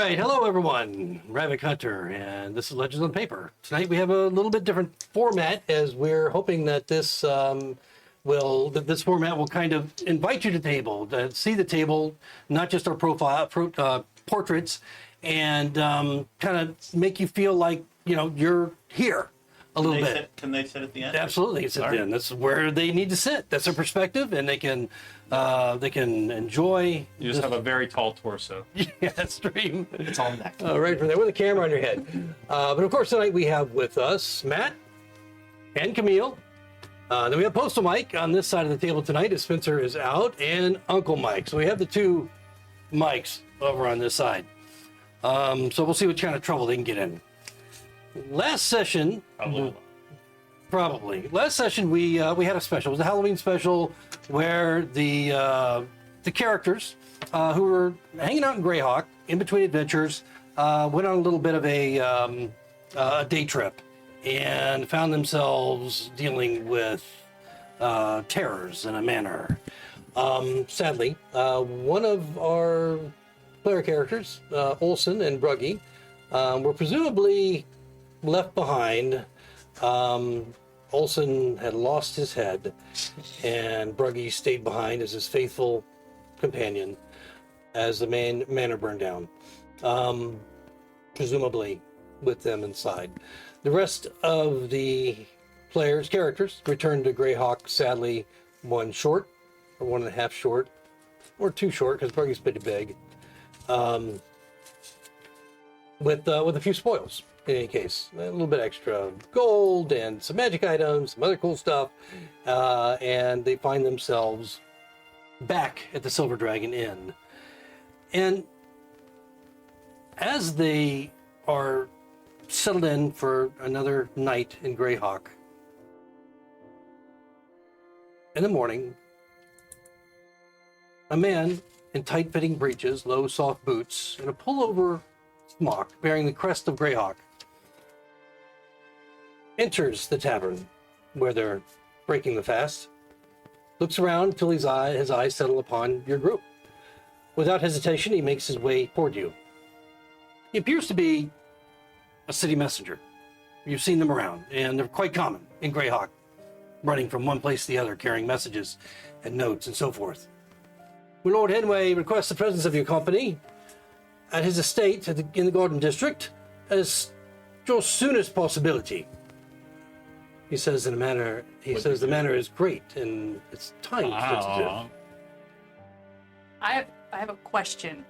right, hello everyone. Ravic Hunter, and this is Legends on Paper. Tonight we have a little bit different format, as we're hoping that this this format will kind of invite you to the table, to see the table, not just our portraits, and kind of make you feel like you're here a little bit. Can they sit at the end? Absolutely, sit at the end. That's where they need to sit. That's their perspective, and they can enjoy. You just have a very tall torso. Yeah, stream. It's all neck. Right from there with a camera on your head. But of course, tonight we have with us Matt and Camille. Then we have Postal Mike on this side of the table tonight, as Spencer is out, and Uncle Mike. So we have the two Mikes over on this side. So we'll see what kind of trouble they can get in. Last session, probably. Last session we had a special. It was a Halloween special where the characters who were hanging out in Greyhawk in between adventures went on a little bit of a day trip and found themselves dealing with terrors in a manor. Sadly, one of our player characters, Olson and Bruggy, were presumably left behind. Olson had lost his head, and Bruggy stayed behind as his faithful companion as the manor burned down, presumably with them inside. The rest of the characters returned to Greyhawk, sadly, one short, or 1.5 short, or 2 short, because Bruggy's pretty big, with a few spoils. In any case, a little bit extra gold and some magic items, some other cool stuff, and they find themselves back at the Silver Dragon Inn. And as they are settled in for another night in Greyhawk, in the morning, a man in tight-fitting breeches, low, soft boots, and a pullover smock bearing the crest of Greyhawk enters the tavern where they're breaking the fast, looks around until his eyes settle upon your group. Without hesitation, he makes his way toward you. He appears to be a city messenger. You've seen them around, and they're quite common in Greyhawk, running from one place to the other, carrying messages and notes and so forth. When Lord Henway requests the presence of your company at his estate in the Garden District as your soonest possibility. He says the manor is great and it's time sensitive. I have a question.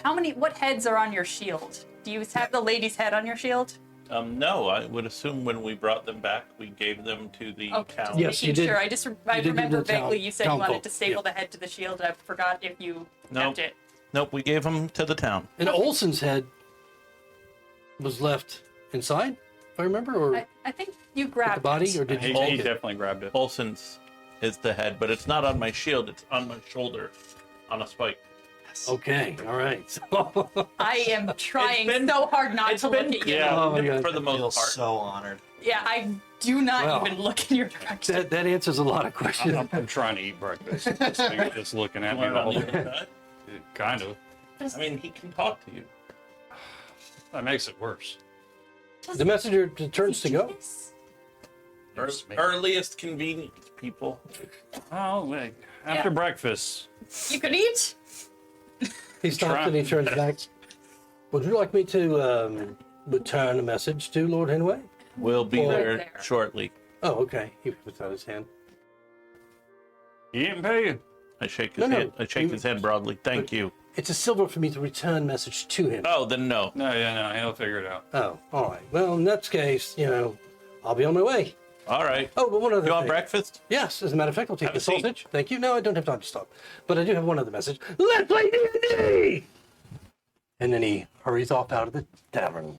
What heads are on your shield? Do you have the lady's head on your shield? No, I would assume when we brought them back, we gave them to the town. Yes, you did. Sure. I remember vaguely you said you wanted to staple yeah. the head to the shield. I forgot if you kept it. Nope, we gave them to the town. And Olson's head was left inside, if I remember, or I think you grabbed the body, it. or did you? He definitely grabbed it. Olson's is the head, but it's not on my shield. It's on my shoulder, on a spike. Okay, all right. I am trying so hard not to look at you. Yeah, Oh my God. for the most part. So honored. Yeah, I do not even look in your direction. that answers a lot of questions. I'm trying to eat breakfast. This thing is just looking at me the whole time. Kind of. I mean, he can talk to you. That makes it worse. The messenger turns to go. Earliest convenient, people. Oh, wait. After breakfast. You could eat? He stops and he turns back. Would you like me to return a message to Lord Henway? We'll be There. there shortly. Oh, okay. He puts out his hand. He didn't pay you. I shake his hand. I shake his hand broadly. Thank you. It's a silver for me to return message to him. Oh, then no. No, he'll figure it out. Oh, all right. Well, in that case, I'll be on my way. All right. Oh, but one other You thing. want breakfast? Yes, as a matter of fact, I'll take Have the a seat. sausage. Thank you. No, I don't have time to stop. But I do have one other message. Let's play D&D! And then he hurries off out of the tavern.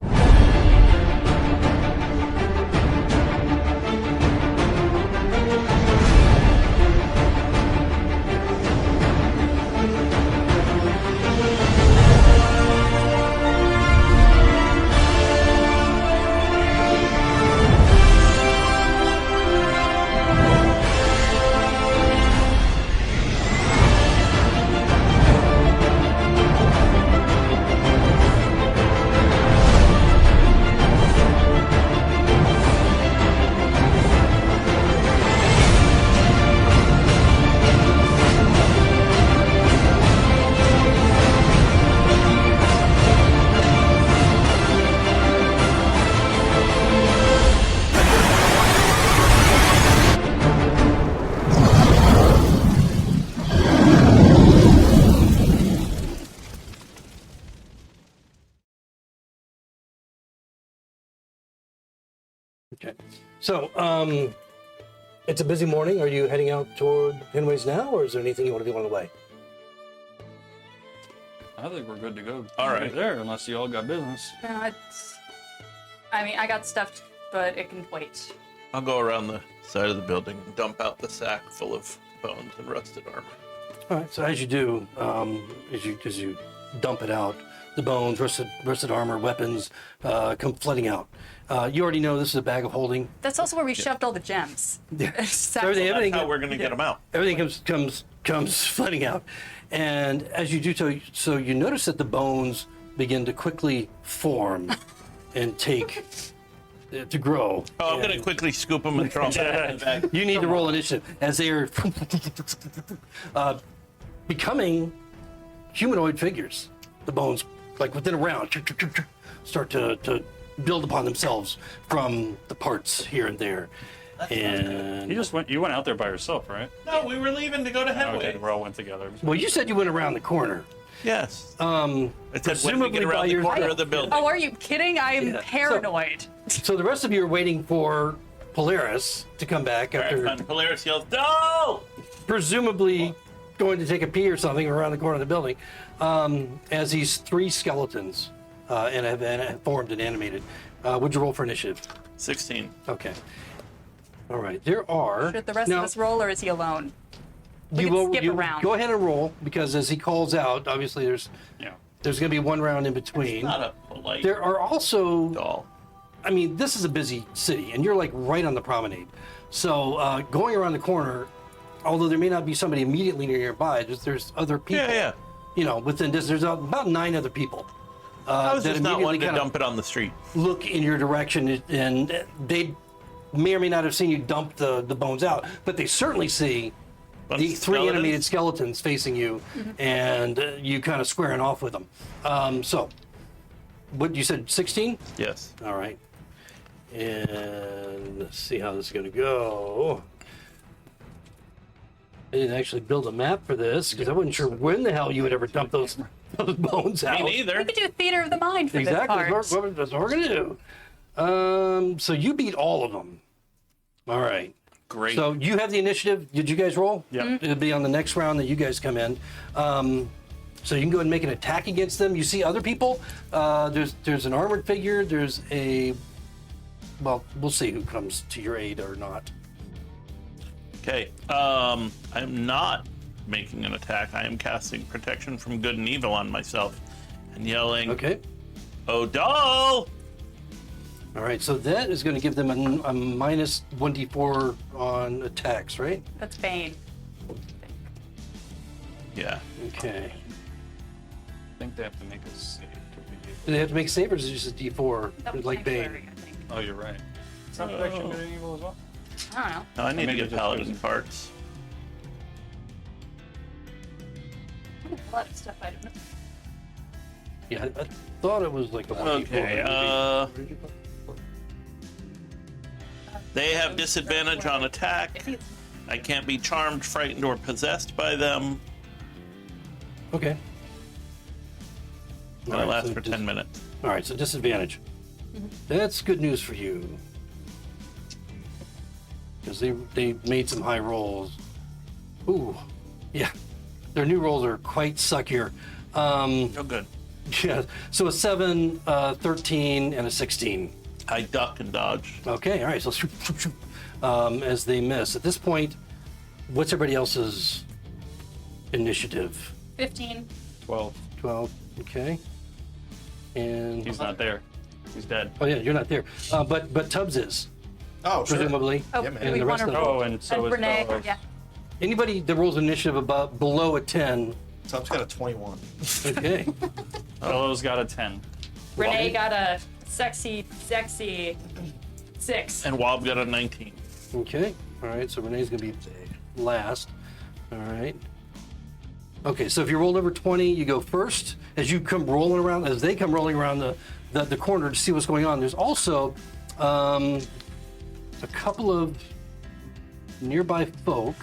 Okay. So, it's a busy morning. Are you heading out toward Henway's now, or is there anything you want to do on the way? I think we're good to go. All right. There, unless you all got business. No, I mean, I got stuff, but it can wait. I'll go around the side of the building and dump out the sack full of bones and rusted armor. All right. So as you do, as you dump it out, the bones, rusted armor, weapons come flooding out. You already know this is a bag of holding. That's also where we shoved all the gems. Everything That's how we're gonna get them out. Everything comes flooding out, and as you do so you notice that the bones begin to quickly form and take to grow. Oh, I'm gonna And quickly scoop them and throw them back in the bag. You need to roll initiative as they are becoming humanoid figures. The bones, like within a round, start to build upon themselves from the parts here and there. And You went out there by yourself, right? No, we were leaving to go to Henway. Okay, we all went together. well, you said you went around the corner. Yes. Uh, I said when we presumably get by around the your- corner of the building. Oh, are you kidding? I am Yeah. paranoid. So the rest of you are waiting for Polaris to come back All right, after fine. Polaris yells, "No!" presumably going to take a pee or something around the corner of the building, as these three skeletons and have formed and animated. Would you roll for initiative? 16. Okay. All right. There are. Should the rest now, of us roll, or is he alone? We you can will skip you around. go ahead and roll because as he calls out, obviously there's Yeah. going to be one round in between. Not a polite There are also. doll. I mean, this is a busy city, and you're like right on the promenade. So going around the corner, although there may not be somebody immediately nearby, there's other people. Yeah. You know, within this, there's about 9 other people. I was that just not immediately wanting to kinda dump it on the street. look in your direction, and they may or may not have seen you dump the bones out, but they certainly see Bunch the of 3 skeletons. animated skeletons facing you, and you kind of squaring off with them. So, what you said, 16? Yes. All right. And let's see how this is going to go. I didn't actually build a map for this because I wasn't sure when the hell you would ever dump those bones out. Me neither. We could do theater of the mind for Exactly. this part. That's what we're going to do. So you beat all of them. All right. Great. So you have the initiative. Did you guys roll? Yeah. It'll be on the next round that you guys come in. So you can go ahead and make an attack against them. You see other people. There's an armored figure. There's a. Well, we'll see who comes to your aid or not. Okay. I'm not making an attack. I am casting protection from good and evil on myself and yelling, Okay. "Oh, doll!" All right. So that is going to give them a minus 1d4 on attacks, right? That's Bane. Yeah. Okay. I think they have to make a save to be. Do they have to make savers? Or is it just a d4 That was like Bane? Sanctuary, I think. Oh, you're right. It's not protection good and evil as well. I don't know. No, I need to Maybe get just paladin prison. parts. A lot of stuff I don't know. Yeah, I thought it was like a 1d4. Okay, they have disadvantage on attack. Maybe it's I can't be charmed, frightened, or possessed by them. Okay. And All I right, last so for 10 minutes. All right, so disadvantage. That's good news for you. Because they made some high rolls. Ooh, yeah. Their new rolls are quite suckier. Oh, good. Yeah, so a 7, 13, and a 16. I duck and dodge. Okay, all right, so shoop, shoop, shoop, as they miss. At this point, what's everybody else's initiative? 15. 12. 12, okay. And He's not there. He's dead. oh yeah, you're not there. But Tubbs is, Oh, sure. presumably. Oh, Yeah, man. And we the want rest to of Oh, and so is Renee. Bellows. Yeah. Anybody that rolls initiative above below a 10, Tom's got a 21. okay. Bellows got a 10. Renee got a sexy 6. And Wob got a 19. Okay. All right. So Renee's gonna be last. All right. Okay. So if you rolled over 20, you go first. As you come rolling around, as they come rolling around the corner to see what's going on. There's also a couple of nearby folk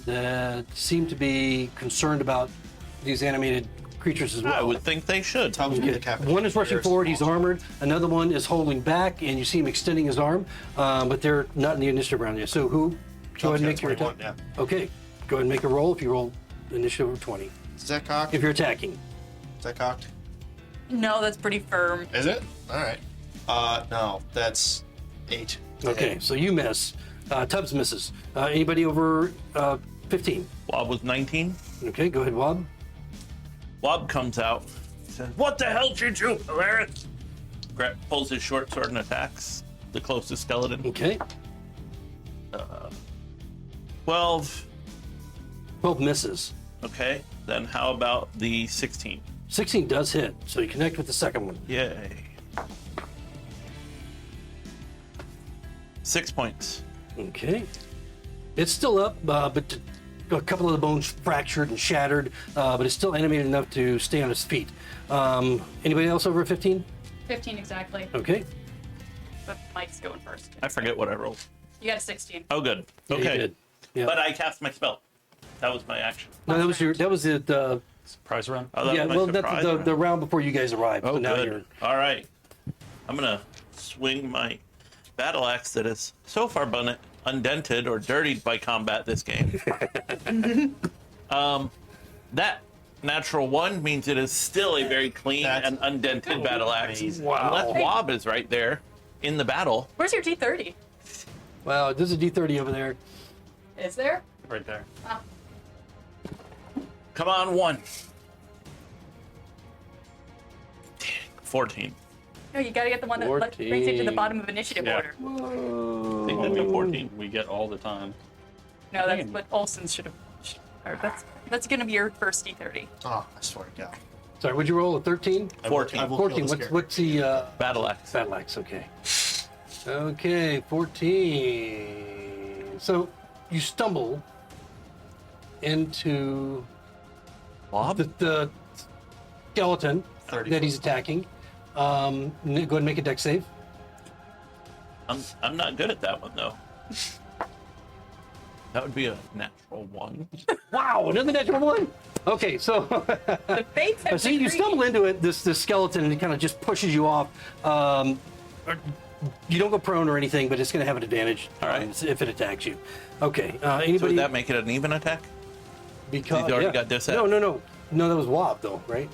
that seem to be concerned about these animated creatures as well. I would think they should. Tom's gonna decapitate One is rushing Polaris forward, he's monster. armored. Another one is holding back, and you see him extending his arm, but they're not in the initiative round yet. So who? Go ahead and make your attack. 21, Okay, go ahead and make a roll if you roll initiative of 20. yeah. Is that cocked? If you're attacking. Is that cocked? No, that's pretty firm. Is it? All right. No, that's 8. Okay, so you miss. Tubbs misses. Anybody over 15? Wob was 19. Okay, go ahead, Wob. Wob comes out, says, "What the hell did you do, Polaris?" Pulls his short sword and attacks the closest skeleton. Okay, 12. 12 misses. Okay, then how about the 16? 16 does hit, so you connect with the second one. Yay. 6 points. Okay. It's still up, but a couple of the bones fractured and shattered, but it's still animated enough to stay on its feet. Anybody else over 15? 15 exactly. Okay. But Mike's going first. I forget what I rolled. You got a 16. Oh, good. Yeah, you Okay. did. Yeah. But I cast my spell. That was my action. No, that was it. Surprise round. Oh, that Yeah, was my well, that's surprise the round. round before you guys arrived. Oh, so now good. you're. All right. I'm going to swing my battle axe that is so far undented or dirtied by combat this game. That natural 1 means it is still a very clean That's and undented battle axe. amazing. Wow. Unless Wob is right there in the battle. Where's your D30? Wow, there's a D30 over there. Is there? Right there. Come on, 1. 14. No, you gotta get the one that brings you to the 14. bottom of initiative Yeah. order. I think that'd be 14. We get all the time. No, that's what Olsen should have. Or that's gonna be your first D30. Oh, I swear to God. Sorry, would you roll a 13? 14. I will kill 14. this What's, character. what's the Battle axe. battle axe? Okay. Okay, 14. So you stumble into Wob? the skeleton 30 that foot. he's attacking. Go ahead and make a dex save. I'm not good at that one, though. That would be a natural 1. Wow, another natural one. Okay, so The fates have see, you decreed. stumble into it, this skeleton, and it kind of just pushes you off. You don't go prone or anything, but it's going to have an advantage All right. if it attacks you. Okay, So anybody? would that make it an even attack? because he's already yeah. got this No, at- no, that was Wob though, right?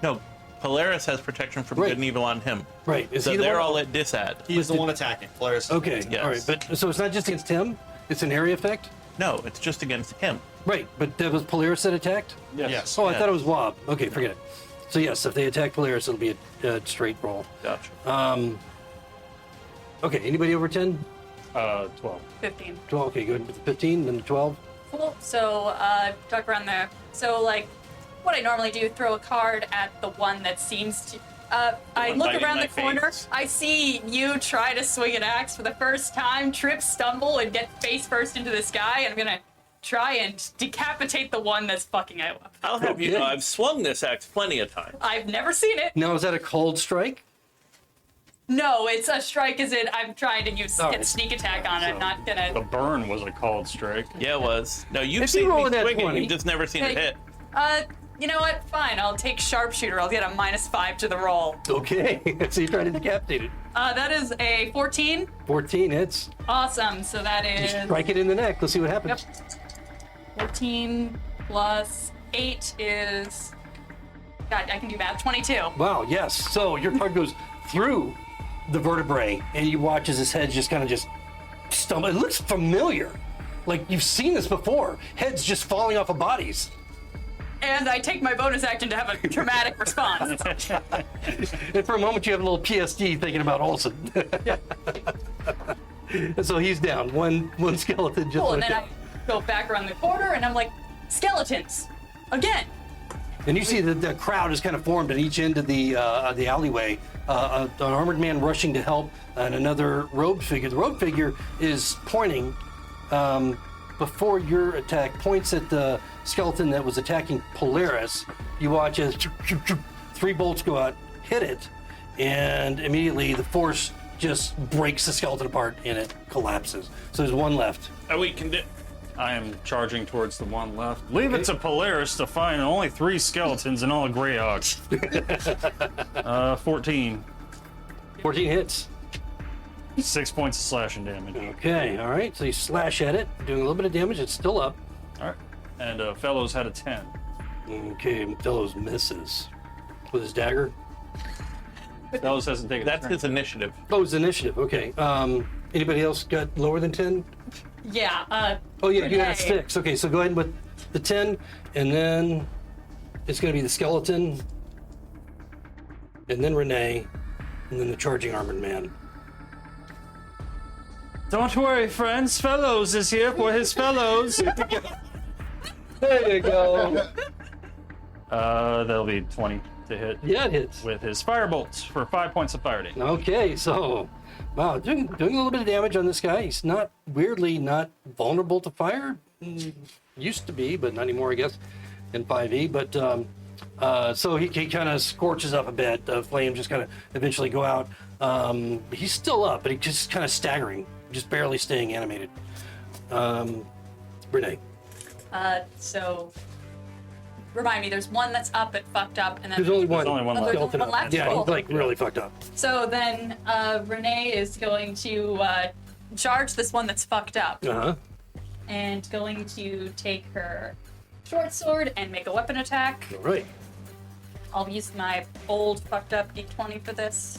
No, Polaris has protection from Right. good and evil on him. Right. Is So he the they're one? all at disad. He's the one attacking. Polaris. Okay. Yes. All right. But so it's not just against him. It's an area effect. No, it's just against him. Right. But that was Polaris that attacked. Yes. Oh, I Yeah. thought it was Wob. Okay, forget it. So yes, if they attack Polaris, it'll be a straight roll. Gotcha. Okay. Anybody over 10? 12. 15. 12. Okay, good. 15, then 12. Cool. So, talk around there. So, like, what I normally do, throw a card at the one that seems to. I one look biting around my the corner. face. I see you try to swing an axe for the first time, trip, stumble, and get face first into the sky. And I'm gonna try and decapitate the one that's fucking you up. I'll have you Okay. know, I've swung this axe plenty of times. I've never seen it. Now, is that a cold strike? No, it's a strike as in I'm trying to use All get right. sneak attack on it. I'm not The gonna. burn was a called strike. Yeah, it was. No, you've If you seen roll me that swing it, 20. you've just never seen it Okay. hit. You know what? Fine. I'll take sharpshooter. I'll get a -5 to the roll. Okay. So you're trying to decapitate it. That is a 14. 14 hits. Awesome. So that is. Strike it in the neck. Let's see what Yep. happens. 14 plus 8 is. God, I can do math. 22. Wow. Yes. So your card goes through the vertebrae, and you watch as his head just kind of just stumble. It looks familiar. Like you've seen this before. Heads just falling off of bodies. And I take my bonus action to have a dramatic response. And for a moment, you have a little PSD thinking about Olsen. And so he's down. One skeleton just Cool. And went then down. I go back around the corner and I'm like, skeletons. Again. And you see that the crowd is kind of formed at each end of the alleyway. An armored man rushing to help, and another robed figure. The robed figure is pointing before your attack, points at the skeleton that was attacking Polaris. You watch as 3 bolts go out, hit it, and immediately the force just breaks the skeleton apart and it collapses. So there's one left. Oh, we can do. I am charging towards the one left. Leave it to Polaris to find only 3 skeletons in all of Greyhawk. 14. 14 hits. 6 points of slashing damage. Okay, all right. So you slash at it, doing a little bit of damage. It's still up. All right. And Fellows had a 10. Okay, Fellows misses with his dagger. Fellows hasn't taken That's a turn. his initiative. Oh, it's initiative. Okay. Anybody else got lower than 10? Yeah. Oh, yeah, you had Renee. 6. Okay, so go ahead with the 10, and then it's going to be the skeleton, and then Renee, and then the charging armored man. Don't worry, friends. Fellows is here for his fellows. There you go. That'll be 20 to hit Yeah, it hits. with his firebolts for 5 points of fire damage. Okay, so, wow, doing a little bit of damage on this guy. He's not, weirdly, not vulnerable to fire. Used to be, but not anymore, I guess, in 5e. But, so he kind of scorches up a bit. The flame just kind of eventually go out. He's still up, but he's just kind of staggering, just barely staying animated. Renee. So remind me, there's one that's up but fucked up, and then There's only one. There's only one Oh, left. there's skeleton one up. left? Yeah, Cool. he's like really fucked up. So then Renee is going to charge this one that's fucked up, Uh-huh. and going to take her short sword and make a weapon attack. All right. I'll use my old fucked up d20 for this.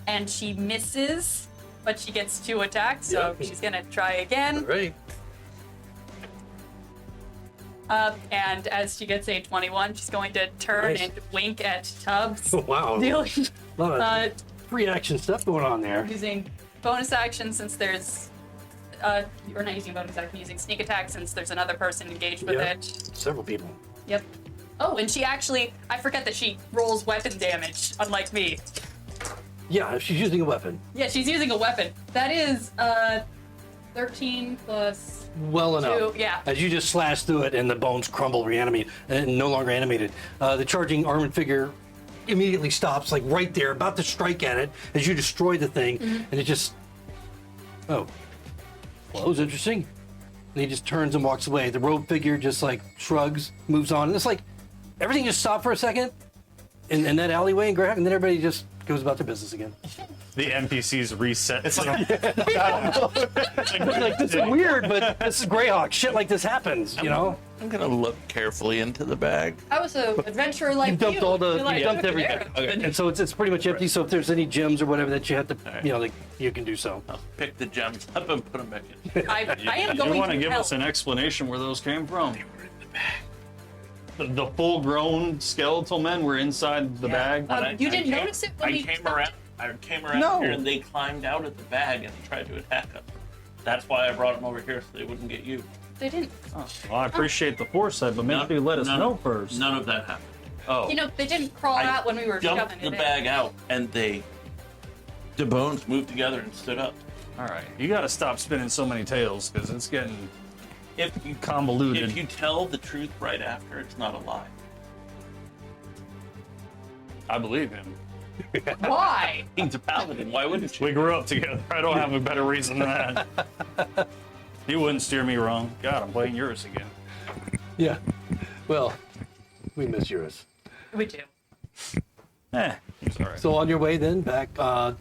And she misses, but she gets 2 attacks, so Yeah. she's gonna try All again. right. And as she gets a 21, she's going to turn Nice. and wink at Tubbs. Wow. Dealing, A lot of uh, free action stuff going on there. using bonus action since there's you're not using bonus action, using sneak attack since there's another person engaged with Yeah. it. Several people. Yep. Oh, and she actually, I forget that she rolls weapon damage, unlike me. Yeah, if she's using a weapon. Yeah, she's using a weapon. That is 13 plus Well enough. 2. Yeah. As you just slash through it and the bones crumble, reanimate, and no longer animated. The charging armored figure immediately stops, like right there, about to strike at it as you destroy the thing, and it just. Oh. Well, that was interesting. And he just turns and walks away. The robed figure just like shrugs, moves on. And it's like everything just stopped for a second in that alleyway in Greyhawk, and then everybody just goes about their business again. The NPCs reset. It's Like, this is weird, but this is Greyhawk. Shit like this happens, you know? I'm gonna look carefully into the bag. I was an adventurer like You dumped all the, You're like, you dumped "Look, everything. there." Okay. And so it's pretty much empty. So if there's any gems or whatever that you have to, Alright. you know, like you can do so. I'll pick the gems up and put them back in. I am You going want to to give help. us an explanation where those came from? The full-grown skeletal men were inside the bag. You didn't notice it when I we came stopped? around. I came around No. here and they climbed out of the bag and tried to attack us. That's why I brought them over here so they wouldn't get you. They didn't. Well, I appreciate the foresight, but maybe you let us know first. None of that happened. Oh, You know, they didn't crawl I out when we were dumped shoving the it in. bag out and the bones moved together and stood up. all right. You got to stop spinning so many tales because it's getting If you convoluted. If you tell the truth right after, it's not a lie. I believe him. Why? He's a paladin. Why wouldn't you? We grew up together. I don't have a better reason than that. He wouldn't steer me wrong. God, I'm playing yours again. Yeah. Well, we miss yours. We do. He's all right. So on your way then back on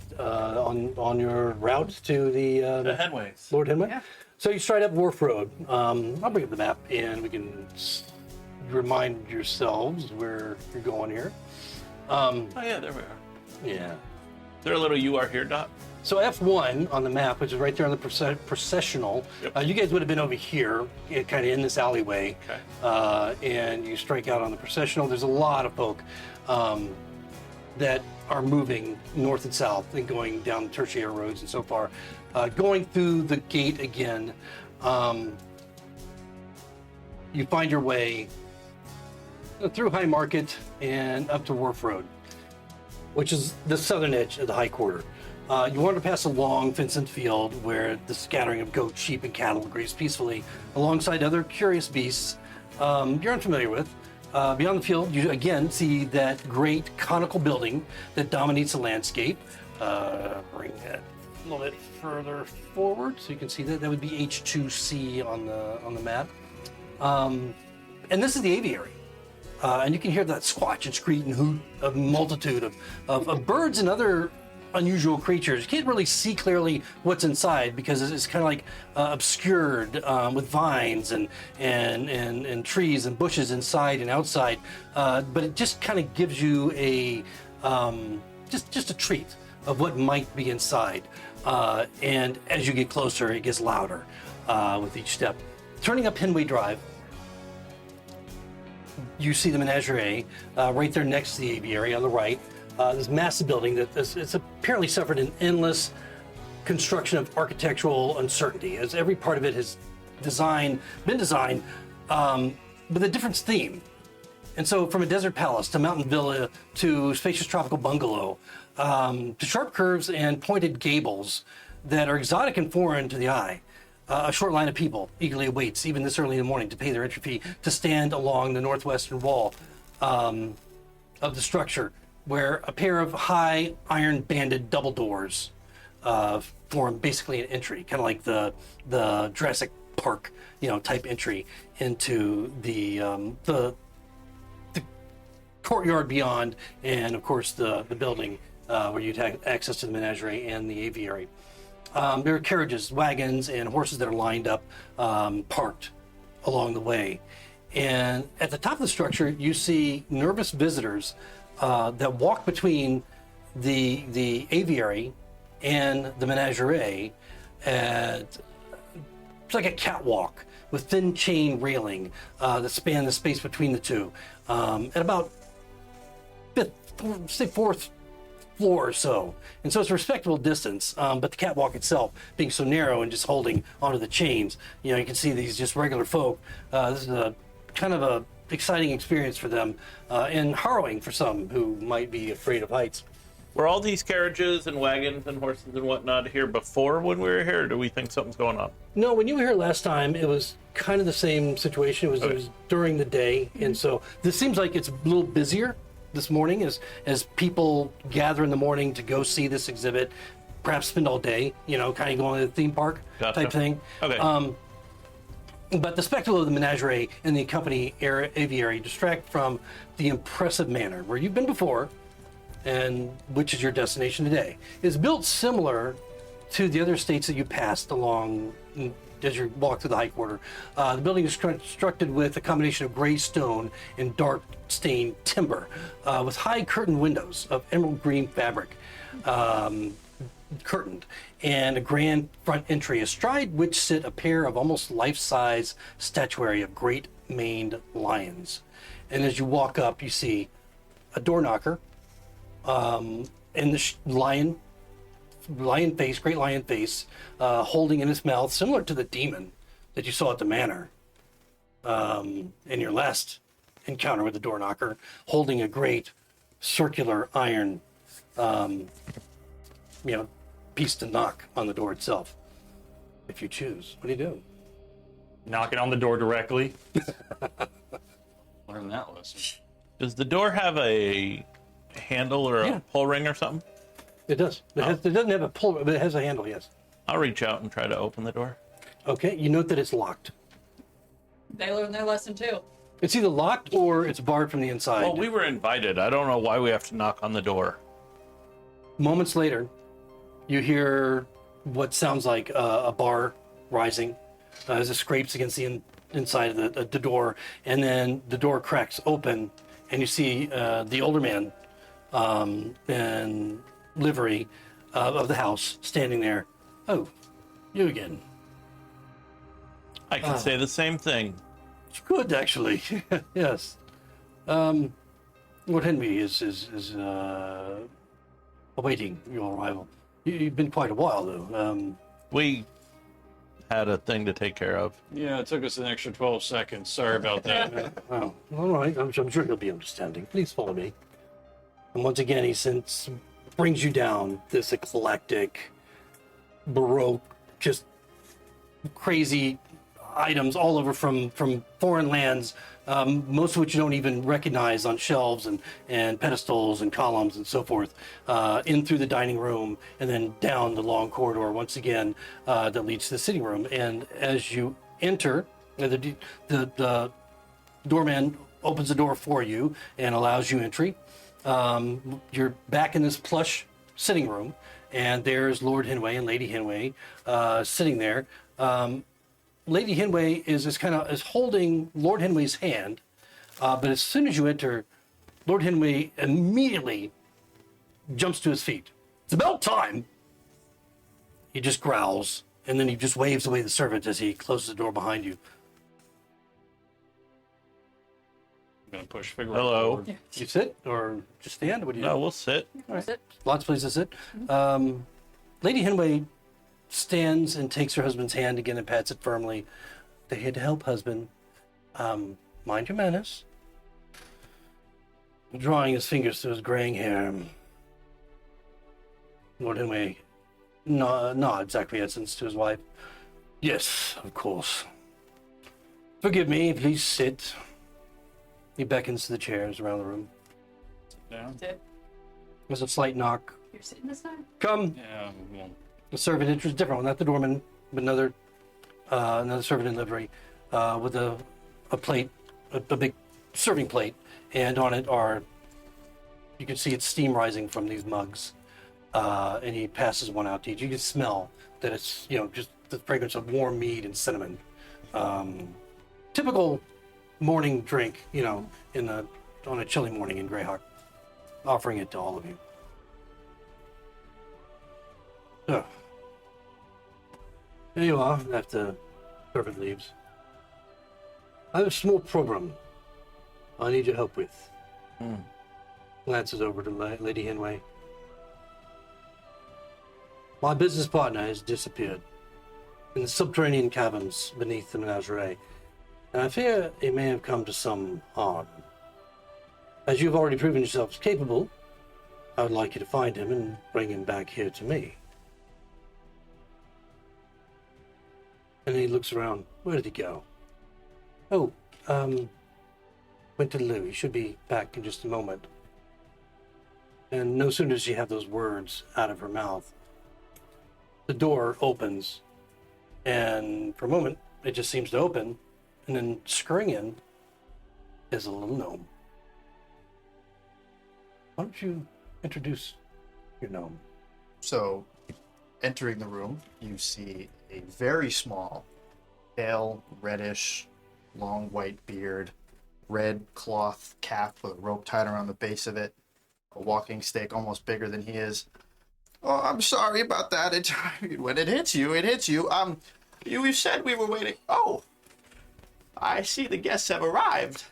your route to The the Henways. Lord Henway. Yeah. So you stride up Wharf Road. I'll bring up the map and we can remind yourselves where you're going here. Oh yeah, there we are. Yeah. Is there a little "you are here" dot? So F1 on the map, which is right there on the processional, Yep. you guys would have been over here, kind of in this alleyway, Okay. and you strike out on the processional. There's a lot of folk that are moving north and south and going down the tertiary roads and so far. Going through the gate again, you find your way through High Market and up to Wharf Road, which is the southern edge of the High Quarter. You wander past a long fenced field where the scattering of goats, sheep, and cattle graze peacefully alongside other curious beasts you're unfamiliar with. Beyond the field, you again see that great conical building that dominates the landscape. Bring that little bit further forward, so you can see that. That would be H2C on the map. And this is the aviary. And you can hear that squatch and screech and hoot of a multitude of birds and other unusual creatures. You can't really see clearly what's inside because it's kind of like obscured with vines and trees and bushes inside and outside. But it just kind of gives you a just a treat of what might be inside. And as you get closer, it gets louder with each step. Turning up Henway Drive, you see the Menagerie right there next to the aviary on the right. This massive building it's apparently suffered an endless construction of architectural uncertainty, as every part of it has been designed with a different theme. And so from a desert palace to mountain villa to spacious tropical bungalow to sharp curves and pointed gables that are exotic and foreign to the eye. A short line of people eagerly awaits, even this early in the morning, to pay their entry fee to stand along the northwestern wall of the structure, where a pair of high iron-banded double doors form basically an entry, kind of like the Jurassic Park, type entry into the courtyard beyond, and of course the building where you'd have access to the menagerie and the aviary. There are carriages, wagons, and horses that are lined up, parked along the way. And at the top of the structure, you see nervous visitors that walk between the aviary and the menagerie. It's like a catwalk with thin chain railing that span the space between the two. At about fourth floor or so. And so it's a respectable distance, but the catwalk itself being so narrow and just holding onto the chains, you can see these just regular folk. This is a kind of a exciting experience for them and harrowing for some who might be afraid of heights. Were all these carriages and wagons and horses and whatnot here before when we were here, or do we think something's going on? No, when you were here last time, it was kind of the same situation. It was during the day, and so this seems like it's a little busier this morning as people gather in the morning to go see this exhibit, perhaps spend all day, kind of going to the theme park type thing. Okay. But the spectacle of the menagerie and the accompanying aviary distract from the impressive manor where you've been before, and which is your destination today. It's built similar to the other estates that you passed along as you walk through the high quarter. The building is constructed with a combination of gray stone and dark stained timber, with high curtain windows of emerald green fabric, curtained, and a grand front entry, astride which sit a pair of almost life-size statuary of great maned lions. And as you walk up, you see a door knocker, and the great lion face, holding in his mouth, similar to the demon that you saw at the manor in your last encounter with the door knocker, holding a great circular iron piece to knock on the door itself, if you choose. What do you do? Knocking on the door directly. Learn that lesson. Does the door have a handle or a pull ring or something? It does. It doesn't have a pull, but it has a handle, yes. I'll reach out and try to open the door. Okay, you note that it's locked. They learned their lesson too. It's either locked or it's barred from the inside. Well, we were invited. I don't know why we have to knock on the door. Moments later, you hear what sounds like a bar rising as it scrapes against the inside of the door, and then the door cracks open, and you see the older man in livery of the house standing there. Oh, you again. I can say the same thing. It's good, actually. Yes. Lord Henry is awaiting your arrival. You've been quite a while, though. We had a thing to take care of. Yeah, it took us an extra 12 seconds. Sorry about that. Oh, all right. I'm sure he'll be understanding. Please follow me. And once again, he brings you down this eclectic, baroque, just crazy items all over from foreign lands most of which you don't even recognize on shelves and pedestals and columns and so forth, in through the dining room and then down the long corridor once again that leads to the sitting room. And as you enter, the doorman opens the door for you and allows you entry. You're back in this plush sitting room, and there's Lord Henway and Lady Henway sitting there. Lady Henway is holding Lord Henway's hand, but as soon as you enter, Lord Henway immediately jumps to his feet. It's about time. He just growls, and then he just waves away the servant as he closes the door behind you. I'm gonna push Figure. Hello. forward. You sit or just stand? What do you No, do? we'll sit. Lots of places to sit. Lady Henway stands and takes her husband's hand again and pats it firmly. They're here to help, husband. Mind your manners. Drawing his fingers through his graying hair, Lord Henway nods acquiescence to his wife. Yes, of course. Forgive me, please sit. He beckons to the chairs around the room. Down. There's a slight knock. You're sitting this time? Come. Yeah. Well, The servant enters, different one, not the doorman, but another servant in livery with a plate, a big serving plate, and on it you can see it's steam rising from these mugs, and he passes one out to each. You can smell that it's just the fragrance of warm mead and cinnamon. Typical morning drink, on a chilly morning in Greyhawk, offering it to all of you. So, there you are, after the servant leaves. I have a small problem I need your help with. Glances over to Lady Henway. My business partner has disappeared in the subterranean caverns beneath the Menagerie, and I fear it may have come to some harm. As you've already proven yourselves capable, I would like you to find him and bring him back here to me. And then he looks around. Where did he go? Oh, went to the loo. He should be back in just a moment. And no sooner does she have those words out of her mouth, the door opens, and for a moment, it just seems to open, and then scurrying in is a little gnome. Why don't you introduce your gnome? So, entering the room, you see a very small, pale, reddish, long white beard, red cloth cap with a rope tied around the base of it, a walking stick almost bigger than he is. Oh, I'm sorry about that. When it hits you, it hits you. You said we were waiting. Oh, I see the guests have arrived.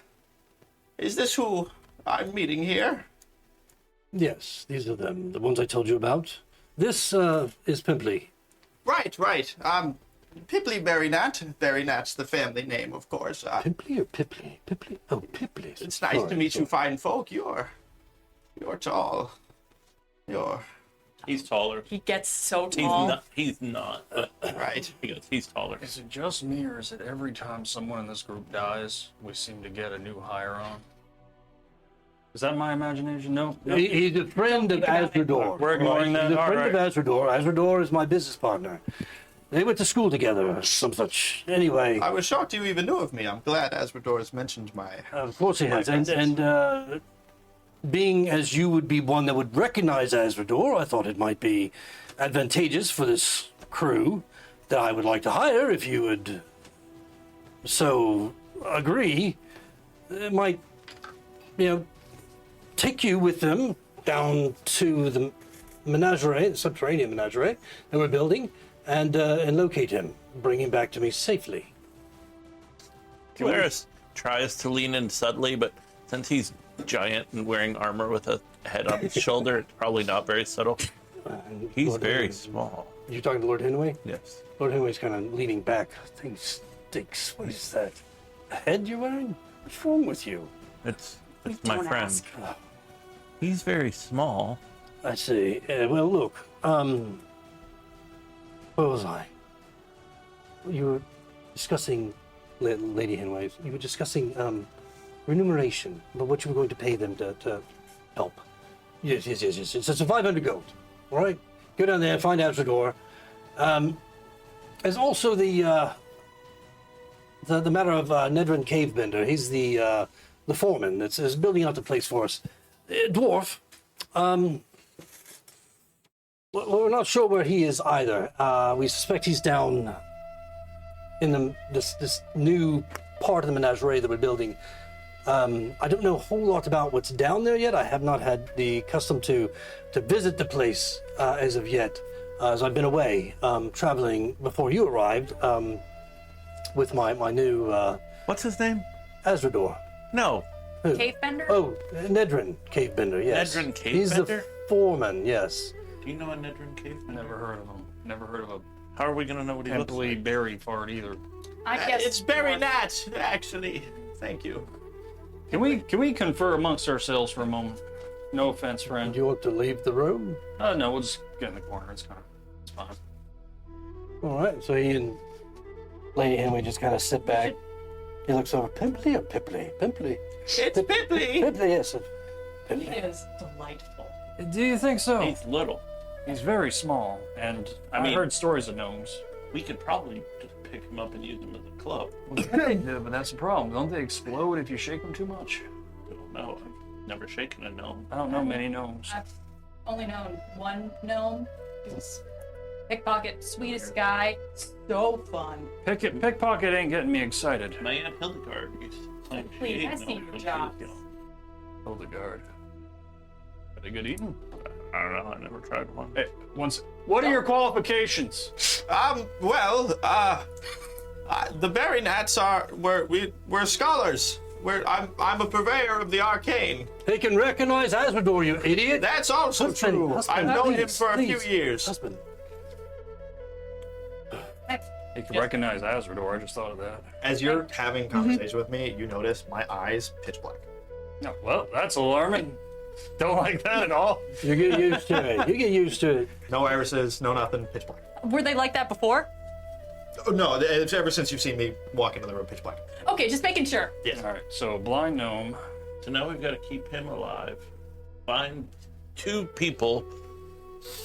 Is this who I'm meeting here? Yes, these are them, the ones I told you about. This is Pimply. Right. Pimply Berrynat, the family name, of course. Pimply or Pipley? Pipley? Oh, Pipley. It's nice to meet you, fine folk. You're tall. he's taller. He gets so He's tall. not. He's not. But Right. he's taller. Is it just me, or is it every time someone in this group dies, we seem to get a new hire on? Is that my imagination? No. He's a friend of Azredor. We're ignoring that. He's a All friend right. of Azredor. Azredor is my business partner. They went to school together, or some such. Anyway, I was shocked you even knew of me. I'm glad Azredor has mentioned my... of course he has. And being as you would be one that would recognize Azredor, I thought it might be advantageous for this crew that I would like to hire, if you would so agree. It might, take you with them down to the Menagerie, the subterranean Menagerie that we're building, and locate him, bring him back to me safely. Polaris tries to lean in subtly, but since he's giant and wearing armor with a head on his shoulder, it's probably not very subtle. He's Lord very Henway. small. You talking to Lord Henway? Yes. Lord Henway's kind of leaning back. Thing stinks. What is that? A head you're wearing? What's wrong with you? It's my Don't friend. ask. He's very small. I see. Well, look. Where was I? You were discussing, Lady Henway. You were discussing remuneration, but what you were going to pay them to help. Yes. It's a 500 gold. All right, go down there, find Azredor. There's also the matter of Nedrin Cavebender. He's the foreman that's building out the place for us. Dwarf. We're not sure where he is either. We suspect he's down in this new part of the Menagerie that we're building. I don't know a whole lot about what's down there yet. I have not had the custom to visit the place as of yet, as I've been away, traveling before you arrived with my new What's his name? Azredor. No. Who? Cave bender? Oh, Nedrin Cavebender, yes. Nedrin He's the Cavebender? foreman, yes. Do you know a Nedrin Cave? Never heard of him. Never heard of a How are we gonna know what he looks pimply like? berry fart either. I guess It's very nat, actually. Thank you. Can we confer amongst ourselves for a moment? No offense, Do friend. you want to leave the room? No, we'll just get in the corner. It's fine. All right, so he and Lady Henway just kind of sit back. He looks over. Pimply or Pimply? Pimply. It's Pimply. Pimply, yes. He is delightful. Do you think so? He's little. He's very small, and I mean- heard stories of gnomes. We could probably just pick him up and use him as a club. Yeah, but that's the problem. Don't they explode if you shake them too much? I don't know. I've never shaken a gnome. I don't know many gnomes. I've only known one gnome. He's pickpocket, sweetest guy, so fun. Pickpocket ain't getting me excited. My Aunt Hildegard used to claim she Please, ate I see gnomes your when she jobs. was young. Hold the guard. Are they good eating? I don't know. I never tried one. Hey, what are your qualifications? The berry gnats we're scholars. I'm a purveyor of the arcane. He can recognize Azredor, you idiot. That's also Husband, true. husband, I've known him please, for a few please. years. Husband. He can recognize Azredor. I just thought of that. As you're having conversation with me, you notice my eyes pitch black. No, well, that's alarming. Don't like that at all. You get used to it. You get used to it. No irises, no nothing, pitch black. Were they like that before? Oh, no, it's ever since you've seen me walk into the room, pitch black. Okay, just making sure. Yes. All right, so blind gnome. So now we've got to keep him alive. Find 2 people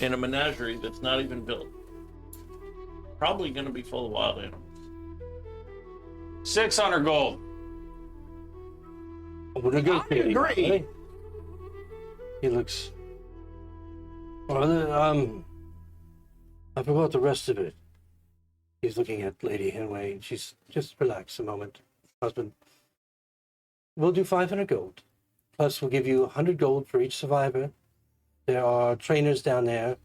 in a menagerie that's not even built. Probably going to be full of wild animals. 600 gold. We're negotiating. I agree. Okay? He looks. Well, I forgot the rest of it. He's looking at Lady Henway, and she's just relax a moment. Husband, we'll do 500 gold. Plus, we'll give you 100 gold for each survivor. There are trainers down there.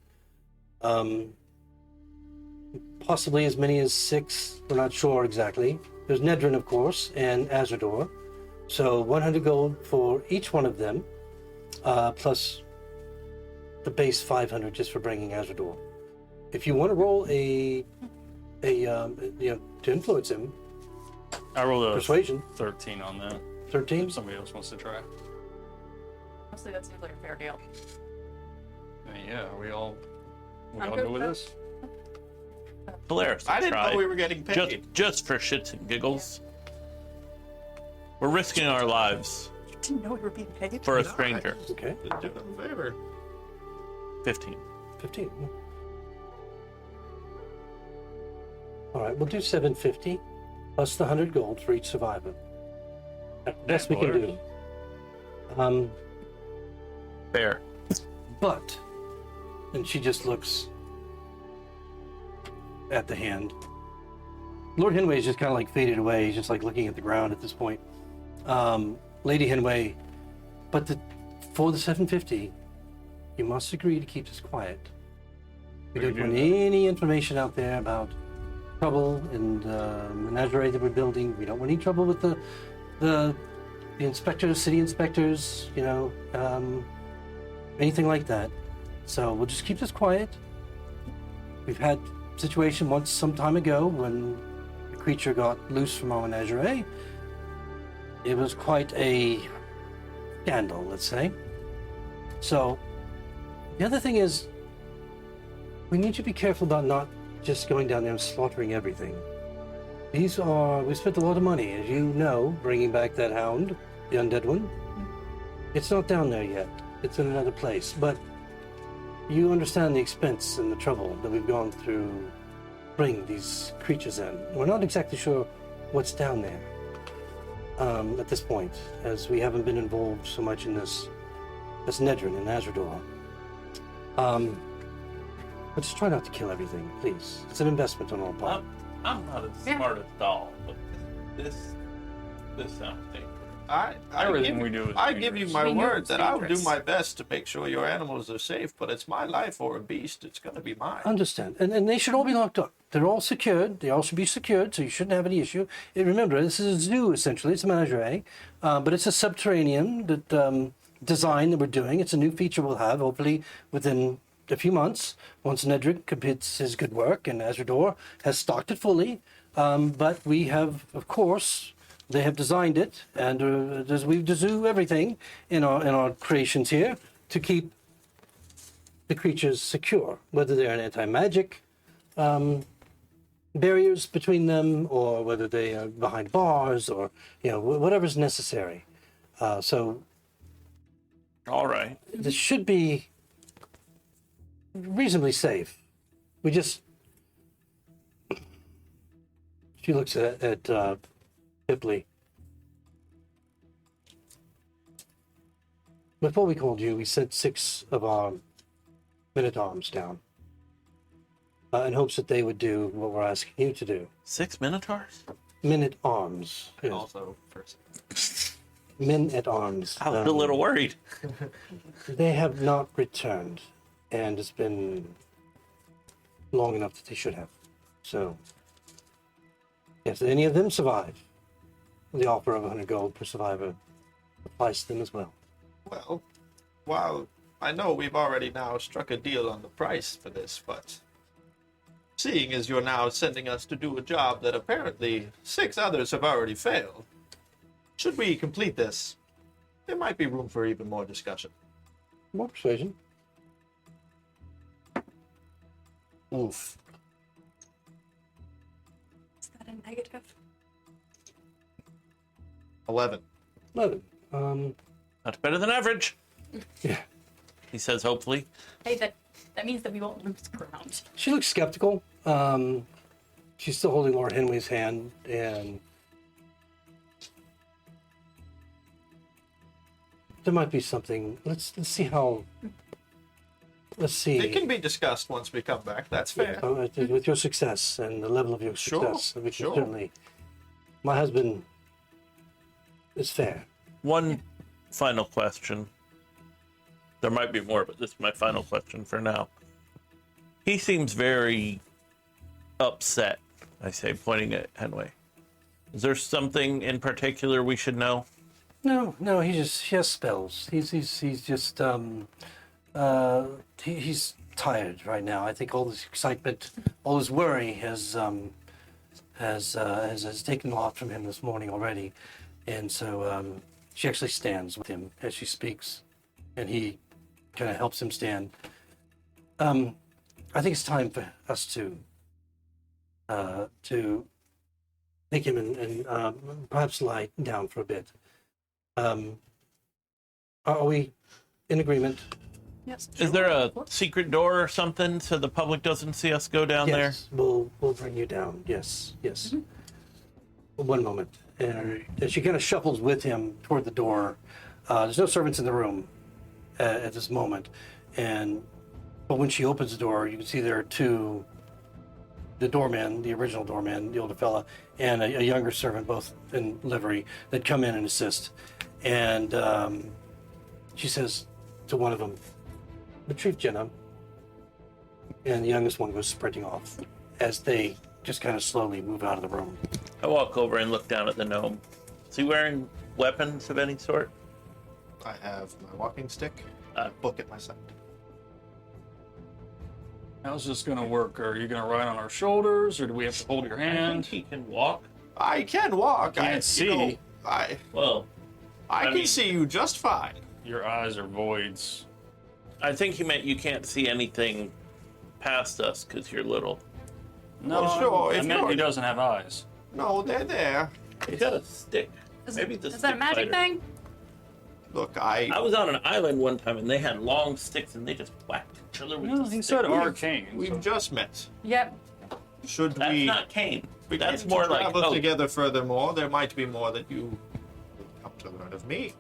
Possibly as many as 6. We're not sure exactly. There's Nedrin, of course, and Azredor. So 100 gold for each one of them, plus the base 500 just for bringing Azredor. If you want to roll to influence him, I rolled a persuasion, 13 on that. 13. If somebody else wants to try. Honestly, that seems like a fair deal. I mean, yeah, we all I'm go good with with this? Polaris, I didn't try. know we were getting paid. Just for shits and giggles. We're risking our lives You didn't know we were being paid? for a No, I stranger. just Okay, do them a favor. 15. 15. All right, we'll do 750 plus the 100 gold for each survivor. Best we can do. Fair. But, and she just looks at the hand. Lord Henway is just kind of like faded away. He's just like looking at the ground at this point. Lady Henway, but for the 750, you must agree to keep this quiet. We don't want any information out there about trouble in the menagerie that we're building. We don't want any trouble with the inspectors, city inspectors, anything like that. So we'll just keep this quiet. We've had a situation once some time ago when a creature got loose from our menagerie. It was quite a scandal, let's say. So the other thing is, we need to be careful about not just going down there and slaughtering everything. We spent a lot of money, as you know, bringing back that hound the undead one. It's not down there yet. It's in another place. But you understand the expense and the trouble that we've gone through bringing these creatures in. We're not exactly sure what's down there at this point, as we haven't been involved so much in this as Nedrin and Azredor. But just try not to kill everything, please. It's an investment on our part. I'm not as smart as doll, but this sounds dangerous. Everything we do is I give you my We know word it's that I will do dangerous. my best to make sure your animals are safe, but it's my life or a beast. It's going to be mine. Understand. And they should all be locked up. They're all secured. They all should be secured, so you shouldn't have any issue. And remember, this is a zoo, essentially. It's a menagerie. But it's a subterranean design that we're doing. It's a new feature we'll have, hopefully, within a few months, once Nedrick completes his good work and Azredor has stocked it fully. But we have, of course, they have designed it, and we do everything in our creations here to keep the creatures secure, whether they're an anti-magic barriers between them, or whether they are behind bars, or whatever's necessary. So All right. this should be reasonably safe. We just. She looks at Hipley. Before we called you, we sent 6 of our men-at-arms down in hopes that they would do what we're asking you to do. 6 minotaurs? Men-at-arms. And Yes. also, first. Men-at-arms. I was a little worried. They have not returned, and it's been long enough that they should have. So, if any of them survive, the offer of 100 gold per survivor applies to them as well. Well, while I know we've already now struck a deal on the price for this, but seeing as you're now sending us to do a job that apparently 6 others have already failed, should we complete this, there might be room for even more discussion. More persuasion. Oof. Is that a negative? 11. 11. That's better than average. Yeah. He says, hopefully. Hey, that means that we won't lose ground. She looks skeptical. She's still holding Lord Henway's hand, and there might be something. Let's see how. Let's see. It can be discussed once we come back. That's fair. With your success and the level of your Sure, success, we can sure. certainly. My husband is fair. One final question. There might be more, but this is my final question for now. He seems very upset, I say, pointing at Henway. Is there something in particular we should know? No, he has spells. He's just he's tired right now. I think all this excitement, all this worry has taken a lot from him this morning already, and so she actually stands with him as she speaks, and he kind of helps him stand. I think it's time for us to take him and perhaps lie down for a bit. Are we in agreement? Yes. Is there a secret door or something so the public doesn't see us go down there? Yes, we'll bring you down. Yes. One moment. And as she kind of shuffles with him toward the door, there's no servants in the room at this moment. But when she opens the door, you can see there are 2, the doorman, the original doorman, the older fella, and a younger servant, both in livery, that come in and assist. And she says to one of them, "Retrieve Jenna." And the youngest one goes sprinting off as they just kind of slowly move out of the room. I walk over and look down at the gnome. Is he wearing weapons of any sort? I have my walking stick, Ah. book at my side. How's this gonna work? Are you gonna ride on our shoulders, or do we have to hold your I think hand? he can walk. I can walk. I can't see. Well, I can mean- see you just fine. Your eyes are voids. I think he meant you can't see anything past us because you're little. No, Well, sure, I if meant you're- he doesn't have eyes. No, they're there. He's got a stick. Maybe the Is that a stick magic fighter. thing? Look, I was on an island one time and they had long sticks and they just whacked each other with No, the he stick. said arcane. we've so- just met. Yep. Should That's we not cane. begin That's to more like travel oak. together furthermore? There might be more that you will come to learn of me.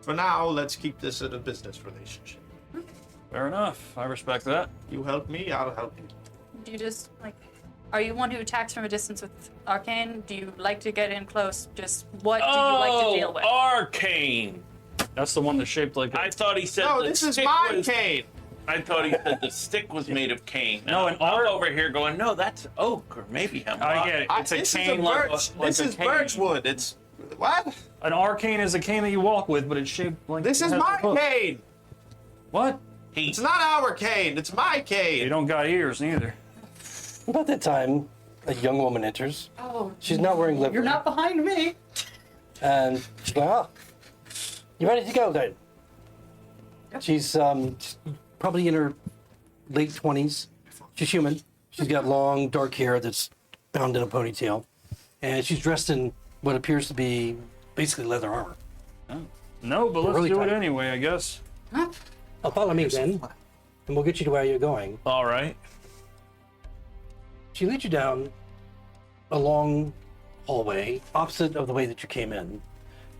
For now, let's keep this at a business relationship. Fair enough. I respect that. You help me, I'll help you. Do you just like? Are you one who attacks from a distance with arcane? Do you like to get in close? Just what do you like to deal with? Arcane. That's the one that's shaped like I thought he said No, the this is stick my was, cane. I thought he said the stick was made of cane. No, And an I'm arc- over here going, no, that's oak or maybe hemlock. I get it. It's a This is cane like, birch. like This a is cane. birchwood. It's what? An arcane is a cane that you walk with, but it's shaped like. This it is has my a hook. cane. What? He, It's not our cane. It's my You cane. don't got ears neither. About that time, a young woman enters. Oh, She's not wearing livery. you're not behind me. And she's going, oh, you ready to go then? She's probably in her late 20s. She's human. She's got long, dark hair that's bound in a ponytail. And she's dressed in what appears to be basically leather armor. No, but let's Really do it tight. anyway, I guess. Oh, follow me then, and we'll get you to where you're going. all right. She leads you down a long hallway, opposite of the way that you came in,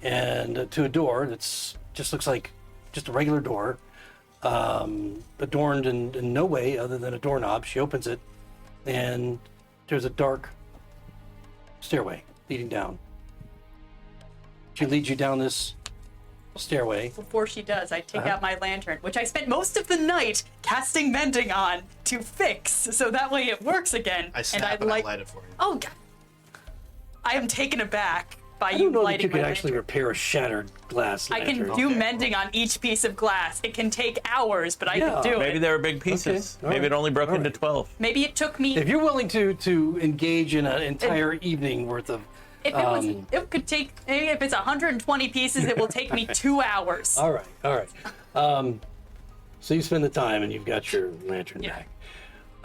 and to a door that's just looks like just a regular door, adorned in no way other than a doorknob. She opens it, and there's a dark stairway leading down. She leads you down this stairway. Before she does, I take Uh-huh. out my lantern, which I spent most of the night casting mending on to fix, so that way it works again. I snap and and like, I light it for you. oh God, I am taken aback by I you don't know that lighting you could my actually lantern. repair a shattered glass I lantern. can do mending on each piece of glass. It can take hours, but I Yeah. can do Maybe it. they were big pieces. all Maybe it right, only broke all into right. 12. Maybe it took me. If you're willing to engage in an entire evening worth of If it was, it could take. Maybe if it's 120 pieces, it will take me 2 hours. all right. So you spend the time and you've got your lantern Yeah.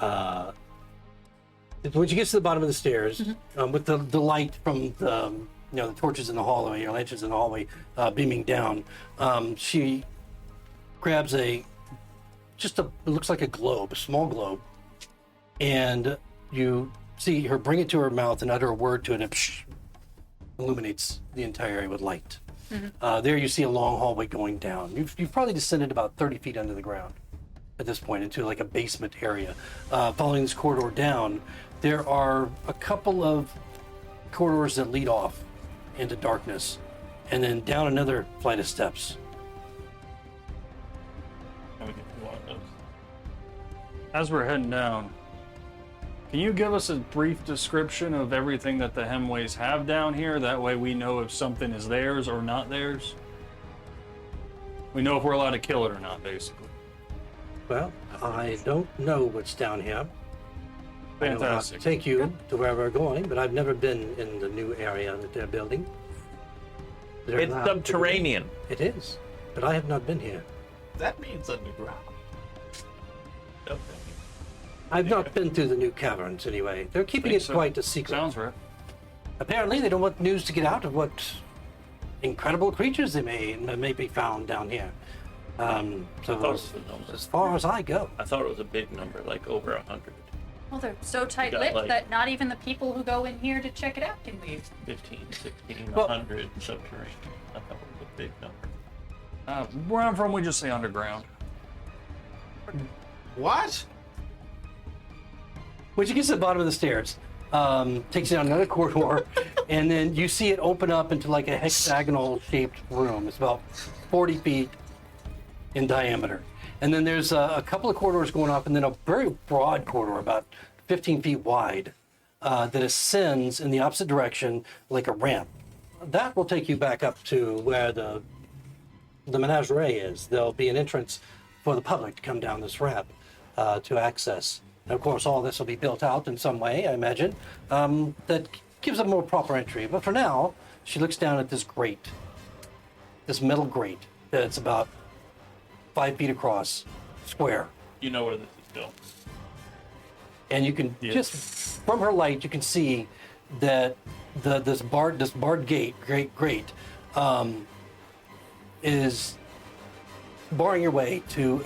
back. When she gets to the bottom of the stairs, with the light from the the torches in the hallway or lanterns in the hallway beaming down, she grabs it looks like a globe, a small globe, and you see her bring it to her mouth and utter a word to it, and it illuminates the entire area with light. There you see a long hallway going down. You've probably descended about 30 feet under the ground at this point into like a basement area. Following this corridor down, there are a couple of corridors that lead off into darkness, and then down another flight of steps. Let me get you one of those. As we're heading down, can you give us a brief description of everything that the Henways have down here? That way we know if something is theirs or not theirs. We know if we're allowed to kill it or not, basically. Well, I don't know what's down here. I know how to Fantastic. take you to where we're going, but I've never been in the new area that they're building. They're It's allowed to go in. subterranean. It is, but I have not been here. That means underground. Okay. I've not been through the new caverns anyway. They're keeping Think it so. quite a secret. Sounds right. Apparently, they don't want news to get out of what incredible creatures they may be found down here. So thought it was a number. as far as I go, I thought it was a big number, like over 100. Well, they're so tight-lipped got, like- that not even the people who go in here to check it out can leave. 15, 16, Well- 100 subterranean. I thought it was a big number. Where I'm from, we just say underground. What? when you get to the bottom of the stairs, takes you down another corridor, and then you see it open up into like a hexagonal-shaped room. It's about 40 feet in diameter. And then there's a couple of corridors going up, and then a very broad corridor, about 15 feet wide, that ascends in the opposite direction like a ramp. That will take you back up to where the Menagerie is. There'll be an entrance for the public to come down this ramp to access. And of course, all this will be built out in some way, I imagine, that gives a more proper entry. But for now, she looks down at this grate, this metal grate that's about 5 feet across, square. You know where this is going. And you can just from her light, you can see that this barred grate is barring your way to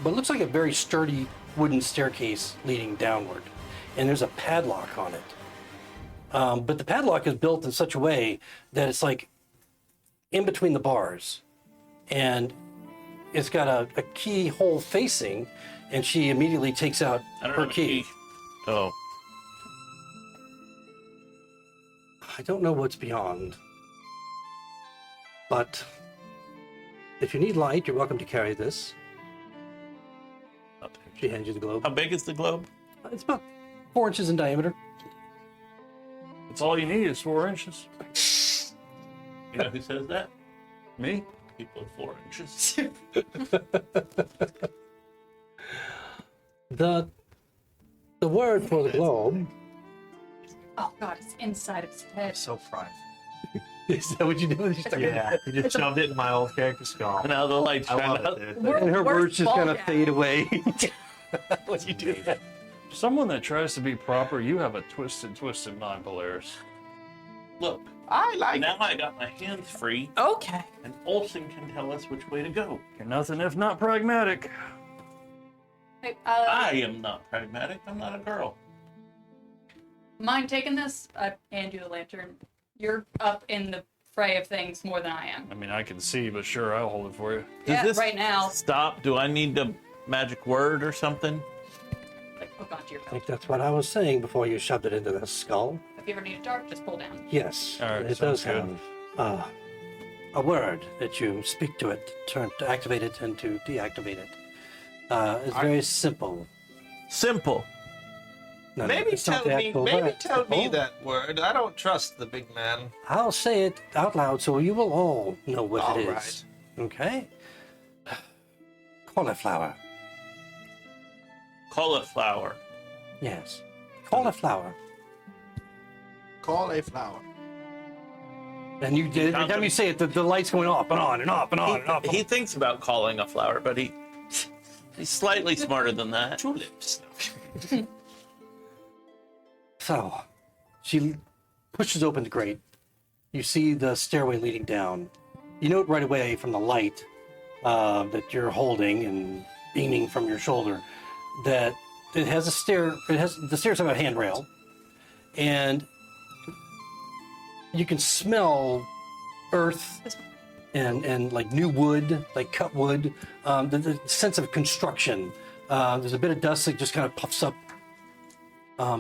what looks like a very sturdy wooden staircase leading downward. And there's a padlock on it. But the padlock is built in such a way that it's like in between the bars. And it's got a keyhole facing, and she immediately takes out I don't her have a key. Oh, I don't know what's beyond. But if you need light, you're welcome to carry this. She hands you the globe. how big is the globe? It's about 4 inches in diameter. That's all you need is 4 inches. You know who says that? Me? People of 4 inches. The word for the globe. Oh god, it's inside of his head. So prideful. Is that what you do? Yeah, you just shoved it in my old character skull. And now the lights I shine love out. it, dude. We're And her worse words just ball kind of gag. fade away. When you do that. Someone that tries to be proper, you have a twisted mind, Polaris. Look, I like now I got my hands free, Okay. and Olsen can tell us which way to go. You're nothing if not pragmatic. Hey, I am not pragmatic. I'm not a girl. mind taking this? I hand you the lantern. You're up in the fray of things more than I am. I mean, I can see, but sure, I'll hold it for you. Does Yeah, this right now. stop? Do I need a magic word or something? Like, hook onto your I belt. think that's what I was saying before you shoved it into the skull. If you ever need a dart, just pull down. Yes, All right, it sounds does good. have a word that you speak to it, turn to activate it and to deactivate it. It's very simple. Simple. No, Maybe it's not tell the me. actual Maybe word. tell me Simple. that word. I don't trust the big man. I'll say it out loud so you will all know what All it is. right. Okay? Cauliflower. Cauliflower. Yes. Cauliflower. Call a flower. And you did every time you say it, the light's going off and on and off and on and off. He thinks about calling a flower, but he's slightly smarter than that. Tulips. So, she pushes open the grate. You see the stairway leading down. You note right away from the light that you're holding and beaming from your shoulder that it has a stair. The stairs have a handrail, and you can smell earth and like new wood, like cut wood. The sense of construction. There's a bit of dust that just kind of puffs up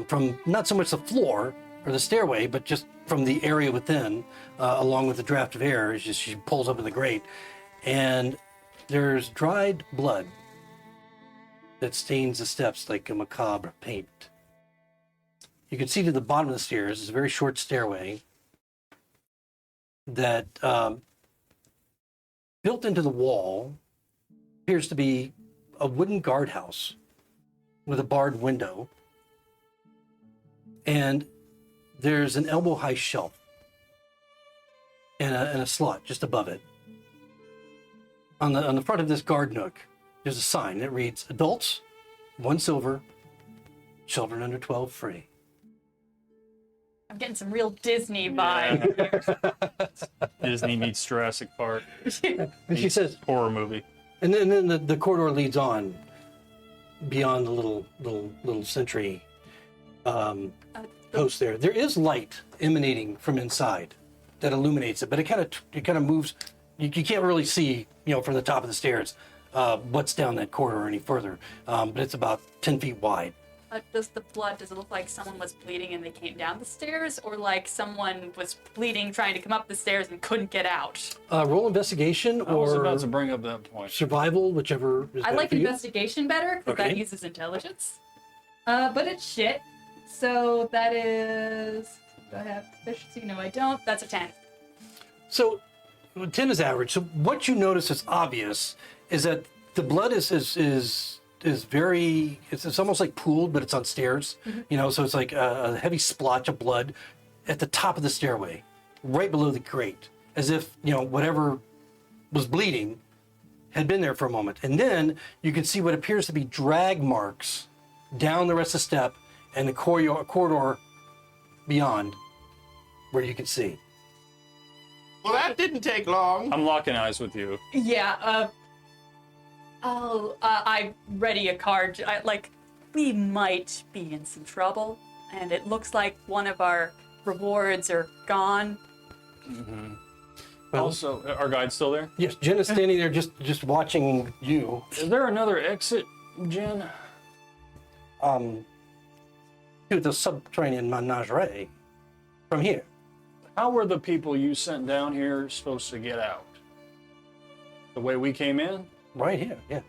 from not so much the floor or the stairway, but just from the area within, along with the draft of air as she pulls open the grate. And there's dried blood that stains the steps like a macabre paint. You can see to the bottom of the stairs is a very short stairway that built into the wall appears to be a wooden guardhouse with a barred window. And there's an elbow-high shelf and a slot just above it. On the front of this guard nook, there's a sign that reads, "Adults, 1 silver, children under 12 free." I'm getting some real Disney vibes. Disney meets Jurassic Park. And she says, Horror movie. and then the corridor leads on beyond the little sentry post there. There is light emanating from inside that illuminates it, but it kind of moves. You can't really see, from the top of the stairs, what's down that corridor any further. But it's about 10 feet wide. Does it look like someone was bleeding and they came down the stairs, or like someone was bleeding trying to come up the stairs and couldn't get out? Roll investigation I was about or to bring up that point. survival, whichever is I better like for you. investigation better because Okay. that uses intelligence. But it's shit. So that is. Do I have efficiency? No, I don't. That's a 10. So 10 is average. So what you notice is obvious is that the blood is very, it's almost like pooled, but it's on stairs. So it's like a heavy splotch of blood at the top of the stairway, right below the grate, as if, whatever was bleeding had been there for a moment. And then you can see what appears to be drag marks down the rest of the step and the corridor beyond where you can see. Well, that didn't take long. I'm locking eyes with you. Yeah, I ready a card. We might be in some trouble, and it looks like one of our rewards are gone. Well, Also, our guide's still there? yes, Jen is standing there just watching you. Is there another exit, Jen? To the subterranean Menagerie from here. How were the people you sent down here supposed to get out? The way we came in? Right here, yes.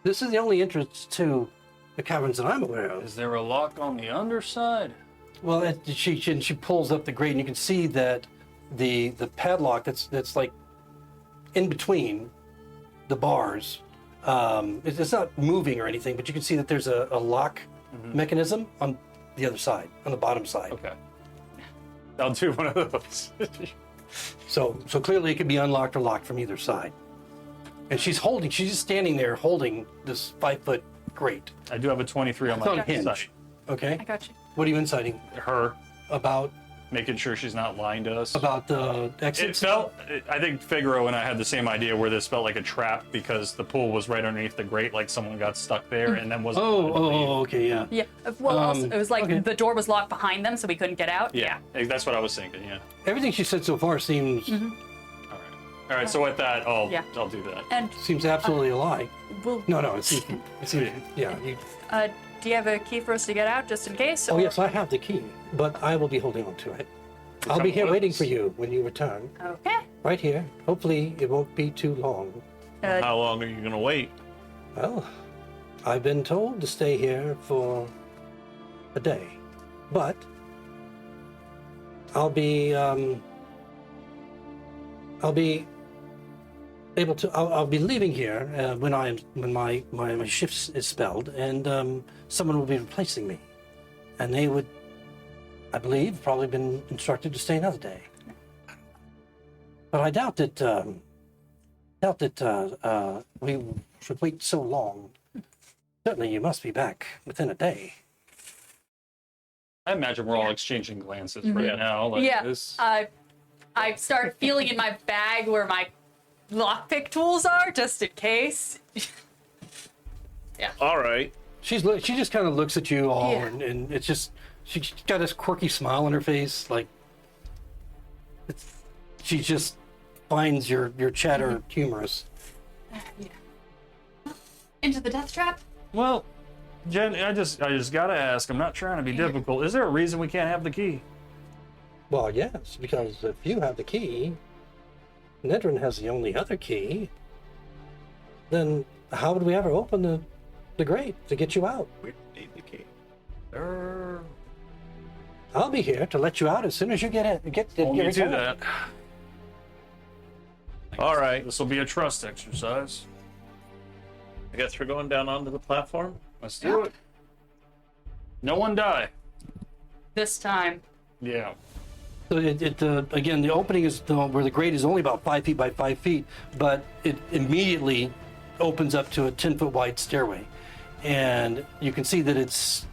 This is the only entrance to the caverns that I'm aware of. Is there a lock on the underside? Well, she pulls up the grate, and you can see that the padlock that's like in between the bars. It's not moving or anything, but you can see that there's a lock mechanism on the other side, on the bottom side. Okay. I'll do one of those. So clearly it could be unlocked or locked from either side. And she's just standing there holding this 5-foot grate. I do have a 23 on It's on my hinge. side. Okay. I got you. What are you inciting? Her, About making sure she's not lying to us. the It exits? felt, I think Figaro and I had the same idea where this felt like a trap because the pool was right underneath the grate, like someone got stuck there and then wasn't allowed to leave. Okay, yeah. Yeah. Well, also, it was like okay. the door was locked behind them, so we couldn't get out. Yeah, that's what I was thinking, yeah. Everything she said so far seems All right, so with that, I'll Yeah. do that. And absolutely a lie. we'll, No, it seems yeah. do you have a key for us to get out, just in case? Oh or- yes, I have the key, but I will be holding on to it. I'll be come here with waiting us. for you when you return. Okay. Right here. Hopefully it won't be too long. How long are you gonna wait? Well, I've been told to stay here for a day, but I'll be able to. I'll be leaving here when my shift is spelled, and someone will be replacing me, and they would, I believe, probably been instructed to stay another day. But I doubt that we should wait so long. Certainly, you must be back within a day. I imagine we're all exchanging glances right now. Like Yeah. this. I start feeling in my bag where my lockpick tools are, just in case. All right. She just kind of looks at you all, Yeah. and it's just she's got this quirky smile on her face, like she just finds your chatter humorous. Into the death trap? Well, Jen, I just gotta ask. I'm not trying to be difficult. Is there a reason we can't have the key? Well, yes, because if you have the key, Nedrin has the only other key. Then how would we ever open the grate to get you out? We don't need the key. I'll be here to let you out as soon as you get in. Hold me to returned. that. All right. This will be a trust exercise. I guess we're going down onto the platform. Let's do it. No one die. This time. Yeah. So again, the opening is where the grate is only about 5 feet by 5 feet, but it immediately opens up to a 10-foot wide stairway, and you can see that it's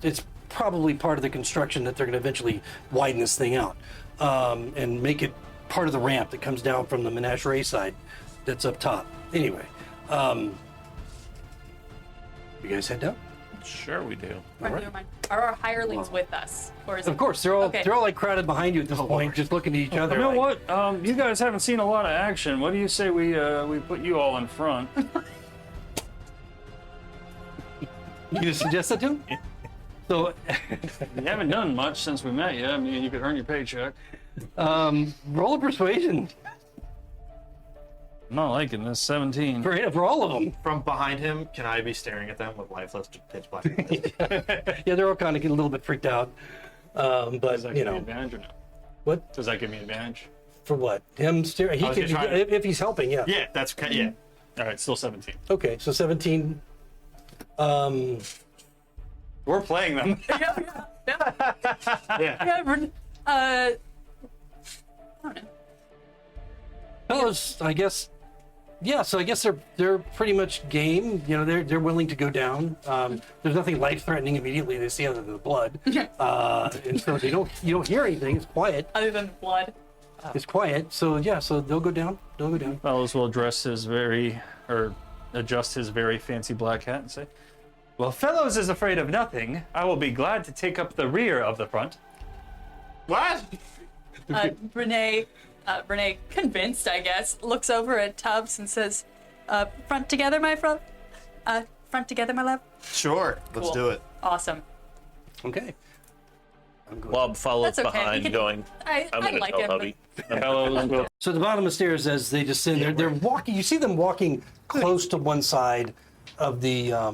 probably part of the construction that they're going to eventually widen this thing out and make it part of the ramp that comes down from the Menagerie side that's up top. Anyway, you guys head down. Sure, we do. Or never mind. Are our hirelings with us? Or is Of it... course, they're all Okay. like crowded behind you at this point, just looking at each other. You know like, what? You guys haven't seen a lot of action. What do you say we put you all in front? You just suggest that to him? So, You haven't done much since we met you. I mean, you could earn your paycheck. roll a persuasion I'm not liking this. 17. for all of them. From behind him, can I be staring at them with lifeless pitch black eyes? Yeah, they're all kind of getting a little bit freaked out. Does But that you give me know, advantage or no? what Does that give me advantage? for what? Him steering? He was can, just trying to- if he's helping, yeah. Yeah, that's yeah. All right, still 17. Okay, so 17. We're playing them. Yeah. Yeah, I don't know. Fellas, I guess. Yeah, so I guess they're pretty much game. You know, they're willing to go down. There's nothing life-threatening immediately. They see other than the blood, and so you don't hear anything. It's quiet. Other than blood. It's quiet, so yeah, so they'll go down. They'll go down. Fellows will adjust his very fancy black hat and say, "Well, Fellows is afraid of nothing. I will be glad to take up the rear of the front." What? Renee, convinced, I guess, looks over at Tubbs and says, front together, my front together, my love. Sure, let's Cool. do it. Awesome. Okay. I'm going. Wob follows That's okay. behind, You can- going, I I'm going to like tell him. hubby. Fellows will So at the bottom of the stairs, as they descend, they're walking. You see them walking close to one side of the. Yeah,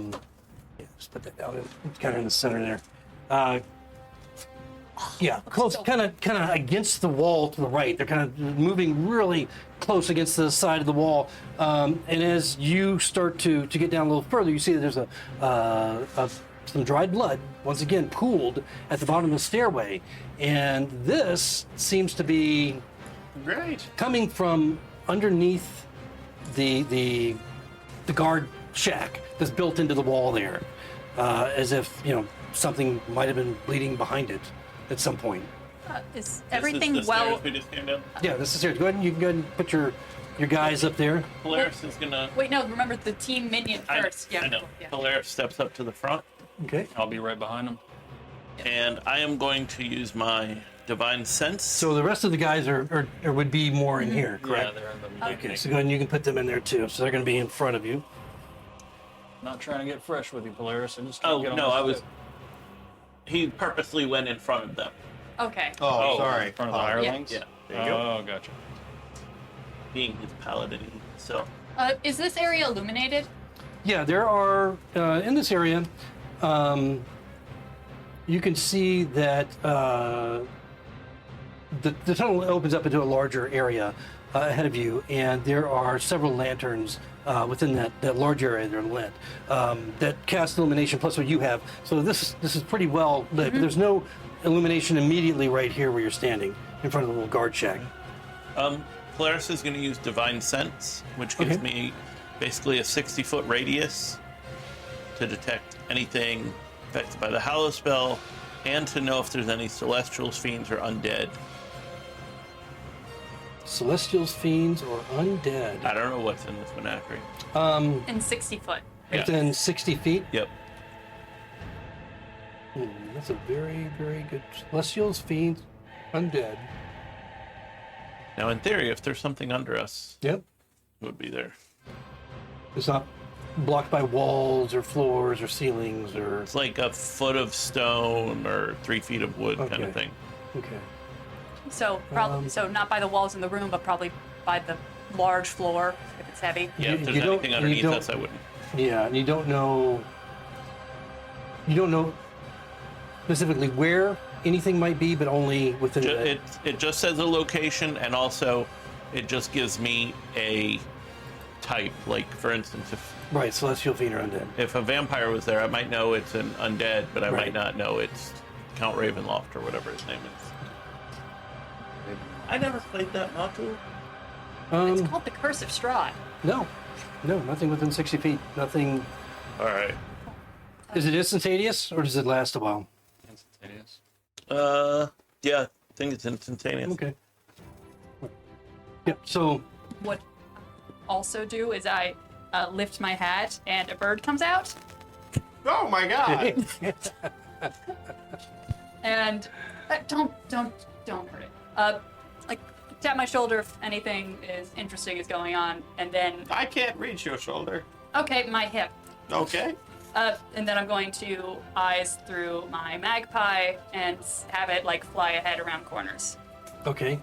just put that down. It's kind of in the center there. Yeah, close, kind of against the wall to the right. They're kind of moving really close against the side of the wall. And as you start to get down a little further, you see that there's some dried blood, once again pooled at the bottom of the stairway. And this seems to be Great. coming from underneath the guard shack that's built into the wall there, as if something might have been bleeding behind it at some point. Is This everything is the well? stairs we just came down. Yeah, this is here. Go ahead and you can go ahead and put your guys up there. Polaris is gonna. Wait, no. Remember the team minion I first. Yeah. know. Yeah. Polaris steps up to the front, Okay. I'll be right behind him. and I am going to use my divine sense. So the rest of the guys are would be more in here, correct? Yeah, they're in the Okay, beginning. so go ahead and you can put them in there too. So they're going to be in front of you. Not trying to get fresh with you, Polaris. I'm just Oh trying to get on no, my I was. foot. He purposely went in front of them. Okay. Oh, sorry. In front of the hirelings? Yeah, There you go. Oh, gotcha. being his paladin. So Is this area illuminated? Yeah, there are in this area. You can see that the tunnel opens up into a larger area ahead of you, and there are several lanterns within that large area that are lit that cast illumination plus what you have. So this is pretty well lit. But there's no illumination immediately right here where you're standing in front of the little guard shack. Polaris is going to use divine sense, which gives Okay. me basically a 60-foot radius to detect anything affected by the Hallow spell, and to know if there's any celestials, fiends, or undead. Celestials, fiends, or undead. I don't know what's in this menagerie. In 60 foot. Yeah. Within 60 feet. Yep. That's a very, very good. Celestials, fiends, undead. Now, in theory, if there's something under us, Yep. it would be there. It's not blocked by walls or floors or ceilings or. It's like a foot of stone or 3 feet of wood kind Okay. of thing. Okay. So probably so not by the walls in the room, but probably by the large floor if it's heavy. Yeah, if You- there's you don't- anything you underneath don't- us, I wouldn't. Yeah, and you don't know. You don't know specifically where anything might be, but only within. It just says a location, and also it just gives me a type. Like, for instance, Right, celestial, fiend, or undead. if a vampire was there, I might know it's an undead, but I Right. might not know it's Count Ravenloft or whatever his name is. I never played that module. It's called the Curse of Strahd. No, nothing within 60 feet. Nothing. All right. Is it instantaneous or does it last a while? Instantaneous. Yeah, I think it's instantaneous. Okay. Yep. So What I also do is I lift my hat and a bird comes out Oh my god! and don't hurt it. Like tap my shoulder if anything is interesting is going on, and then I can't reach your shoulder. okay, my hip. Okay. And then I'm going to eyes through my magpie and have it like fly ahead around corners. okay.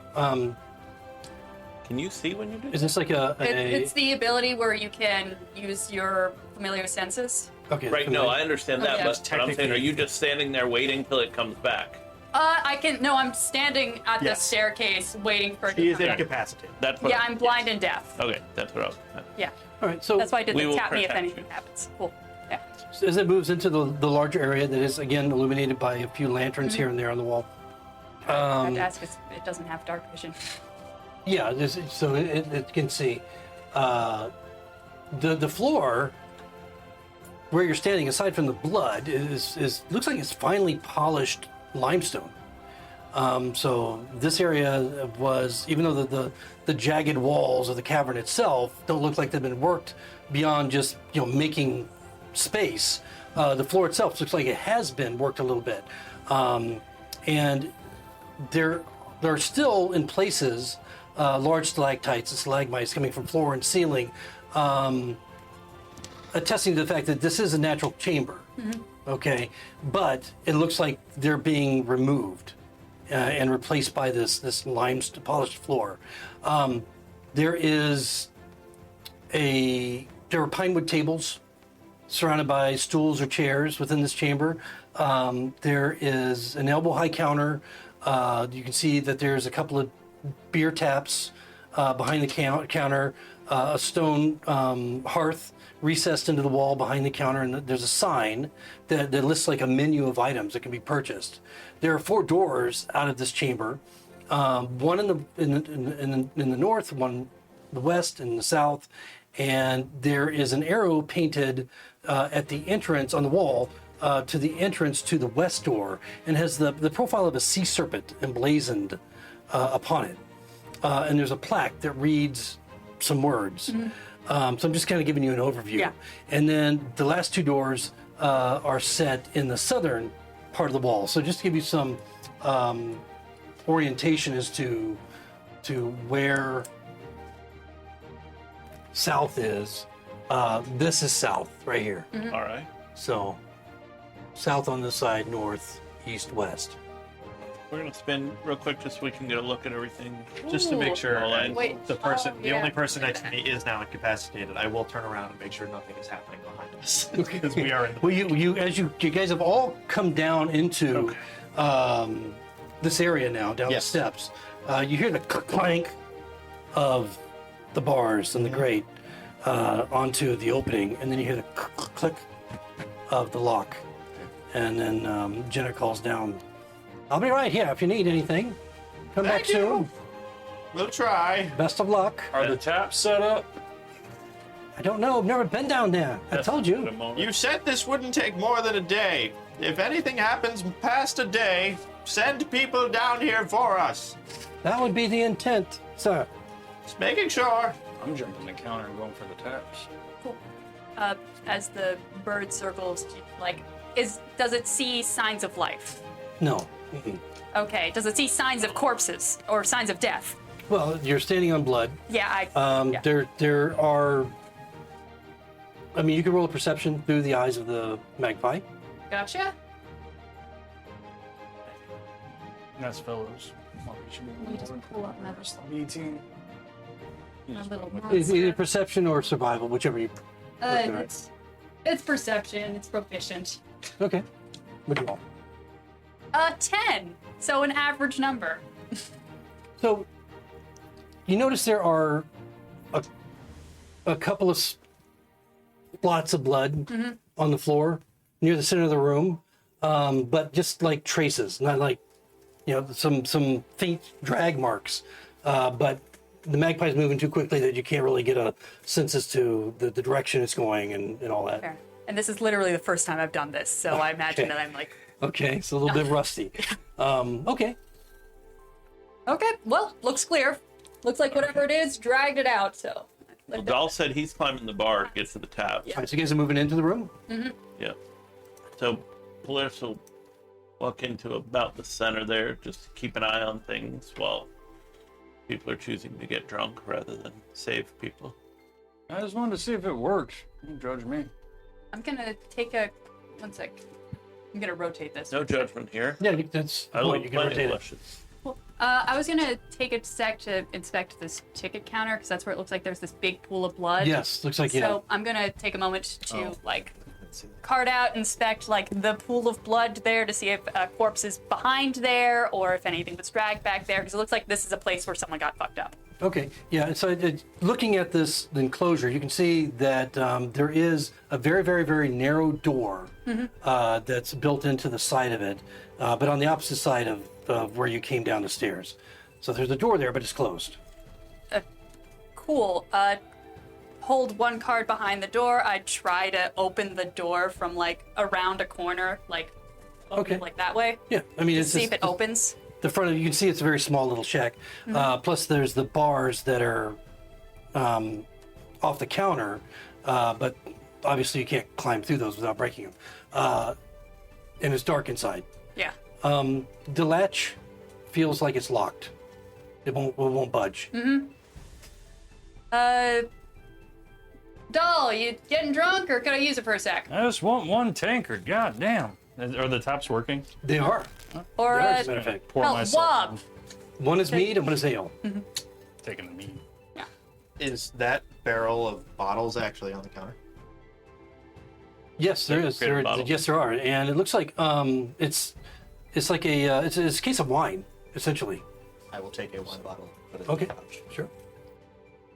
Can you see when you do Is this like a? It's the ability where you can use your familiar senses. Okay. Right, no, I understand that, Okay. but I'm saying, are you just standing there waiting till it comes back? I can. No, I'm standing at the Yes. staircase waiting for it He to is come. incapacitated. That's what Yeah, I'm blind and deaf. Okay, that's what I was. Yeah, All right. So that's why I did We the will tap me if protect anything you. happens. Cool. Yeah. as it moves into the larger area that is again illuminated by a few lanterns here and there on the wall. I have to ask if it doesn't have dark vision. Yeah, so it can see. The floor where you're standing, aside from the blood, is looks like it's finely polished limestone. So this area was, even though the jagged walls of the cavern itself don't look like they've been worked beyond just making space, the floor itself looks like it has been worked a little bit, and there are still in places large stalactites and stalagmites coming from floor and ceiling, attesting to the fact that this is a natural chamber. Okay, but it looks like they're being removed and replaced by this polished floor. There are pine wood tables surrounded by stools or chairs within this chamber. There is an elbow-high counter. You can see that there's a couple of beer taps behind the counter, a stone hearth recessed into the wall behind the counter, and there's a sign that lists like a menu of items that can be purchased. There are 4 doors out of this chamber, one in the north, one in the west, and the south, and there is an arrow painted at the entrance on the wall to the entrance to the west door, and has the profile of a sea serpent emblazoned upon it. And there's a plaque that reads some words. So I'm just kind of giving you an overview. Yeah. And then the last 2 doors are set in the southern part of the wall. So just to give you some orientation as to where south is, this is south right here. All right. So south on this side, north, east, west. We're gonna spin real quick just so we can get a look at everything. Just to make sure All right. Wait. the person, Oh, the yeah. only person next to me is now incapacitated, I will turn around and make sure nothing is happening behind us. Because we are in the Well, you guys have all come down into this area now, down Yes. the steps. You hear the clank of the bars and the grate onto the opening, and then you hear the click of the lock. And then Jenna calls down, "I'll be right here if you need anything. Come back Thank you. soon. We'll try. Best of luck." Are the taps set up? I don't know. I've never been down there. I told In a you. moment. You said this wouldn't take more than a day. If anything happens past a day, send people down here for us. That would be the intent, sir. Just making sure. I'm jumping the counter and going for the taps. Cool. As the bird circles, does it see signs of life? No. Mm-mm. Okay. Does it see signs of corpses or signs of death? Well, you're standing on blood. Yeah, yeah. There are. I mean, you can roll a perception through the eyes of the magpie. Gotcha. That's fellows. Well, we should be Let me just pull up another slide. 18. You A just little went with more. It's either perception or survival, whichever you. Alright. It's perception. It's proficient. Okay. What do you want? 10. So an average number. So, you notice there are a couple of spots of blood on the floor near the center of the room, but just like traces, not like some faint drag marks. But the magpie's moving too quickly that you can't really get a sense as to the direction it's going and all that. Fair. And this is literally the first time I've done this, so I imagine that I'm like, Okay, it's a little bit rusty. Okay. okay, well, looks clear. Looks like whatever it is dragged it out, so. Well, Dahl said he's climbing the bar to get to the tap. Yeah. All right, so you guys are moving into the room? Yeah. So Polaris will walk into about the center there, just to keep an eye on things while people are choosing to get drunk rather than save people. I just wanted to see if it worked. Don't judge me. I'm gonna take a, 1 sec. I'm gonna rotate this. No judgment here. Yeah, that's the I point. love You can plenty rotate of it. questions. I was gonna take a sec to inspect this ticket counter, because that's where it looks like there's this big pool of blood. Yes, looks like So I'm gonna take a moment to Oh. Let's see. card out, inspect the pool of blood there to see if a corpse is behind there or if anything was dragged back there, because it looks like this is a place where someone got fucked up. Okay, yeah, so looking at this enclosure, you can see that there is a very, very, very narrow door that's built into the side of it, but on the opposite side of where you came down the stairs. So there's a door there, but it's closed. Cool. Hold one card behind the door. I'd try to open the door from around a corner, Okay. like that way. Yeah, I mean, To it's see just, if it opens. the front of you can see it's a very small little shack. Plus, there's the bars that are off the counter, but obviously you can't climb through those without breaking them. And it's dark inside. Yeah. The latch feels like it's locked. It won't budge. Doll, you getting drunk, or could I use it for a sec? I just want one tankard. God damn. Are the taps working? They are. Or They are, as a matter of fact. Pour myself Wob. One is mead and one is ale. one. Taking the meat. Is that barrel of bottles actually on the counter? Yes, there is. Creative bottle. Yes, there are, and it looks like it's like it's a case of wine, essentially. I will take a wine bottle. Put it Okay, in the pouch. sure.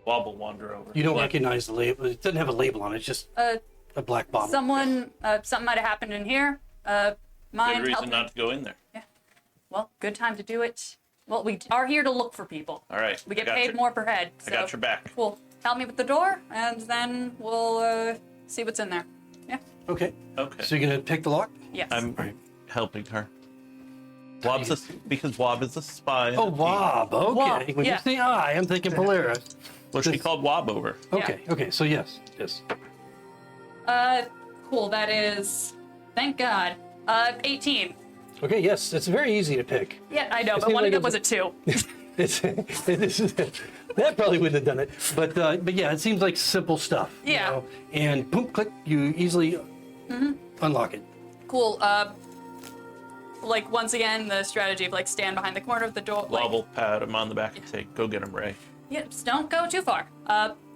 Wob will wander over. You don't recognize the label. It doesn't have a label on it. It's just a black bottle. Someone, something might have happened in here. Good Mind reason helping? not to go in there. Well, good time to do it. Well, we are here to look for people. All right. We get I got paid your- more per head. I got your back. Cool. Help me with the door, and then we'll see what's in there. Yeah. Okay. Okay. So you're gonna pick the lock? Yes. I'm Right. helping her. Because Wob is a spy. Oh, Wob. Okay. Wob, When yeah. you say I, I'm thinking Polaris. Well, she called Wob over. Okay. Okay. So yes. Cool. That is, thank God. 18. Okay. Yes. It's very easy to pick. Yeah, I know, It but seems one like of them it's- was a 2. That probably wouldn't have done it, but yeah, it seems like simple stuff. you Yeah. know? And boom, click, you easily unlock it. Cool. Like once again, the strategy of like stand behind the corner of the door. Like, Wob will pat him on the back and say, "Go get him, Ray." yeah, just don't go too far.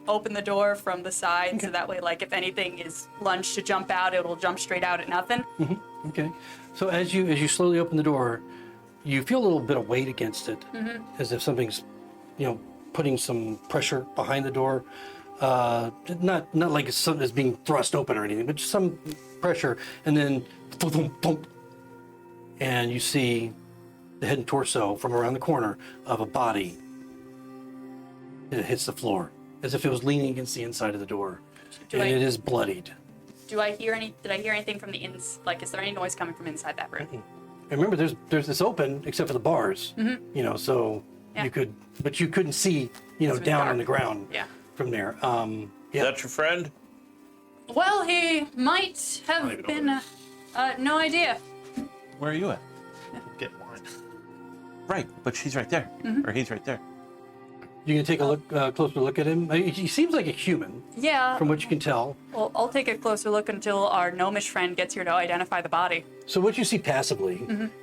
Open the door from the side, so that way, like if anything is lunged to jump out, it'll jump straight out at nothing. Okay. So as you slowly open the door, you feel a little bit of weight against it, as if something's, putting some pressure behind the door. Not like it's something that's being thrust open or anything, but just some pressure, and then boom, boom, boom, and you see the head and torso from around the corner of a body. It hits the floor as if it was leaning against the inside of the door, and it is bloodied. Did I hear anything from the like, is there any noise coming from inside that room? And remember, there's this open except for the bars, so Yeah. you couldn't see, was down dark. on the ground Yeah. from there. Is Yeah. that your friend? Well, he might even have been, no idea. Where are you at? Get wine. Right, but she's right there, or he's right there. You can take a closer look at him. He seems like a human, Yeah. from what you can tell. Well, I'll take a closer look until our gnomish friend gets here to identify the body. So what you see passively,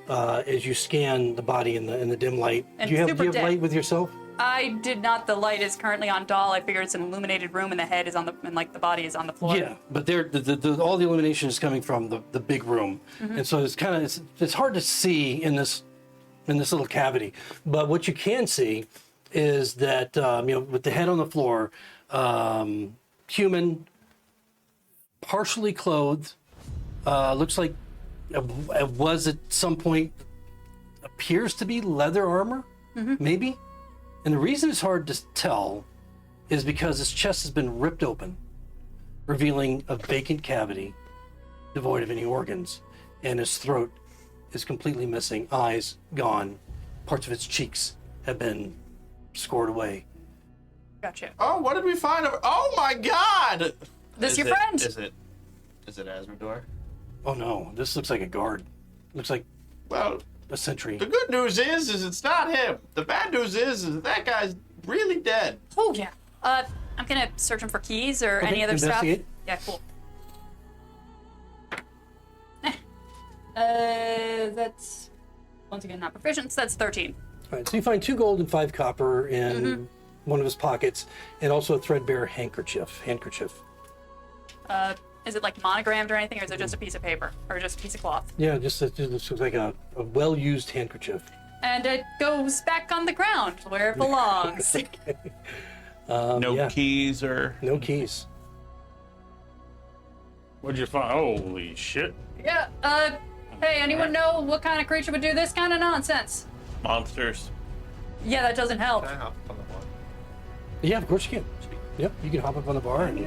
as you scan the body in the dim light. And Do you have super dead. light with yourself? I did not. The light is currently on doll. I figured it's an illuminated room, and the head is on the the body is on the floor. Yeah, but all the illumination is coming from the big room, and so it's hard to see in this little cavity. But what you can see is that with the head on the floor, human, partially clothed, looks like it was at some point, appears to be leather armor, maybe. And the reason it's hard to tell is because his chest has been ripped open, revealing a vacant cavity devoid of any organs, and his throat is completely missing, eyes gone, parts of its cheeks have been scored away. Gotcha. Oh, what did we find? Oh my God! This Is your it- friend? Is it Azredor? Oh no, this looks like a guard. Looks like Well, a sentry. the good news is it's not him. The bad news is that guy's really dead. Oh yeah. I'm gonna search him for keys or Okay, any other stuff. investigate. Yeah, cool. That's once again not proficient. So that's 13. All right, so you find 2 gold and 5 copper in one of his pockets, and also a threadbare handkerchief. Is it like monogrammed or anything, or is it just a piece of paper or just a piece of cloth? Yeah, it just looks like a well-used handkerchief. And it goes back on the ground where it belongs. No yeah. keys or No keys. What'd you find? Holy shit. Yeah. Hey, anyone know what kind of creature would do this kind of nonsense? monsters. Yeah, that doesn't help. Can I hop up on the bar? Yeah, of course you can. Yep, you can hop up on the bar and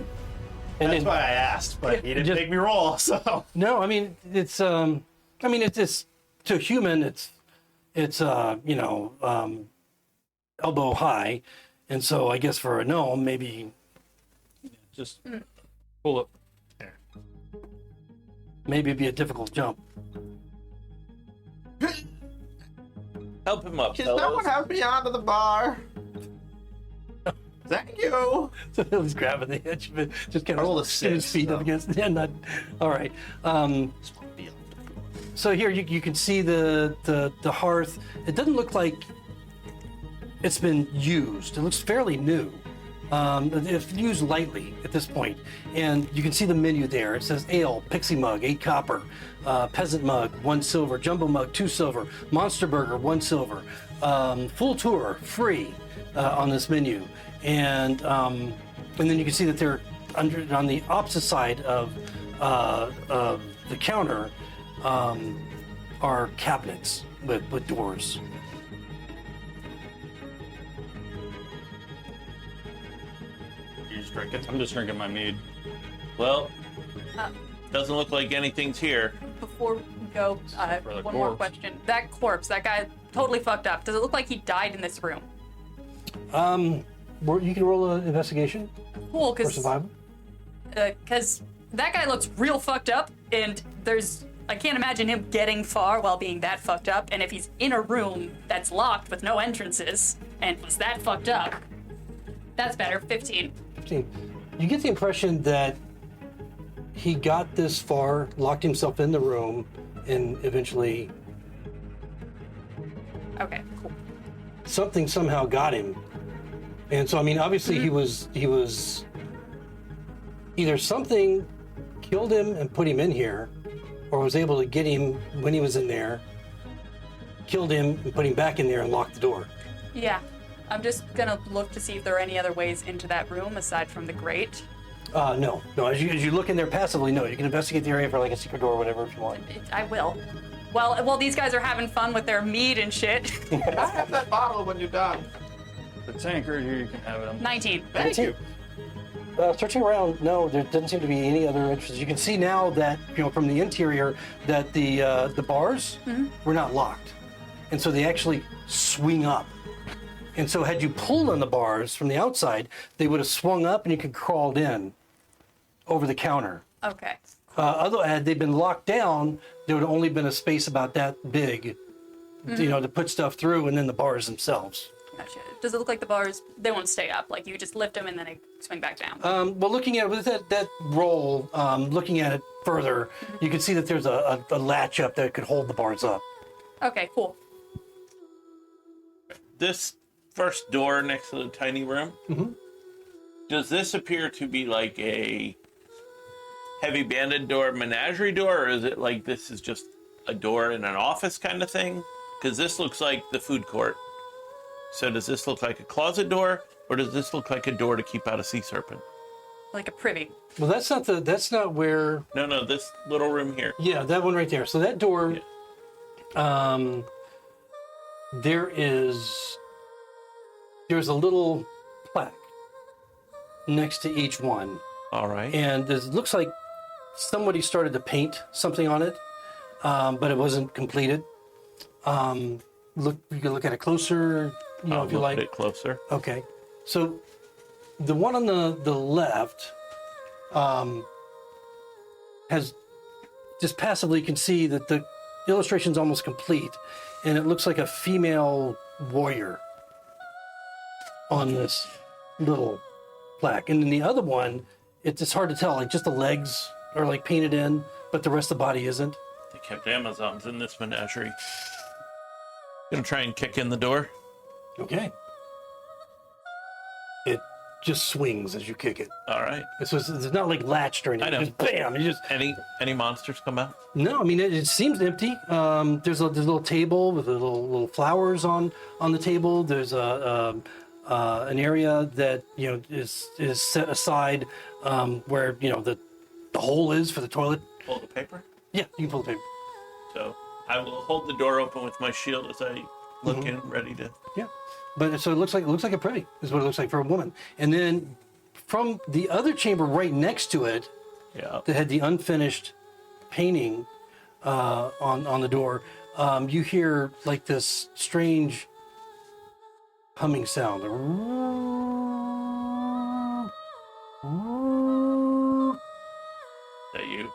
That's then, why I asked, but he didn't just- make me roll, so. no, I mean it's to a human It's elbow high, and so I guess for a gnome, maybe Just pull up. it'd be a difficult jump. Help him up, Can fellas. someone help me onto the bar? Thank you. So he's grabbing the edge of it, just kind Roll a of skin his 6, feet up though. against. Yeah, not all right. This won't be able to go. So here you can see the hearth. It doesn't look like it's been used. It looks fairly new. It's used lightly at this point. And you can see the menu there. It says ale, pixie mug, 8 copper, peasant mug, 1 silver, jumbo mug, 2 silver, monster burger, 1 silver, full tour, free on this menu. And then you can see that they're on the opposite side of the counter are cabinets with doors. You just drink it. I'm just drinking my mead. Well, Uh, doesn't look like anything's here. Before we go, For the one more corpse. question. That corpse, that guy totally fucked up. Does it look like he died in this room? You can roll an investigation Cool, for because survival. That guy looks real fucked up, and I can't imagine him getting far while being that fucked up. And if he's in a room that's locked with no entrances and was that fucked up, that's better. 15. 15. You get the impression that he got this far, locked himself in the room, and eventually Okay, cool. something somehow got him. And so, I mean, obviously he was either something killed him and put him in here, or was able to get him when he was in there, killed him and put him back in there and locked the door. Yeah, I'm just gonna look to see if there are any other ways into that room aside from the grate. No. As you look in there passively, no. You can investigate the area for like a secret door or whatever if you want. I will. Well, these guys are having fun with their mead and shit. I have that bottle when you're done. The tank right here, you can have it. 19. Thank you. Searching around, no, there doesn't seem to be any other entrances. You can see now that, from the interior, that the bars were not locked. And so they actually swing up. And so had you pulled on the bars from the outside, they would have swung up and you could crawled in over the counter. Okay. Although had they been locked down, there would have only been a space about that big, to put stuff through, and then the bars themselves. Gotcha. Does it look like the bars, they won't stay up? Like you just lift them and then they swing back down? Well, looking at it with that roll, looking at it further, you can see that there's a latch up that could hold the bars up. Okay, cool. This first door next to the tiny room, does this appear to be like a heavy banded door, menagerie door, or is it like this is just a door in an office kind of thing? Because this looks like the food court. So does this look like a closet door, or does this look like a door to keep out a sea serpent? Like a privy. Well, that's not where. No, this little room here. Yeah, that one right there. So that door, there's a little plaque next to each one, All right. and it looks like somebody started to paint something on it, but it wasn't completed. You can look at it closer, I'll if you look like. at it closer. Okay, so the one on the left has just passively, you can see that the illustration's almost complete, and it looks like a female warrior on this little plaque. And then the other one, it's hard to tell, like just the legs are like painted in, but the rest of the body isn't. They kept Amazons in this menagerie. Gonna try and kick in the door. Okay. It just swings as you kick it. All right. It's not like latched or anything. I know. Just bam! You just Any monsters come out? no. I mean, it seems empty. There's a little table with little flowers on the table. There's an area that is set aside where the hole is for the toilet. Pull the paper. Yeah, you can pull the paper. So I will hold the door open with my shield as I look in, ready to. Yeah, but so it looks like a privy is what it looks like for a woman. And then from the other chamber right next to it, Yeah. that had the unfinished painting on the door, you hear like this strange humming sound. That you?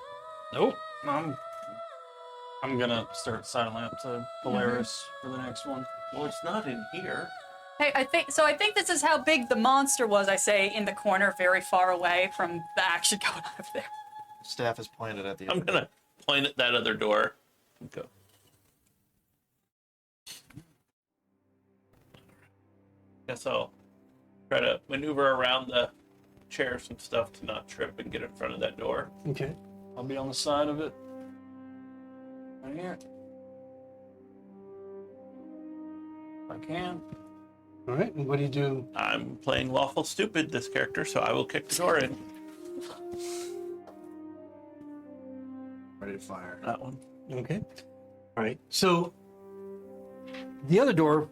Nope. I'm gonna start silent up to Polaris for the next one. Well, it's not in here. Hey, I think this is how big the monster was, I say, in the corner, very far away from the action going on over there. Staff is pointed at the I'm other. gonna point at that other door. Go. Guess I'll try to maneuver around the chairs and stuff to not trip and get in front of that door. Okay. I'll be on the side of it. Right here. If I can. All right. And what do you do? I'm playing lawful stupid, this character, so I will kick the door in. Ready to fire. That one. Okay. All right. So the other door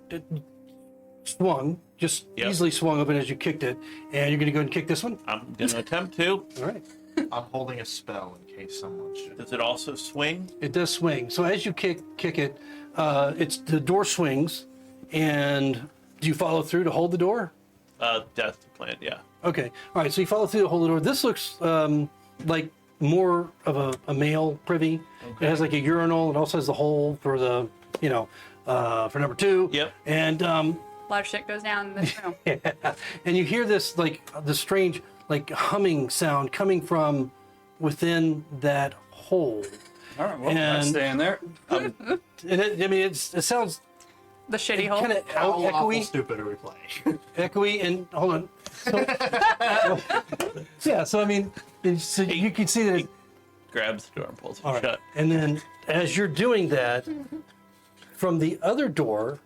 swung, just Yep. easily swung open as you kicked it, and you're going to go and kick this one. I'm gonna attempt to. All right. I'm holding a spell in case someone should. Does it also swing? It does swing. So as you kick it, it's the door swings, and do you follow through to hold the door? That's the plan, yeah. Okay. All right. So you follow through to hold the door. This looks like more of a male privy. It has like a urinal. It also has the hole for the, for number 2. Yep. And A lot of shit goes down in this room. and you hear this like the strange like humming sound coming from within that hole. All right, well, I'm And- staying there. And it sounds The shitty hole. kind of How awful echoey, stupid are we playing? echoey, and hold on. So, yeah, so I mean, so you can see that. Grabs the door and pulls it All right. shut. And then as you're doing that, from the other door,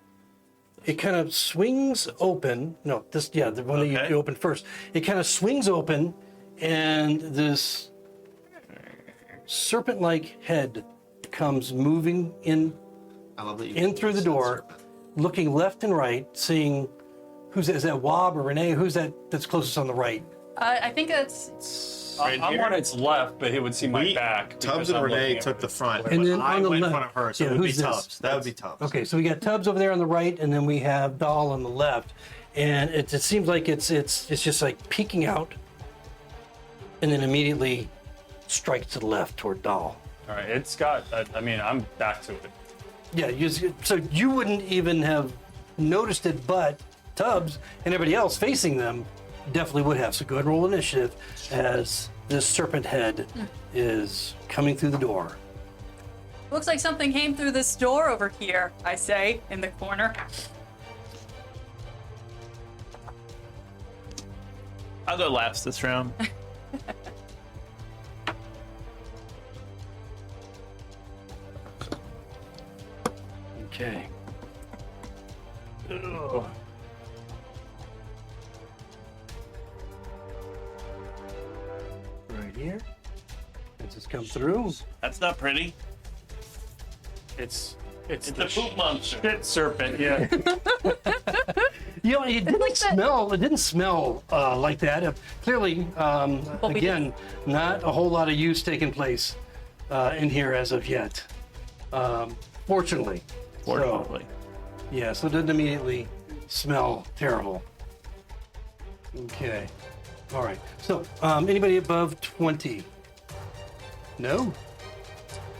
it kind of swings open. No, the one that Okay. you opened first. It kind of swings open, and this serpent-like head comes moving in I love that you through the said door, serpent. looking left and right, seeing is that Wob or Renee? Who's that's closest on the right? I think that's. Right I'm here? on its left, but he would see my back. Tubbs because and I'm looking Renee at took it. the front, And but then I on the went in left- front of her, so yeah, it would be who's this? Tubbs. That would be Tubbs. Okay, so we got Tubbs over there on the right, and then we have Dahl on the left, and it seems like it's just like peeking out, and then immediately strikes to the left toward Dahl. All right, it's got. I mean, I'm back to it. Yeah, so you wouldn't even have noticed it, but Tubbs and everybody else facing them definitely would have. So go ahead and roll initiative as this serpent head is coming through the door. Looks like something came through this door over here, I say, in the corner. I'll go last this round. Okay. Right here. Let's just come through. That's not pretty. It's It's the a poop monster. shit serpent. Yeah. It didn't like that. smell. It didn't smell like that. Clearly, we again, not a whole lot of use taking place in here as of yet. Fortunately. Fortunately. Yeah, so it didn't immediately smell terrible. Okay. All right. So, anybody above 20? No?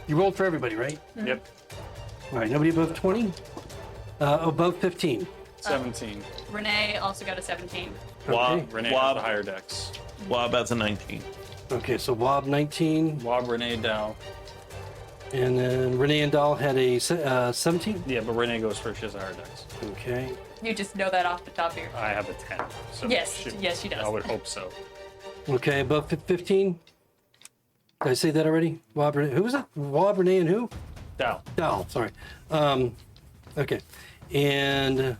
You rolled for everybody, right? Yep. All right. Nobody above 20? Above 15. 17. Renee also got a 17. Wob, Renee has Wob, the higher dex. Wob has a 19. Okay, so Wob 19, Wob, Renee, Dow. and then Renee and Dahl had a 17. Yeah, but Renee goes first. She has a higher dex. Okay. You just know that off the top of your head. I have a 10. So Yes, yes, she does. I would hope so. Okay, above 15. Did I say that already? Wob, Renee. Who was it? Wob, Renee, and who? Dow. Dahl, sorry. Okay. And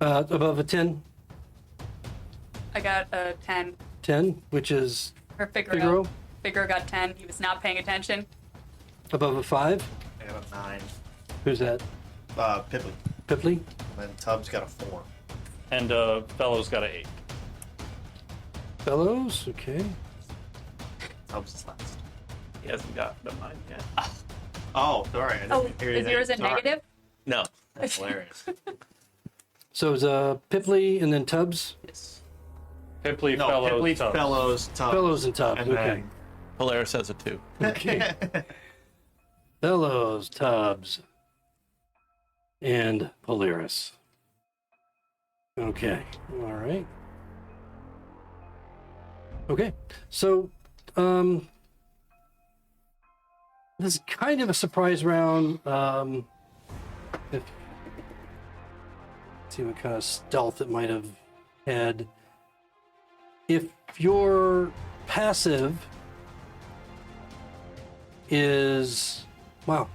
above a 10? I got a 10. 10, which is Or Figaro. Figaro. Figaro got 10. He was not paying attention. above a 5. I have a 9. Who's that? Pipley. Pipley? And then Tubbs got a 4. And Fellows got an 8. Fellows? Okay. Tubbs is last. He hasn't got to mine yet. Oh, sorry. I didn't Oh, hear is anything. yours a Sorry. negative? No. That's hilarious. So it's Pipley and then Tubbs? Yes. Pipley, No, Fellows, Pipley, Tubbs. Fellows, Tubbs. Fellows and Tubbs. And Okay. then- Polaris has a 2. Okay. Fellows, Tubbs, and Polaris. Okay. All right. Okay. So, this is kind of a surprise round. If see what kind of stealth it might have had. If your passive is wow.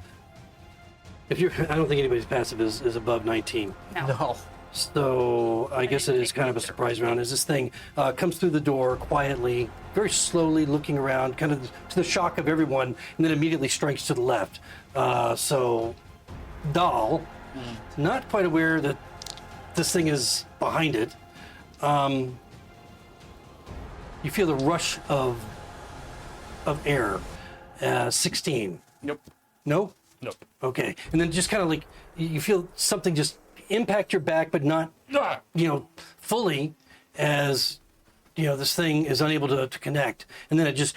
If you're, I don't think anybody's passive is above 19. No. No. So I guess it is kind of a surprise round as this thing comes through the door quietly, very slowly looking around, kind of to the shock of everyone, and then immediately strikes to the left. So Dahl, not quite aware that this thing is behind it. You feel the rush of air. 16. Nope. No? Nope. Okay. And then just kind of like you feel something just impact your back, but not, fully, as, this thing is unable to connect. And then it just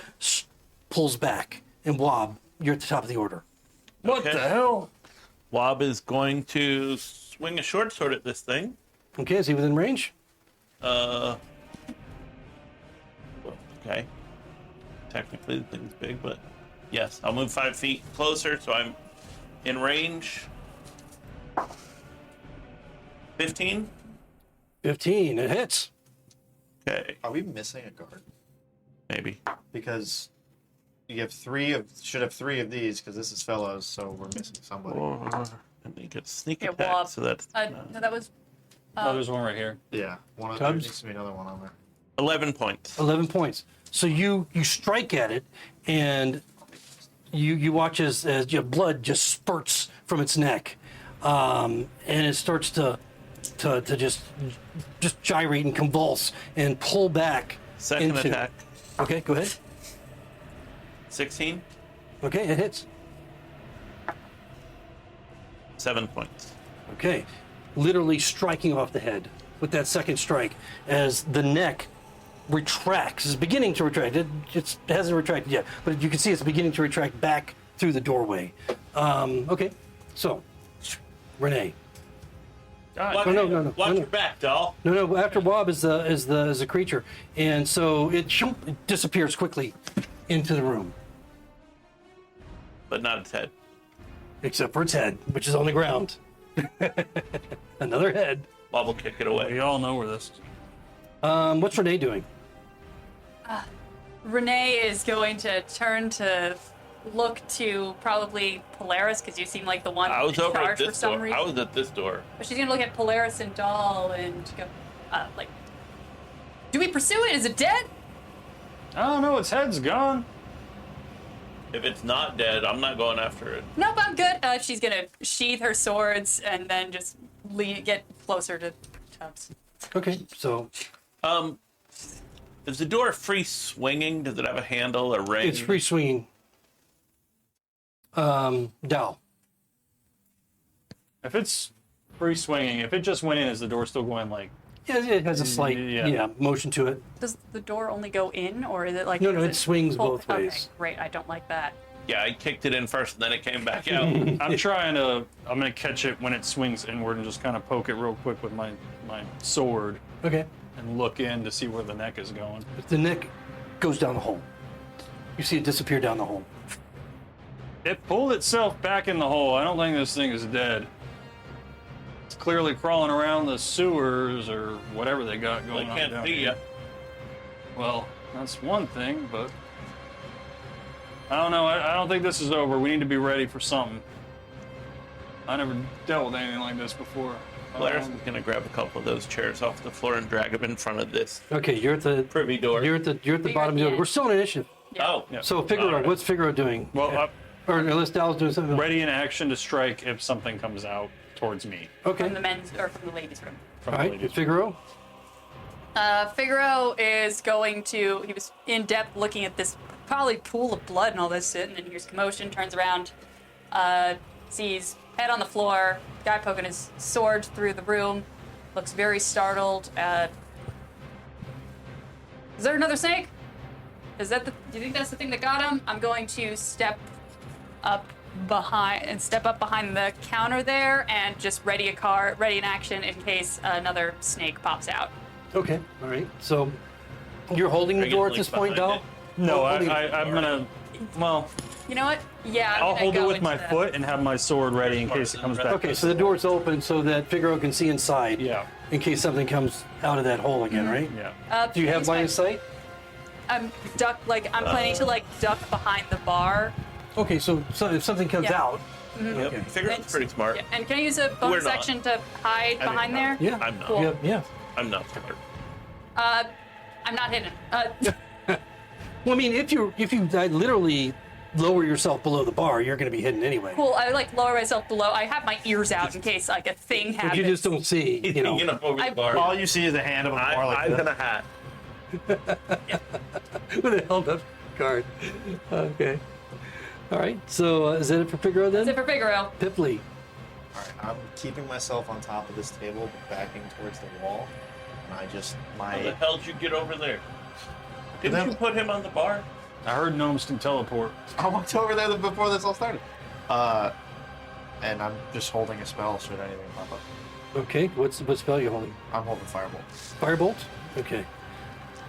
pulls back. And Wob, you're at the top of the order. What Okay. the hell? Wob is going to swing a short sword at this thing. Okay, is he within range? Okay. Technically, the thing's big, but yes, I'll move 5 feet closer, so I'm in range. 15. 15, it hits. Okay, Are we missing a guard? maybe. Because you have should have 3 of these because this is Fellows, so we're missing somebody. And he gets sneak Yeah, attack, Wob. so that's No, that was. Oh, there's one right here. Yeah, one of Tubbs? there needs to be another one on there. 11 points. 11 points. So you strike at it, and you watch as your blood just spurts from its neck, and it starts to just gyrate and convulse and pull back. Second into- attack. Okay, go ahead. 16. Okay, it hits. 7 points. Okay, literally striking off the head with that second strike as the neck retracts. It's beginning to retract. It hasn't retracted yet, but you can see it's beginning to retract back through the doorway. Okay, so Renee. Watch, no. Watch your back, doll. No. After Wob is the creature, and so it disappears quickly into the room, But not its head. except for its head, which is on the ground. Another head. Bob will kick it away. We all know where this is. What's Renee doing? Renee is going to turn to look to probably Polaris because you seem like the one I was in over at charge for this some door. reason. I was at this door. But she's gonna look at Polaris and Dahl and go, do we pursue it? Is it dead? I don't know. Its head's gone. If it's not dead, I'm not going after it. Nope, I'm good. She's gonna sheath her swords and then just get closer to Tubbs. Okay, so Is the door free swinging? Does it have a handle or ring? it's free swinging. Dow. If it's free swinging, if it just went in, is the door still going like? Yeah, it has a slight Yeah. motion to it. Does the door only go in, or is it like? No, is it swings pull- both ways. Okay, great. I don't like that. Yeah, I kicked it in first, and then it came back out. I'm gonna catch it when it swings inward and just kind of poke it real quick with my sword Okay. and look in to see where the neck is going. The neck goes down the hole. You see it disappear down the hole. It pulled itself back in the hole. I don't think this thing is dead. It's clearly crawling around the sewers or whatever they got I going on can't down see here. ya. Well, that's one thing, but I don't know. I don't think this is over. We need to be ready for something. I never dealt with anything like this before. Polaris is gonna grab a couple of those chairs off the floor and drag them in front of this Okay, you're at the privy door. you're at the bottom of the order. We're still in initiative. Oh, Yeah. So Figaro, Alright. what's Figaro doing? Well, Or unless Dow's doing something else. ready in action to strike if something comes out towards me. Okay. From the men's or from the ladies' room. From All the right, ladies. Figaro. Figaro is going to. He was in depth looking at this probably pool of blood and all this shit, and then hears commotion, turns around, sees head on the floor, guy poking his sword through the room, looks very startled. Is there another snake? Is that do you think that's the thing that got him? I'm going to step up behind the counter there and just ready an action in case another snake pops out. Okay, all right. So you're holding the door at this point, Dal? No, Holding- I'm gonna. Well, You know what? Yeah, I'll I'm gonna hold it go with my into the- foot and have my sword ready in case it comes back. Okay, so the door's open so that Figaro can see inside. Yeah. In case something comes out of that hole again, right? Yeah. Do you have he's line fine. of sight? I'm planning to duck behind the bar. Okay, so if something comes Yeah. out. Yep. Okay. Figure it's pretty smart. Yeah, and can I use a We're bonus not. action to hide I behind didn't there? know. Yeah. I'm not. Cool. Yeah. I'm not smart. I'm not hidden. Well, I mean, if you literally lower yourself below the bar, you're going to be hidden anyway. Cool. I lower myself below. I have my ears out in case a thing But happens. you just don't see, you know. Hanging up over I- the bar. All you see is the hand of a bar like I'm this. gonna hat. with a held up card. Okay. All right. So is that it for Figaro then? That's it for Figaro. Pipley. Alright, I'm keeping myself on top of this table, but backing towards the wall. And I just, How the my, hell did you get over there? Didn't Then- you put him on the bar? I heard gnomes can teleport. I walked over there before this all started. And I'm just holding a spell should anything pop up. Okay. What spell are you holding? I'm holding Firebolt. Firebolt? Okay.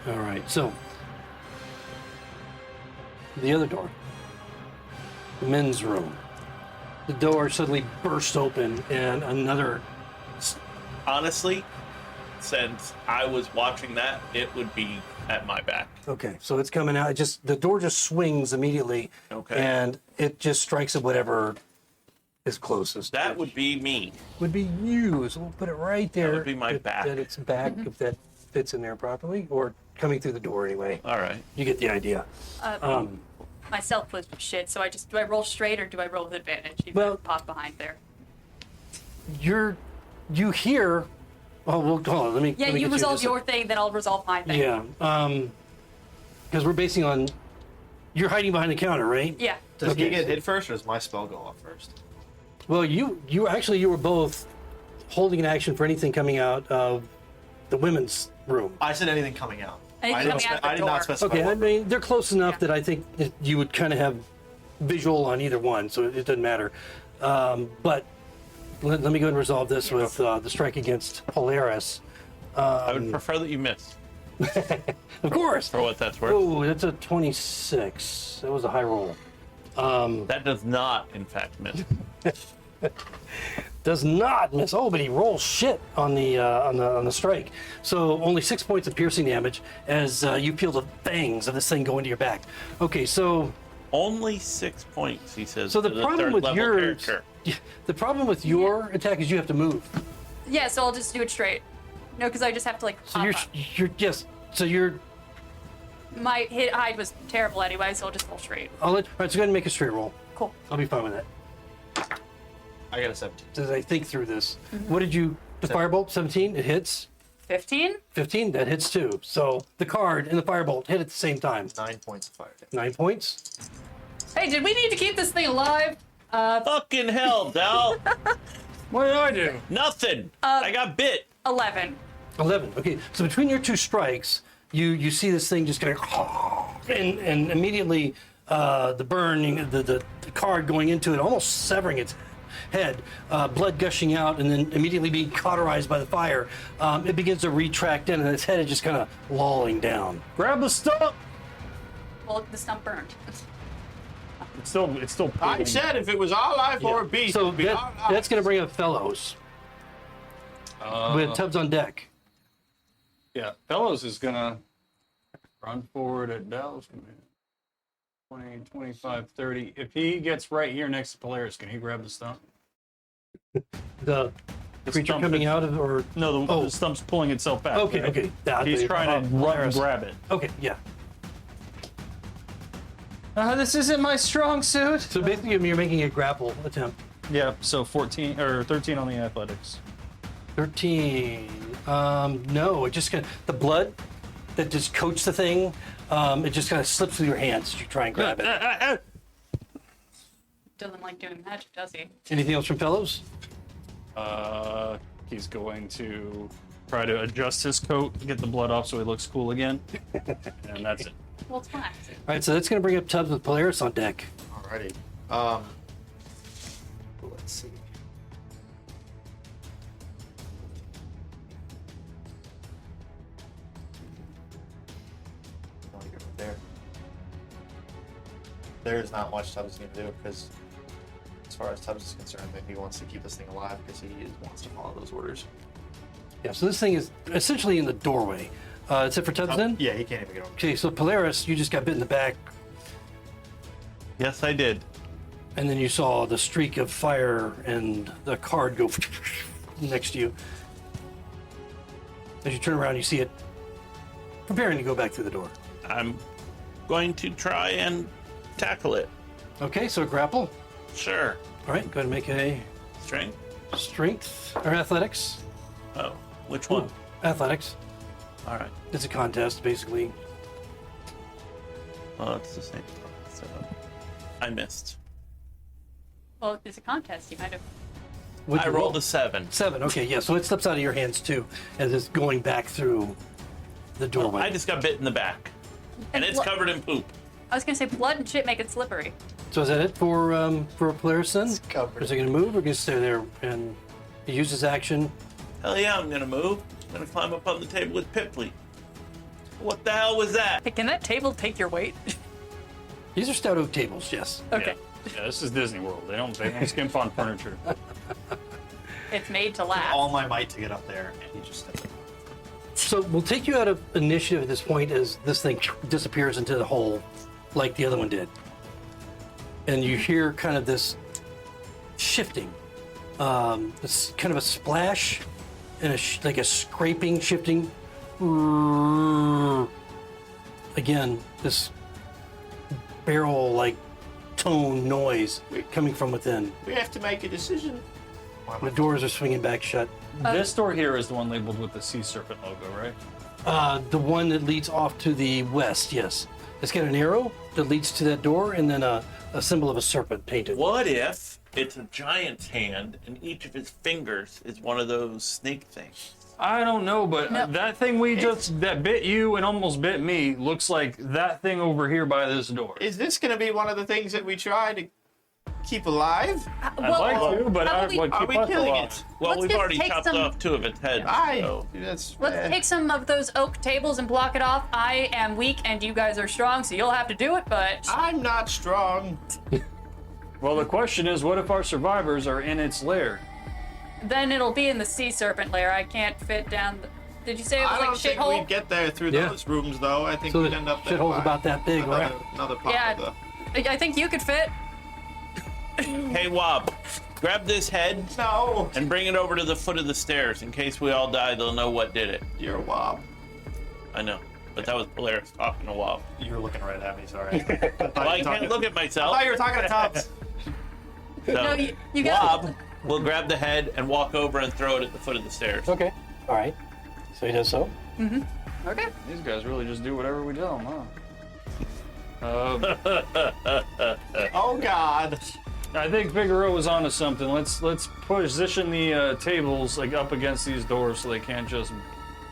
All right. So the other door. The men's room. The door suddenly bursts open and another. Honestly, since I was watching that, it would be at my back. Okay, so it's coming out. The door just swings immediately. Okay. And it just strikes at whatever is closest. That would be me. would be you. So we'll put it right there. would be my that- back. That it's back if that fits in there properly, or coming through the door anyway. All right. You get the idea. My stealth was shit, so do I roll straight or do I roll with advantage? Even Well- if I pop behind there. You hear. Oh, well, hold on. Let me. Yeah, let me you get resolve this. your thing, then I'll resolve my thing. Yeah. Because we're basing on. You're hiding behind the counter, right? Yeah. Does Okay. he get hit first, or does my spell go off first? Well, you were both holding an action for anything coming out of the women's room. I said anything coming out. Anything coming out the I did not door. specify. Okay, I what. mean they're close enough Yeah. that I think that you would kind of have visual on either one, so it doesn't matter. But let me go ahead and resolve this with the strike against Polaris. I would prefer that you miss, Of course. for what that's worth. Oh, that's a 26. That was a high roll. That does not, in fact, miss. Does not miss. Oh, but he rolls shit on the strike. So only 6 points of piercing damage as you feel the fangs of this thing go into your back. Okay, so Only 6 points, he says. so the to problem third with level your character. the problem with your attack is you have to move. Yeah, so I'll just do it straight. No, because I just have to So pop you're up. yes. So you're. My hit hide was terrible anyway, so I'll just roll straight. All right, so go ahead and make a straight roll. Cool. I'll be fine with that. I got a 17. As I think through this, Mm-hmm. what did you? The firebolt 17. It hits. 15? 15. That hits too. So the card and the firebolt hit at the same time. 9 points of fire damage. 9 points. Hey, did we need to keep this thing alive? Fucking hell, Dal. What did I do? Nothing. I got bit. 11. 11. Okay, so between your two strikes, you see this thing just kind of, and immediately the burning, the card going into it, almost severing its head, blood gushing out, and then immediately being cauterized by the fire. It begins to retract in, and its head is just kind of lolling down. Grab the stump. Well, the stump burned. It's still. I pulling. said if it was our life or a beast, So it'd be our life. that's going to bring up fellows with tubs on deck. Yeah, Fellows is gonna run forward at Dallas. 20, 25, 30. If he gets right here next to Polaris, can he grab the stump? The creature stump coming is- out of, or No, Oh. the stump's pulling itself back. okay, right? okay. Yeah, He's trying to run and Polaris. grab it. Okay, yeah. This isn't my strong suit. So basically, you're making a grapple attempt. Yeah, so 14 or 13 on the athletics. 13. No, it just kind of, the blood that just coats the thing, it just kind of slips through your hands as you try and grab it. doesn't like doing magic, does he? Anything else from fellows? He's going to try to adjust his coat to get the blood off so he looks cool again. And that's it. Well, it's fine. All right, so that's going to bring up Tubbs with Polaris on deck. Alrighty. Let's see. I want to go right there. There's not much Tubbs is going to do because, as far as Tubbs is concerned, that he wants to keep this thing alive because he wants to follow those orders. Yeah, so this thing is essentially in the doorway. Except for Tubbs then? Yeah, he can't even get over. Okay, so Polaris, you just got bit in the back, Yes, I did. and then you saw the streak of fire and the card go next to you. As you turn around, you see it preparing to go back through the door. I'm going to try and tackle it. Okay, so grapple. Sure. All right, go ahead and make a Strength? strength or athletics. Oh, which one? Athletics. All right. It's a contest, basically. Oh, it's the same. So I missed. Well, it's a contest. You might have. What'd I you roll? rolled a 7. 7. Okay, yeah. So it slips out of your hands too, as it's going back through the doorway. I just got bit in the back, and it's covered in poop. I was gonna say blood and shit make it slippery. So is that it for Polaris then? It's covered. Or is he going to move, or going to stay there and he use his action? Hell yeah, I'm gonna move. I'm gonna climb up on the table with Pipley. What the hell was that? Hey, can that table take your weight? These are stout oak tables, yes. Okay. Yeah, this is Disney World. They don't skimp on furniture. It's made to last. All my might to get up there, and he just steps up. So we'll take you out of initiative at this point as this thing disappears into the hole like the other one did. And you hear kind of this shifting. It's kind of a splash and like a scraping, shifting. Again, this barrel-like tone noise coming from within. We have to make a decision. The doors are swinging back shut. This door here is the one labeled with the sea serpent logo, right? The one that leads off to the west, yes. It's got an arrow that leads to that door and then a symbol of a serpent painted. What if it's a giant's hand and each of his fingers is one of those snake things? I don't know, but No. that thing that bit you and almost bit me looks like that thing over here by this door. Is this going to be one of the things that we try to keep alive? I'd like to, but probably- would Are keep we us killing alive. it? Well, Let's we've just already take chopped some- off 2 of its heads. Aye. So. That's Let's take some of those oak tables and block it off. I am weak and you guys are strong, so you'll have to do it, but I'm not strong. Well, the question is, what if our survivors are in its lair? then it'll be in the sea serpent lair. I can't fit down the... Did you say it I was don't like a think shithole? we'd get there through Yeah. those rooms, though. I think So we'd the end up there. shithole's by about that big, another, right? Another part Yeah. of the... I think you could fit. Hey, Wob, grab this head No, and bring it over to the foot of the stairs. In case we all die, they'll know what did it. you're a wob. I know, but that was Polaris talking to Wob. You're looking right at me, sorry. Well, I can't look at I myself. thought you were talking to Tubbs. So, No, you got Wob will grab the head and walk over and throw it at the foot of the stairs. Okay. All right. So he does so. Okay. These guys really just do whatever we tell them, huh? Oh, God. I think Figueroa was onto something. Let's position the tables like up against these doors so they can't just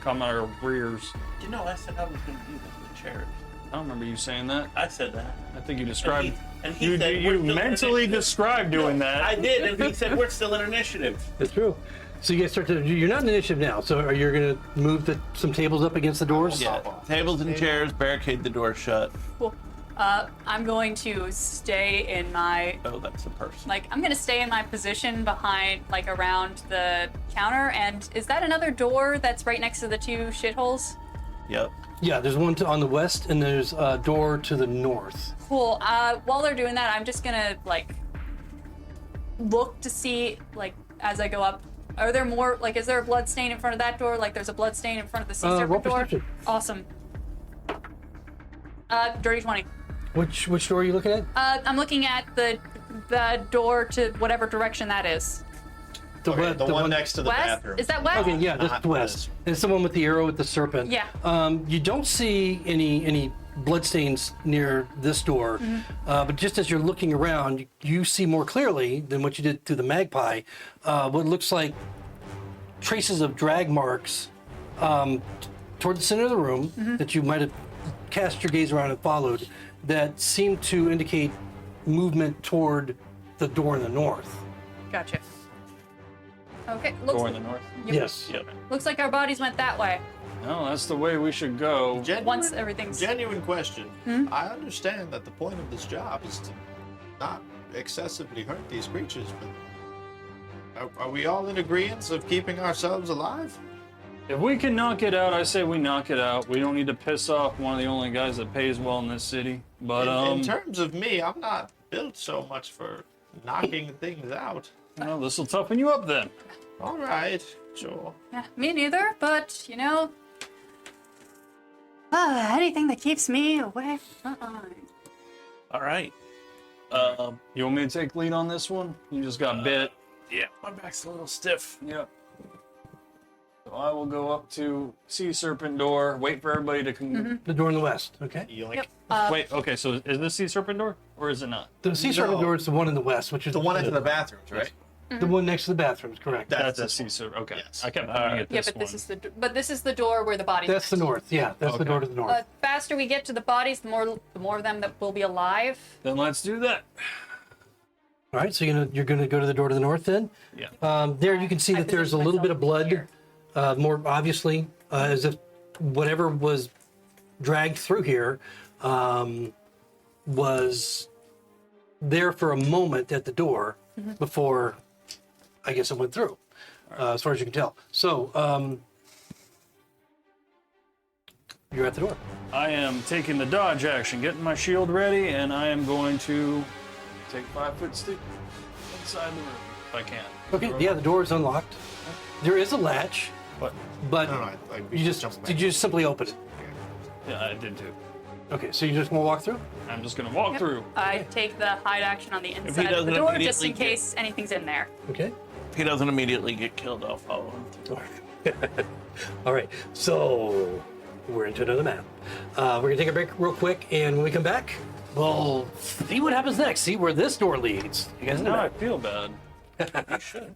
come out our rears. You know, I said I was going to do this with chairs. I don't remember you saying that. I said that. I think you described. And he You said, you "We're still in mentally initiative." described doing No, that. I did, and he said, we're still in initiative. That's true. So you guys start to. You're not in initiative now. So are you going to move some tables up against the doors? Yeah, tables and chairs, barricade the door shut. Cool. I'm going to stay in my... Oh, that's a person. Like, I'm gonna stay in my position behind, like, around the counter, and is that another door that's right next to the 2 shitholes? Yep. Yeah. There's one on the west, and there's a door to the north. Cool. While they're doing that, I'm just gonna, like, look to see, like, as I go up, are there more, like, is there a blood stain in front of that door? Like, there's a blood stain in front of the sea roll serpent door? perception. Awesome. Dirty 20. Which door are you looking at? I'm looking at the door to whatever direction that is. Okay, the one next to the West? bathroom. Is that west? Okay, yeah, this Not is west. It's the one with the arrow with the serpent. Yeah. You don't see any bloodstains near this door, but just as you're looking around, you see more clearly than what you did through the magpie, what looks like traces of drag marks toward the center of the room that you might have cast your gaze around and followed that seem to indicate movement toward the door in the north. Gotcha. Okay, Door in the north. Yes. Yep. looks like our bodies went that way. No, that's the way we should go. Once everything's- Genuine question. I understand that the point of this job is to not excessively hurt these creatures, but are we all in agreement of keeping ourselves alive? If we can knock it out, I say we knock it out. We don't need to piss off one of the only guys that pays well in this city. But In terms of me, I'm not built so much for knocking things out. well, this will toughen you up then. All right, sure. Yeah, me neither, but you know, anything that keeps me away from the line. All right. You want me to take lead on this one? You just got bit. Yeah, my back's a little stiff. Yep. So I will go up to Sea Serpent door, wait for everybody to come. The door in the west, okay? Yoink. Yep. Wait, okay, so is this Sea Serpent door or is it not? The sea serpent No. door is the one in the west, which is The one into the bathrooms, right? the one next to the bathrooms, correct? That's a this Sea one. Serpent. Okay. Yes. I kept pointing at Yeah, this but this one. is this is the door where the bodies. That's the went. north, yeah. That's the Okay. door to the north. The faster we get to the bodies, the more of them that will be alive. Then let's do that. All right, so you're gonna go to the door to the north then. Yeah. There you can see I that there's a position little bit of myself blood, here. more obviously, as if whatever was dragged through here was there for a moment at the door before, I guess, it went through, as far as you can tell. So you're at the door. I am taking the dodge action, getting my shield ready, and I am going to take 5-foot step inside the room if I can. Okay, yeah, the door is unlocked. There is a latch, But but No, we you just jump back. did you just simply open it? yeah, I did too. Okay, so you just want to walk through? I'm just gonna walk through. I take the hide action on the inside of doesn't the door just immediately in case anything's in there. Okay. If he doesn't immediately get killed, I'll follow him through. All right, so we're into another map. We're gonna take a break real quick, and when we come back, we'll see what happens next. See where this door leads. You guys know Now I that. feel bad. You should.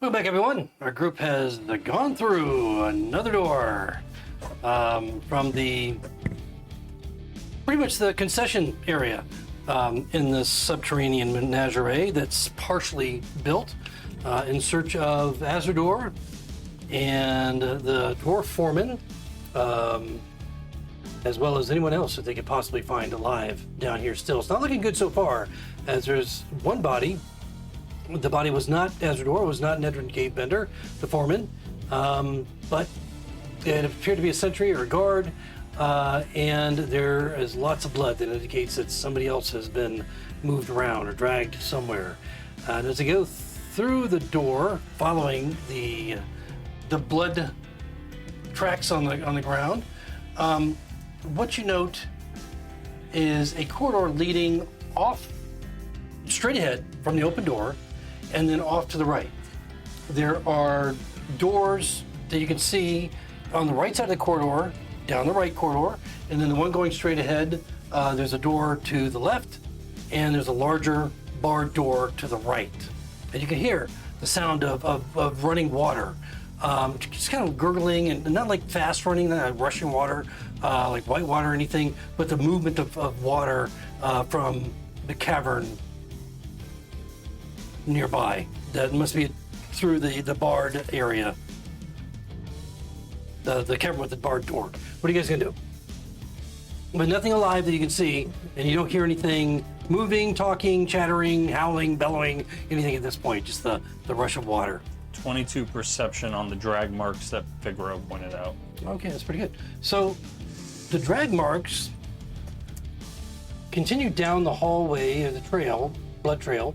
Welcome back, everyone. Our group has gone through another door from the pretty much the concession area in this subterranean menagerie that's partially built in search of Azredor and the dwarf foreman, as well as anyone else that they could possibly find alive down here still. It's not looking good so far, as there's one body. The body was not Azredor, was not Nedrin Gavebender, the foreman, but it appeared to be a sentry or a guard, and there is lots of blood that indicates that somebody else has been moved around or dragged somewhere. And as they go through the door, following the blood tracks on the ground, what you note is a corridor leading off straight ahead from the open door, and then off to the right. There are doors that you can see on the right side of the corridor, down the right corridor, and then the one going straight ahead, there's a door to the left, and there's a larger barred door to the right. And you can hear the sound of running water, just kind of gurgling, and not like fast running, not like rushing water, like white water or anything, but the movement of water from the cavern nearby. That must be through the barred area. The cavern with the barred door. What are you guys gonna do? But nothing alive that you can see, and you don't hear anything moving, talking, chattering, howling, bellowing, anything at this point, just the rush of water. 22 perception on the drag marks that Figaro pointed out. Okay, that's pretty good. So the drag marks continue down the hallway of the trail, blood trail,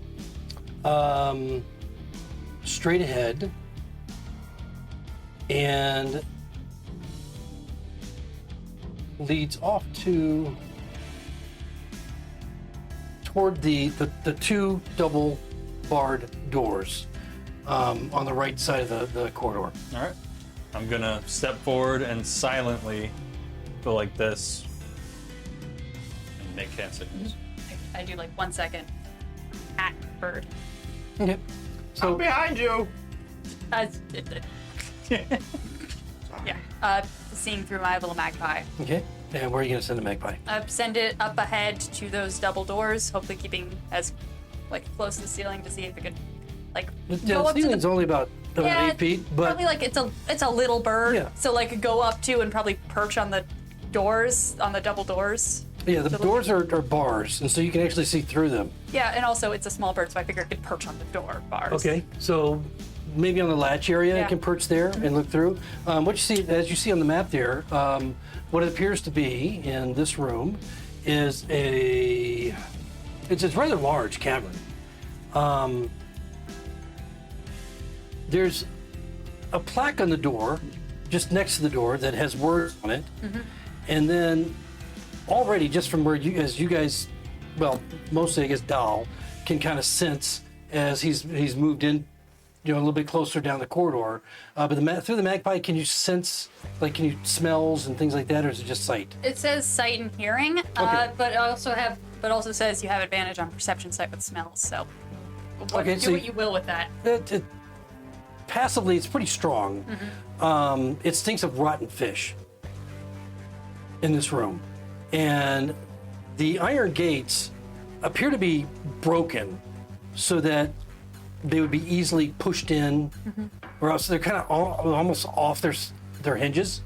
straight ahead, and leads off toward the two double barred doors on the right side of the corridor. All right. I'm gonna step forward and silently go like this and make hand signals. I do like 1 second. At bird. Okay. So Behind you! Yeah. Seeing through my little magpie. okay. And where are you gonna send the magpie? Send it up ahead to those double doors, hopefully keeping as close to the ceiling to see if it could Yeah, go the up to ceiling's the only about 8 feet, but probably it's a little bird. Yeah. So go up to and probably perch on the doors, on the double doors. yeah, the doors are bars, and so you can actually see through them. Yeah, and also it's a small bird, so I figure it could perch on the door bars. Okay, so maybe on the latch area, Yeah. it can perch there and look through. What you see, as you see on the map there, what it appears to be in this room is it's a rather large cavern. There's a plaque on the door, just next to the door, that has words on it, and then already just from where you guys, well, mostly I guess Dal can kind of sense as he's moved in, a little bit closer down the corridor. But through the magpie, can you sense, can you smells and things like that, or is it just sight? It says sight and hearing, Okay. but also says you have advantage on perception sight with smells. So, Okay, do so what you will with that. Passively, it's pretty strong. It stinks of rotten fish in this room, and the iron gates appear to be broken, so that they would be easily pushed in, or else they're kind of almost off their hinges.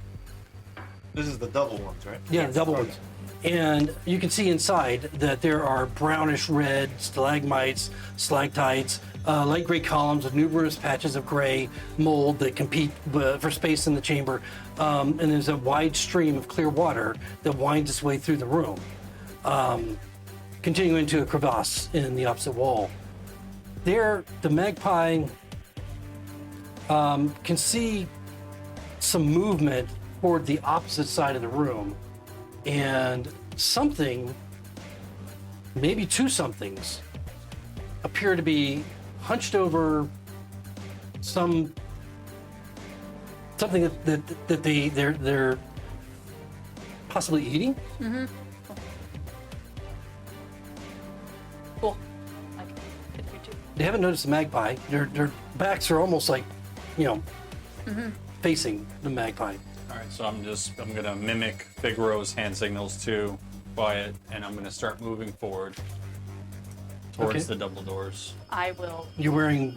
This is the double ones, right? Yeah, the double ones. And you can see inside that there are brownish red stalagmites, stalactites, light gray columns with numerous patches of gray mold that compete for space in the chamber. And there's a wide stream of clear water that winds its way through the room, continuing into a crevasse in the opposite wall. There, the magpie can see some movement toward the opposite side of the room, and something, maybe two somethings, appear to be hunched over something that they're possibly eating. Cool. I can get you too. They haven't noticed the magpie. Their backs are almost like, facing the magpie. All right, so I'm gonna mimic Figaro's hand signals to quiet, and I'm gonna start moving forward towards Okay. the double doors. I will. You're wearing,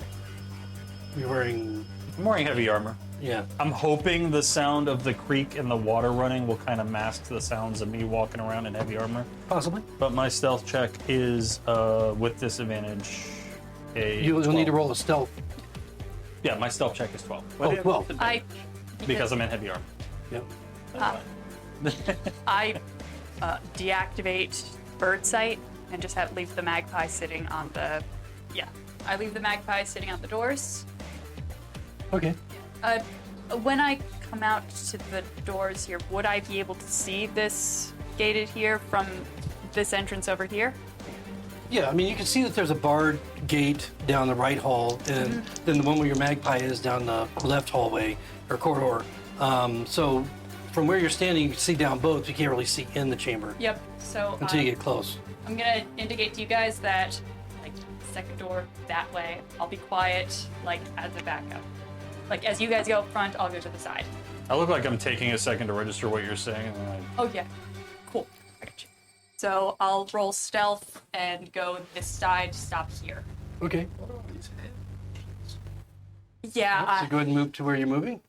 I'm wearing heavy armor. yeah. I'm hoping the sound of the creek and the water running will kind of mask the sounds of me walking around in heavy armor. Possibly. But my stealth check is with disadvantage. You'll need to roll a stealth. Yeah, my stealth check is 12 Oh, 12. because I'm in heavy armor. Yep. I deactivate bird sight and just leave the magpie sitting on the. Yeah, I leave the magpie sitting on the doors. Okay. When I come out to the doors here, would I be able to see this gated here from this entrance over here? Yeah, I mean, you can see that there's a barred gate down the right hall, and then the one where your magpie is down the left hallway or corridor. So from where you're standing, you can see down both. You can't really see in the chamber Yep. So until you get close. I'm gonna indicate to you guys that, like, second door that way. I'll be quiet, like, as a backup. Like, as you guys go up front, I'll go to the side. I look like I'm taking a second to register what you're saying, and then Oh yeah, cool. I got you. So I'll roll stealth and go this side. Stop here. Okay. What are these hands? Yeah. So go ahead and move to where you're moving.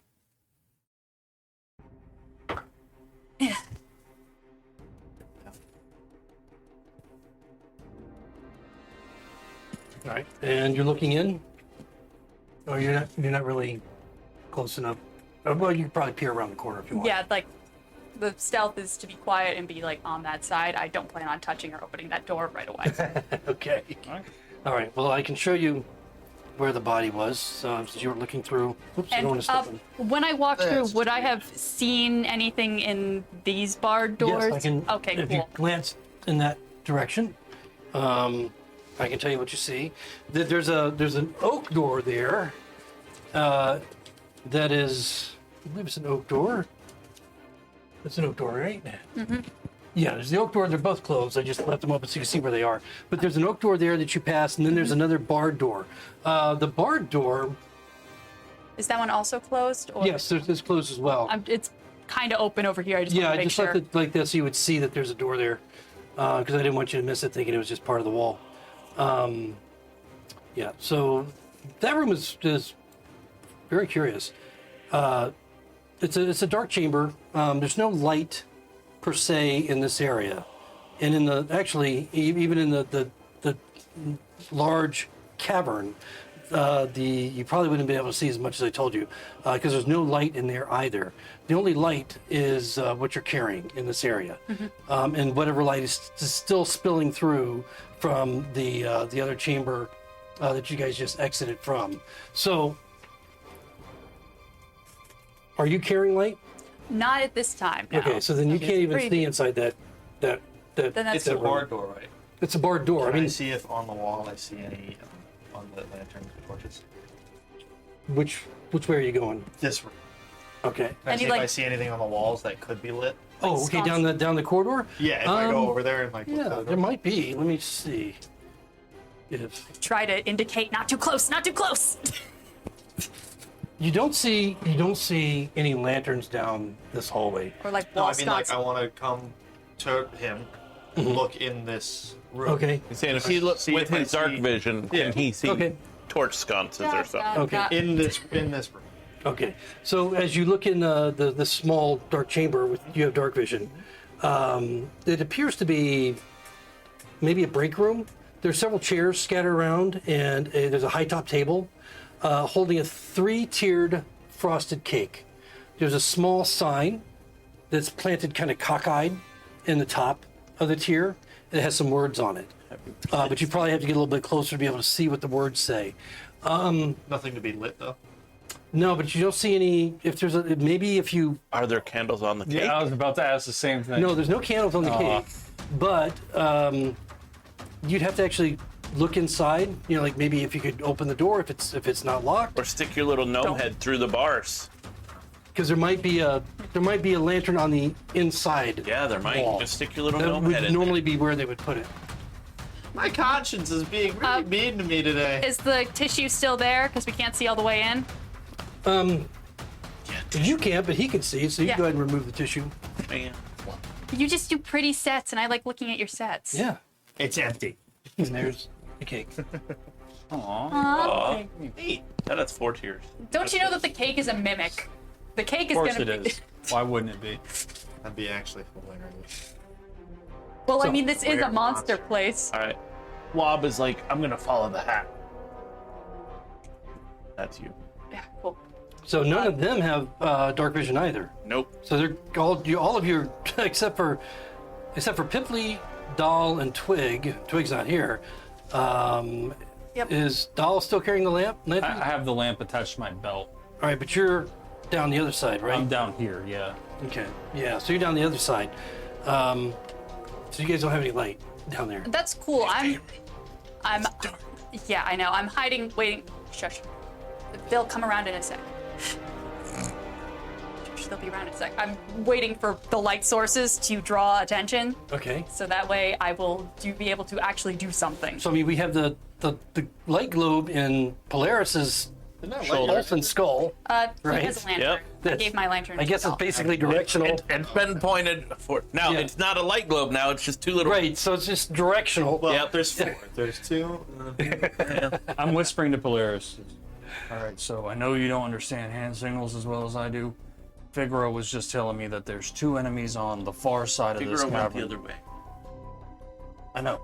All right, and you're looking in. Oh, you're not really close enough. Well, you could probably peer around the corner if you want. Yeah, like the stealth is to be quiet and be like on that side. I don't plan on touching or opening that door right away. Okay. Alright. All right. Well, I can show you where the body was since you were looking through. Oops, I don't want to step in. When I walked through, That's would I have seen anything in these barred doors? Yes, I can. Okay, If cool. you glance in that direction, I can tell you what you see. There's an oak door there. That is, I believe it's an oak door. It's an oak door, right? Mm-hmm. Yeah, there's the oak door. They're both closed. I just left them open so you can see where they are. But there's an oak door there that you pass, and then there's another barred door. The barred door, Is that one also closed? Or yes, it's closed as well. it's kind of open over here. I just Yeah, want I to make just sure. left it like this so you would see that there's a door there, because I didn't want you to miss it thinking it was just part of the wall. Yeah, so that room is very curious. It's a dark chamber. There's no light per se in this area, and in the even in the large cavern, you probably wouldn't be able to see as much as I told you, because there's no light in there either. The only light is what you're carrying in this area, and whatever light is still spilling through from the other chamber that you guys just exited from. So, are you carrying light? Not at this time. No. Okay, so then you can't even see inside that. Then that's It's a cool. barred door, right? It's a barred door. Can I mean, see if on the wall I see any on the lantern torches. which way are you going? This room. Okay. Can I And see you, if I like- see anything on the walls that could be lit? Oh, okay, sconce. down the corridor. Yeah, if I go over there and like look Yeah, for the there door. might be. Let me see. If Try to indicate not too close, not too close. you don't see any lanterns down this hallway. Or like No, wall I mean like sconce. I want to come to him, look in this room. Okay. He's saying if he looks See with if I his dark see- vision, Yeah. can he see Okay. torch sconces or something? Okay. In this room. Okay. So as you look in the small dark chamber with you have dark vision, it appears to be maybe a break room. There's several chairs scattered around, and there's a high top table holding a 3-tiered frosted cake. There's a small sign that's planted kind of cockeyed in the top of the tier. It has some words on it, but you probably have to get a little bit closer to be able to see what the words say. Nothing to be lit though. No, but you don't see any. If there's maybe if you Are there candles on the cake? Yeah, I was about to ask the same thing. no, there's no candles on the Aw. cake, but you'd have to actually look inside. You know, like maybe if you could open the door if it's not locked, Or stick your little gnome Don't. head through the bars. because there might be a lantern on the inside. Yeah, there might. Wall. Just stick your little That gnome would head in normally be where they would put it. My conscience is being really mean to me today. Is the tissue still there? Because we can't see all the way in. You can't, but he can see, so you Yeah. go ahead and remove the tissue. Man. You just do pretty sets, and I like looking at your sets. Yeah. It's empty. And there's the cake. Aww. Aw. Neat. That's 4 tiers. Don't you know that the cake is a mimic? The cake Of is course gonna it be. is. Why wouldn't it be? That'd be actually hilarious. Well, I mean, this is Weird a monster monster. place. All right. Wob is like, I'm gonna follow the hat. That's you. Yeah, cool. So none of them have dark vision either. Nope. So they're all of you, except for Pipley, Doll, and Twig. Twig's not here. Yep. Is Doll still carrying the lamp? I have the lamp attached to my belt. All right, but you're down the other side, right? I'm down here, yeah. Okay. Yeah. So you're down the other side. So you guys don't have any light down there. That's cool. Yeah, I know. I'm hiding, waiting. Shush. They'll come around in a sec. Shush, they'll be around in a sec. I'm waiting for the light sources to draw attention, Okay. so that way I will be able to actually do something. So I mean, we have the light globe in Polaris's Shoulder. elfin skull. He Right. has a lantern. Yep. I That's- gave my lantern. I to guess Doll. it's basically directional. It's been pointed for. Now Yeah. it's not a light globe. Now it's just 2 little. Right. So it's just directional. Well, Yep. there's 4. There's 2. I'm whispering to Polaris. All right, so I know you don't understand hand signals as well as I do. Figaro was just telling me that there's 2 enemies on the far side of this Figaro went cavern. the other way. I know.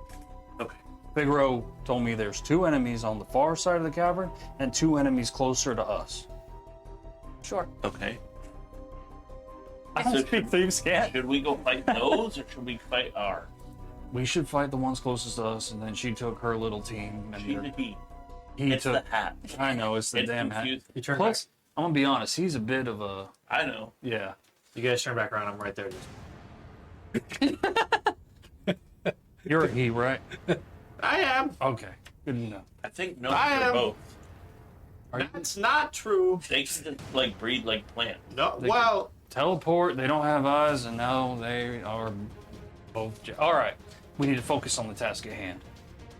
Okay. Figaro told me there's 2 enemies on the far side of the cavern and 2 enemies closer to us. Sure. Okay. I don't speak thieves' cat. Should we go fight those or should we fight our? We should fight the ones closest to us, and then she took her little team, and She to he. he It's took. the hat. I know it's the It's damn hat. confusing. You turn Plus, I'm gonna be honest, he's a bit of a I know. yeah. back. You guys turn back around. I'm right there. You're a he, right? I am. Okay, good to know. I think no, I they're am. both. That's not true. They can like breed like plants. No. They Well, Teleport. They don't have eyes, and now they are both. All right, we need to focus on the task at hand.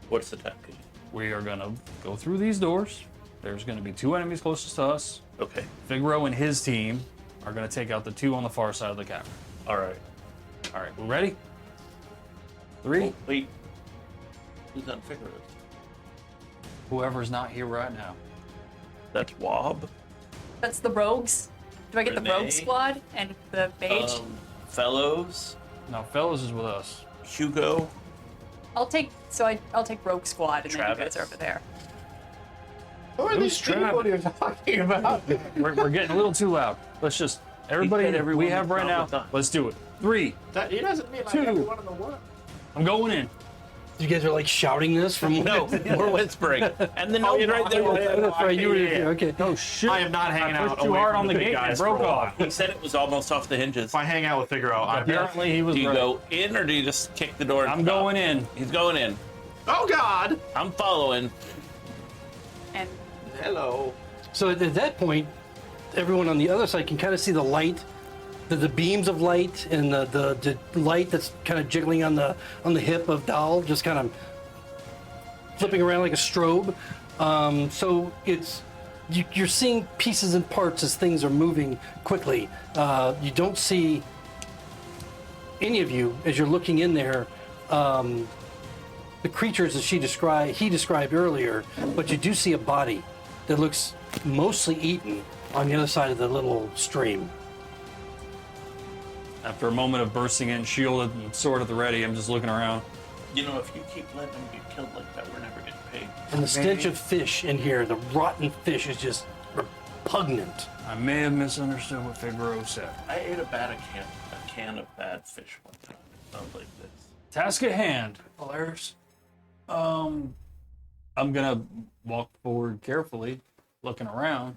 What's the tactic? We are gonna go through these doors. There's gonna be 2 enemies closest to us. Okay. Figaro and his team are gonna take out the 2 on the far side of the cavern. All right. All right, we ready? 3. Oh, wait. Who's on Figaro? Whoever's not here right now. That's Wob. That's the rogues. Do I get the Renee. rogue squad and the mage? Fellows. Now, fellas is with us. Hugo. I'll take rogue squad, and then you guys Travis. are over there. who are these Travis? people you're talking about? We're getting a little too loud. Let's just everybody said everyone we have that's right not now. with us. Let's do it. 3. That, he doesn't mean like 2. everyone in the world. I'm going in. You guys are like shouting this from No, we're whispering. And the note right there. That's right. You were okay. Oh shit! I am not hanging I pushed out too away hard from on the the big gate and it guys broke for a off. He said it was almost off the hinges. If I hang out with Figaro, I'm Apparently he was Do you right. go in or do you just kick the door? And I'm stop? going in. He's going in. Oh God! I'm following. And Hello. So at that point, everyone on the other side can kind of see the light, the beams of light, and the light that's kind of jiggling on the hip of Doll, just kind of flipping around like a strobe. So it's you're seeing pieces and parts as things are moving quickly. You don't see any of you as you're looking in there. The creatures that he described earlier, but you do see a body that looks mostly eaten on the other side of the little stream. After a moment of bursting in, shielded and sword at the ready, I'm just looking around. You know, if you keep letting them get killed like that, we're never getting paid. And the stench of fish in here, the rotten fish, is just repugnant. I may have misunderstood what Figaro said. I ate a can of bad fish one time. It sounds like this. Task at hand, Polaris. I'm gonna walk forward carefully, looking around.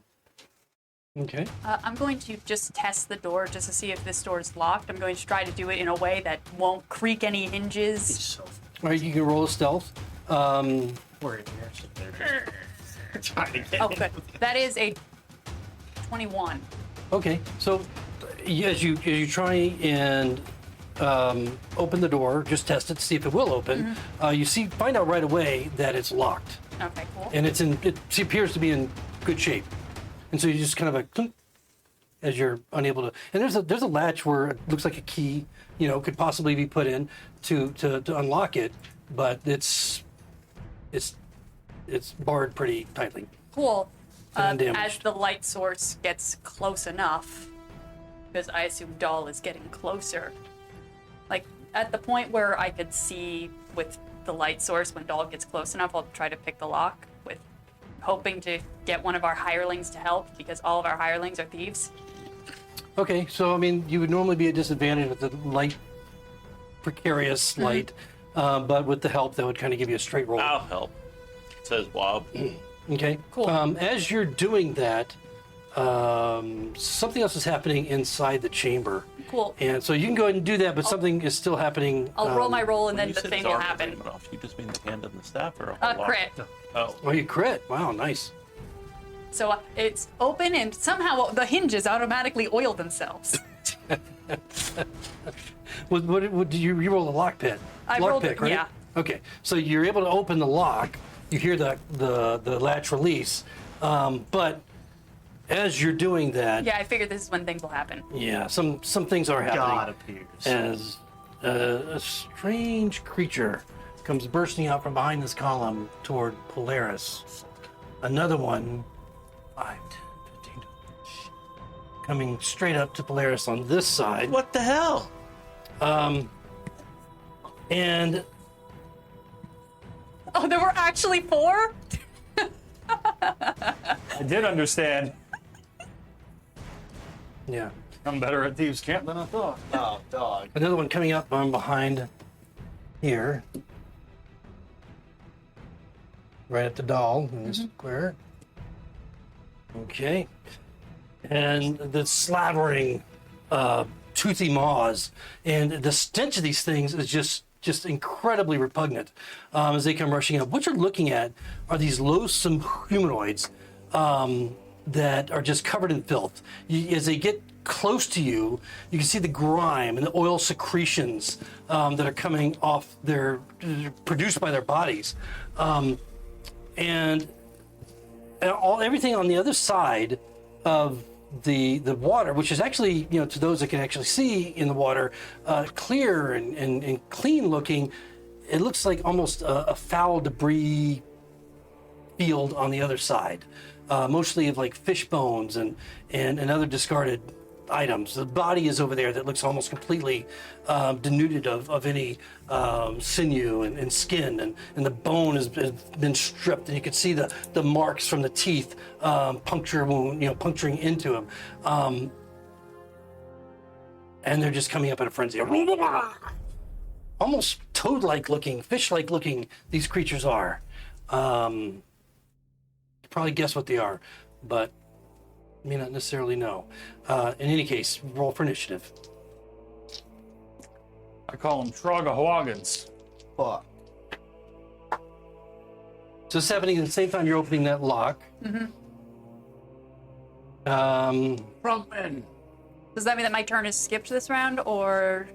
Okay. I'm going to just test the door just to see if this door is locked. I'm going to try to do it in a way that won't creak any hinges. so All right, you can roll a stealth. worried here. So they're just trying to get Oh, good. That is a 21. Okay, so as you try and open the door, just test it to see if it will open. You find out right away that it's locked, Okay, cool. and it appears to be in good shape. And so you just kind of like clunk, as you're unable to. And there's a latch where it looks like a key, could possibly be put in to unlock it, but it's barred pretty tightly. Cool. And undamaged. As the light source gets close enough, because I assume Doll is getting closer, like at the point where I could see with the light source when Doll gets close enough, I'll try to pick the lock with hoping to get one of our hirelings to help because all of our hirelings are thieves. Okay, so I mean, you would normally be at disadvantage with the light, precarious light, but with the help, that would kind of give you a straight roll. I'll help, says Wob. Okay. Cool. As you're doing that, something else is happening inside the chamber. Cool. And so you can go ahead and do that, but something is still happening. I'll roll my roll and When then you the said thing his will arm was happen. aiming off, you just mean the hand and the staff, or a whole lot? Crit. Oh, Oh, you crit. Wow, nice. So it's open and somehow the hinges automatically oil themselves. What did you roll the lock pit? I lock rolled pick, it, right? yeah. Okay, so you're able to open the lock. You hear the latch release, but as you're doing that, Yeah, I figured this is when things will happen. yeah, some things are God happening. appears. As a strange creature comes bursting out from behind this column toward Polaris. Another one, 5, 10, 15, coming straight up to Polaris on this side. what the hell? And Oh, there were actually 4? I did understand. yeah, I'm better at thieves' camp than I thought. Oh, dog. another one coming up on behind here. Right at the doll in this square. Okay. And the slavering, toothy maws, and the stench of these things is just incredibly repugnant as they come rushing up. What you're looking at are these loathsome humanoids that are just covered in filth. As they get close to you, you can see the grime and the oil secretions that are coming off produced by their bodies. And everything on the other side of the water, which is actually, to those that can actually see in the water, clear and clean looking, it looks like almost a foul debris field on the other side, mostly of like fish bones and other discarded items. The body is over there that looks almost completely denuded of any sinew and skin, and the bone has been stripped, and you can see the marks from the teeth puncturing into him, and they're just coming up in a frenzy. Almost toad-like looking, fish-like looking these creatures are. You probably guess what they are, but may not necessarily know. In any case, roll for initiative. I call them Trogahawagans. Fuck. So it's happening at the same time you're opening that lock. Frontman. Does that mean that my turn is skipped this round, or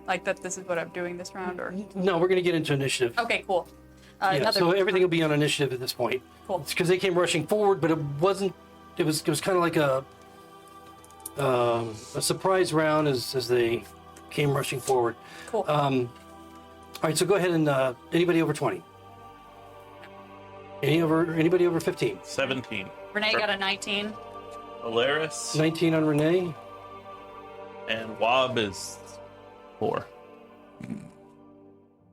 like that this is what I'm doing this round, or? No, we're going to get into initiative. Okay, cool. Yeah, so everything will be on initiative at this point. Cool. It's because they came rushing forward, but it wasn't. It was kind of like a surprise round as they came rushing forward. Cool. All right, so go ahead and anybody over 20. Anybody over 15? 17. Renee got a 19. Polaris 19 on Renee. and Wob is 4.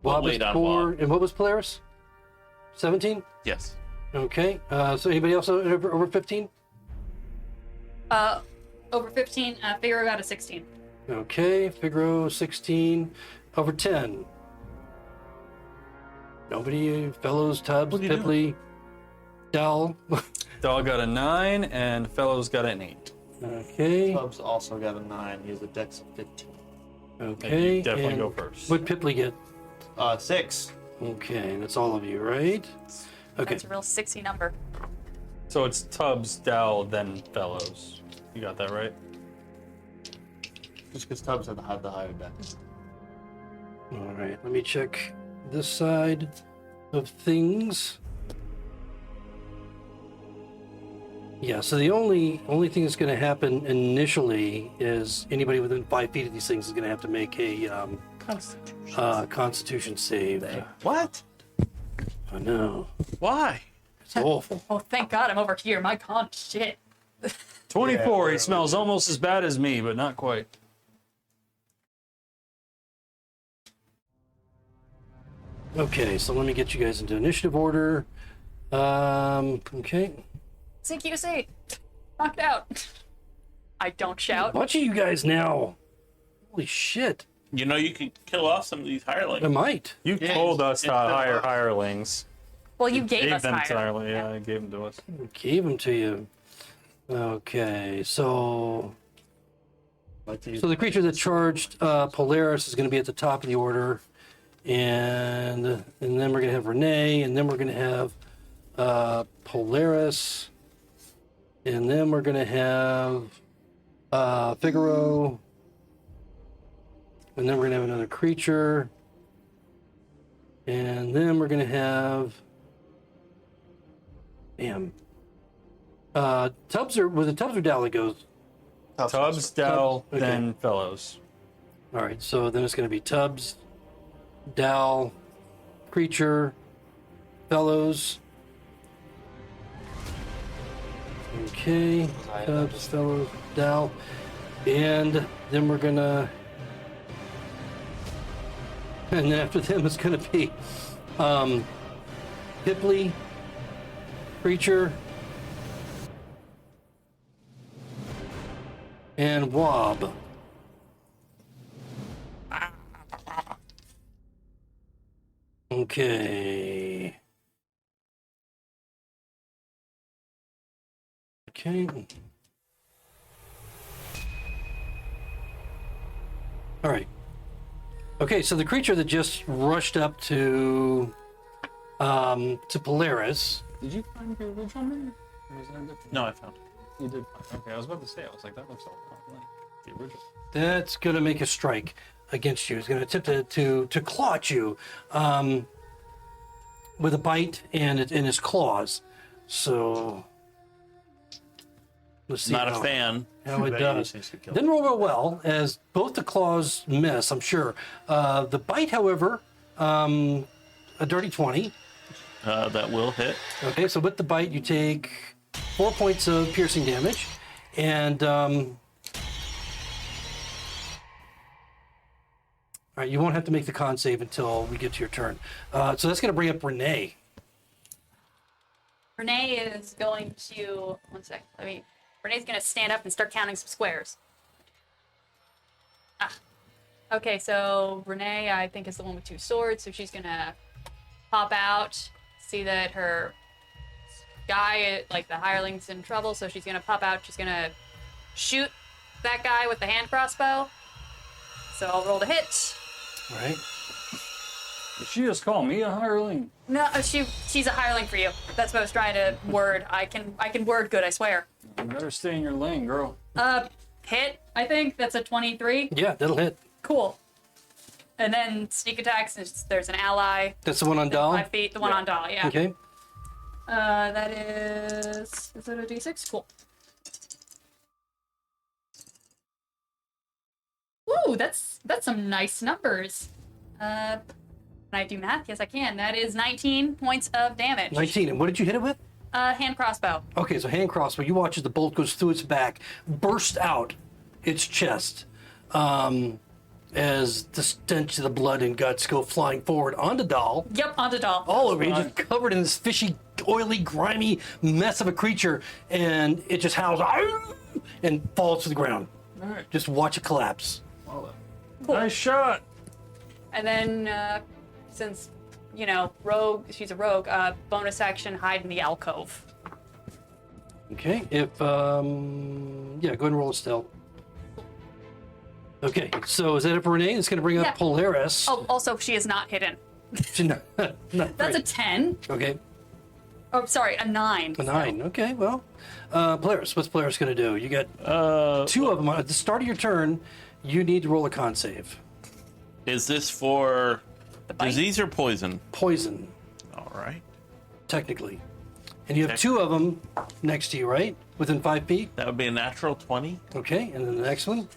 Wob is wait on 4. Wob. And what was Polaris? 17? Yes. Okay. So anybody else over 15? Over 15. Figaro got a 16. Okay. Figaro 16. Over 10. Nobody. Fellows, Tubbs, What are you Pipley, Dell. Dog got a 9 and Fellows got an 8. Okay. Tubbs also got a 9. He has a dex of 15. Okay. You definitely and go first. What Pipley get? 6. Okay. That's all of you, right? Okay. That's a real 60 number. So it's Tubbs, Dow, then Fellows. You got that right? Just because Tubbs had the higher dex. All right, let me check this side of things. Yeah, so the only thing that's going to happen initially is anybody within 5 feet of these things is going to have to make a Constitution save. What? I know. Why? It's awful. Oh, thank God I'm over here. My con shit. 24. Yeah, He smells almost as bad as me, but not quite. Okay, so let me get you guys into initiative order. Okay. CQ8. Knocked out. I don't shout. A bunch of you guys now. Holy shit. You know, you could kill off some of these hirelings. I might. You Yeah, told us to it's hire hirelings. Well, you gave us them higher. entirely. Yeah, I gave them to us. Gave them to you. Okay, so the creature that charged Polaris is going to be at the top of the order, and then we're going to have Renee, and then we're going to have Polaris, and then we're going to have Figaro, and then we're going to have another creature, and then we're going to have Tubbs or with the Tubbs or Dow that goes. Tubbs, Dell, Okay. then Fellows. All right, so then it's going to be Tubbs, Dow, Creature, Fellows. Okay, Tubbs, Fellows, Dow, and then we're gonna, and then after them it's going to be Hipley, Creature, and Wob. Okay. Okay. All right. Okay, so the creature that just rushed up to Polaris. Did you find your original name? Or was that different? No, I found it. You did find. Okay, I was about to say. I was like, that looks a lot like the original. That's going to make a strike against you. It's going to attempt to claw at you with a bite and in his claws. So let's see Not a how- fan. how it That does. seems to kill. Didn't roll real well, as both the claws miss, I'm sure. The bite, however, a dirty 20. That will hit. Okay, so with the bite, you take 4 points of piercing damage, and all right, you won't have to make the con save until we get to your turn. So that's going to bring up Renee. Renee is going to. One sec. Renee's going to stand up and start counting some squares. Okay, so Renee, I think, is the one with 2 swords, so she's going to pop out, see that her guy, like the hireling's in trouble, so she's going to pop out, she's going to shoot that guy with the hand crossbow. So I'll roll to hit. All right. Did she just call me a hireling? No, she's a hireling for you. That's what I was trying to word. I can word good, I swear. You better stay in your lane, girl. Hit, I think. That's a 23. Yeah, that'll hit. Cool. And then sneak attacks, there's an ally. That's the one on Dahl? 5 feet, the one on Dahl, yeah. Okay. That is it a D6? Cool. Woo, that's some nice numbers. Can I do math? Yes, I can. That is 19 points of damage. 19. And what did you hit it with? Hand crossbow. Okay, so hand crossbow. You watch as the bolt goes through its back, burst out its chest, as the stench of the blood and guts go flying forward onto Dahl. Yep, onto Dahl. All over you, just covered in this fishy, oily, grimy mess of a creature, and it just howls "Arr!" and falls to the ground. All right. Just watch it collapse. Well, Cool. nice shot. And then, since, rogue, she's a rogue, bonus action, hide in the alcove. Okay, if yeah, go ahead and roll a stealth. Okay, so is that it for Renee? It's going to bring Yeah. up Polaris. Oh, also, she is not hidden. Not That's a great. 10. Okay, Oh, sorry, a 9. a 9. Okay, well, Polaris, what's Polaris going to do? You got 2 of them. At the start of your turn, you need to roll a con save. Is this for bite? disease or poison? Poison, All right. technically. And you have two of them next to you, right? Within 5 feet? That would be a natural 20. Okay, and then the next one?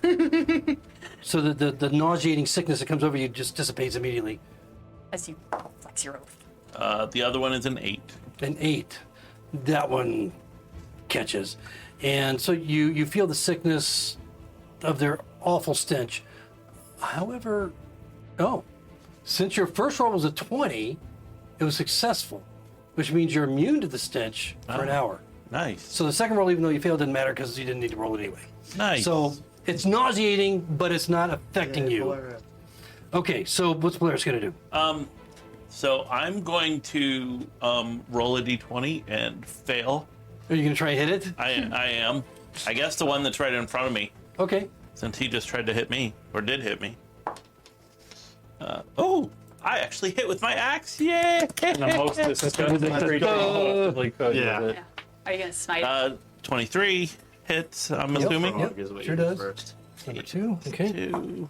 So the nauseating sickness that comes over you just dissipates immediately. As you flex your oath. The other one is an 8. An 8. That one catches. And so you feel the sickness of their awful stench. However, since your first roll was a 20, it was successful, which means you're immune to the stench for an hour. Nice. So the second roll, even though you failed, didn't matter because you didn't need to roll it anyway. Nice. So it's nauseating, but it's not affecting you. Okay, so what's Polaris going to do? So I'm going to roll a d20 and fail. Are you going to try and hit it? I am. I guess the one that's right in front of me, Okay. since he just tried to hit me, or did hit me. I actually hit with my axe. Yay! The most disgusting creature you possibly could. Yeah. with it. Yeah. Are you gonna smite? 23 hits, I'm assuming. Yep, Is what sure you do does. first. Number 2. Okay. 2.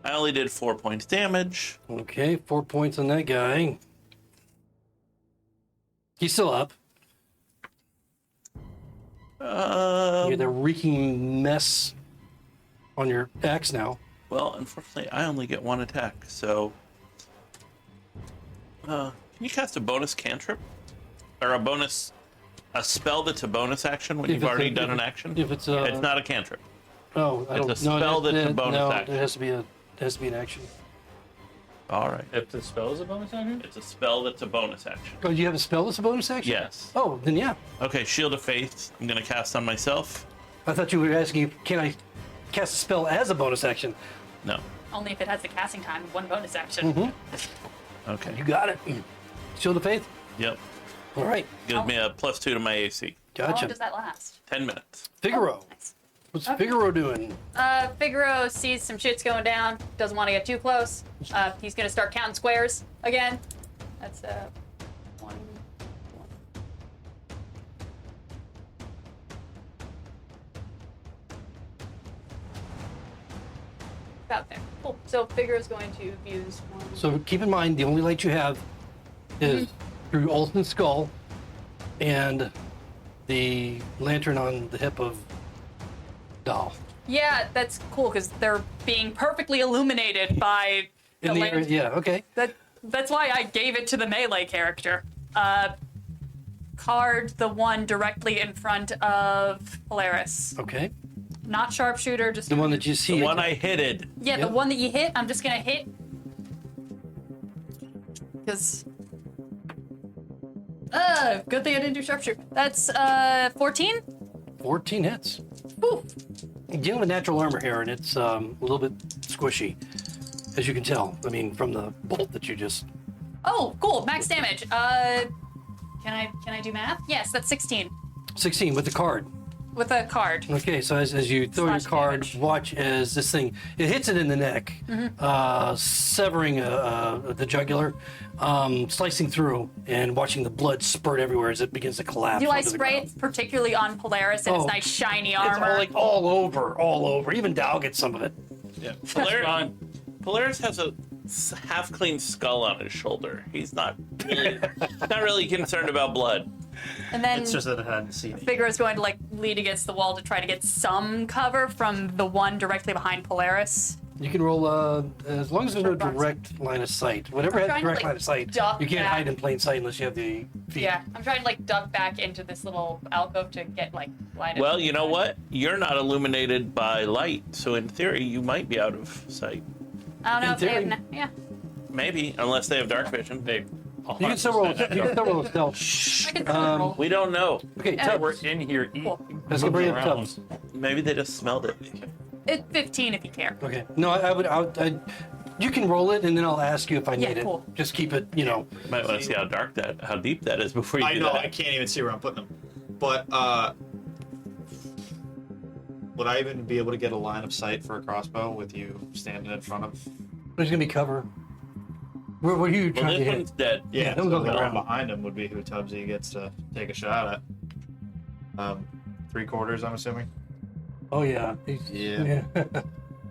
I only did 4 points damage. Okay, 4 points on that guy. He's still up. You're the reeking mess on your axe now. Well, unfortunately, I only get 1 attack, so... can you cast a bonus cantrip? Or a spell that's a bonus action when If you've it's already a- done if an it- action? if it's It's not a cantrip. Oh, I don't It's a spell that's a bonus no, action. it has to be an action. All right. If the spell is a bonus action? It's a spell that's a bonus action. Oh, you have a spell that's a bonus action? Yes. Oh, then yeah. Okay, Shield of Faith. I'm going to cast on myself. I thought you were asking, can I cast a spell as a bonus action? No. Only if it has the casting time of 1 bonus action. Okay. You got it. Shield of Faith? Yep. All right. Gives me a +2 to my AC. How long Gotcha. does that last? 10 minutes. Figaro. Nice. What's Figaro doing? Figaro sees some shit's going down. Doesn't want to get too close. He's gonna start counting squares again. That's 1. About there. Cool. So Figaro's going to use 1. So keep in mind, the only light you have is through Olson's skull and the lantern on the hip of Doll. Yeah, that's cool because they're being perfectly illuminated by the lantern. Yeah, okay. That's why I gave it to the melee character. Card the one directly in front of Polaris. Okay. Not sharpshooter, just The one that you see. The one I hitted. yeah, the Yep. one that you hit. I'm just gonna hit because. Good thing I didn't do sharpshooter. That's 14. 14 hits. Woo. You're dealing with natural armor here, and it's a little bit squishy, as you can tell. I mean, from the bolt that you just. Oh, cool. Max damage. Can I do math? Yes, that's 16 16 with the card. with a card. Okay, so as you throw your Slash card, damage. watch as this thing, it hits it in the neck, severing the jugular, slicing through, and watching the blood spurt everywhere as it begins to collapse. Do I onto the spray ground. it particularly on Polaris and Oh, its nice shiny It's armor? all over. Even Dow gets some of it. Yeah. Fine. Polaris has a half-clean skull on his shoulder. He's not really concerned about blood. And then It's just that I hadn't seen it. Figaro's going to lead against the wall to try to get some cover from the one directly behind Polaris. You can roll as long as there's no direct line of sight. Whatever I'm has trying to, direct like, line of sight, duck you can't back. hide in plain sight unless you have the feet. Yeah, I'm trying to duck back into this little alcove to get line of Well, you know what? You're not illuminated by light, so in theory, you might be out of sight. I don't know In if they theory. have. Yeah, Maybe, unless they have dark vision. They You can still roll. You can still roll stealth. I can still roll. We don't know. Okay, Yeah, Tubbs. We're in here eating. Cool. Let's go bring up around. Tubbs. Maybe they just smelled it. It's 15 if you care. Okay. No, you can roll it, and then I'll ask you if I Yeah, need cool. it. Just keep it, Might want to see how deep that is before you I do know, that. I can't even see where I'm putting them. But, would I even be able to get a line of sight for a crossbow with you standing in front of? There's gonna be cover. What are you Well, trying this to one's hit? dead. Yeah, so don't go the one around. behind him would be who Tubbsy gets to take a shot at. 3/4, I'm assuming. Oh yeah. Yeah.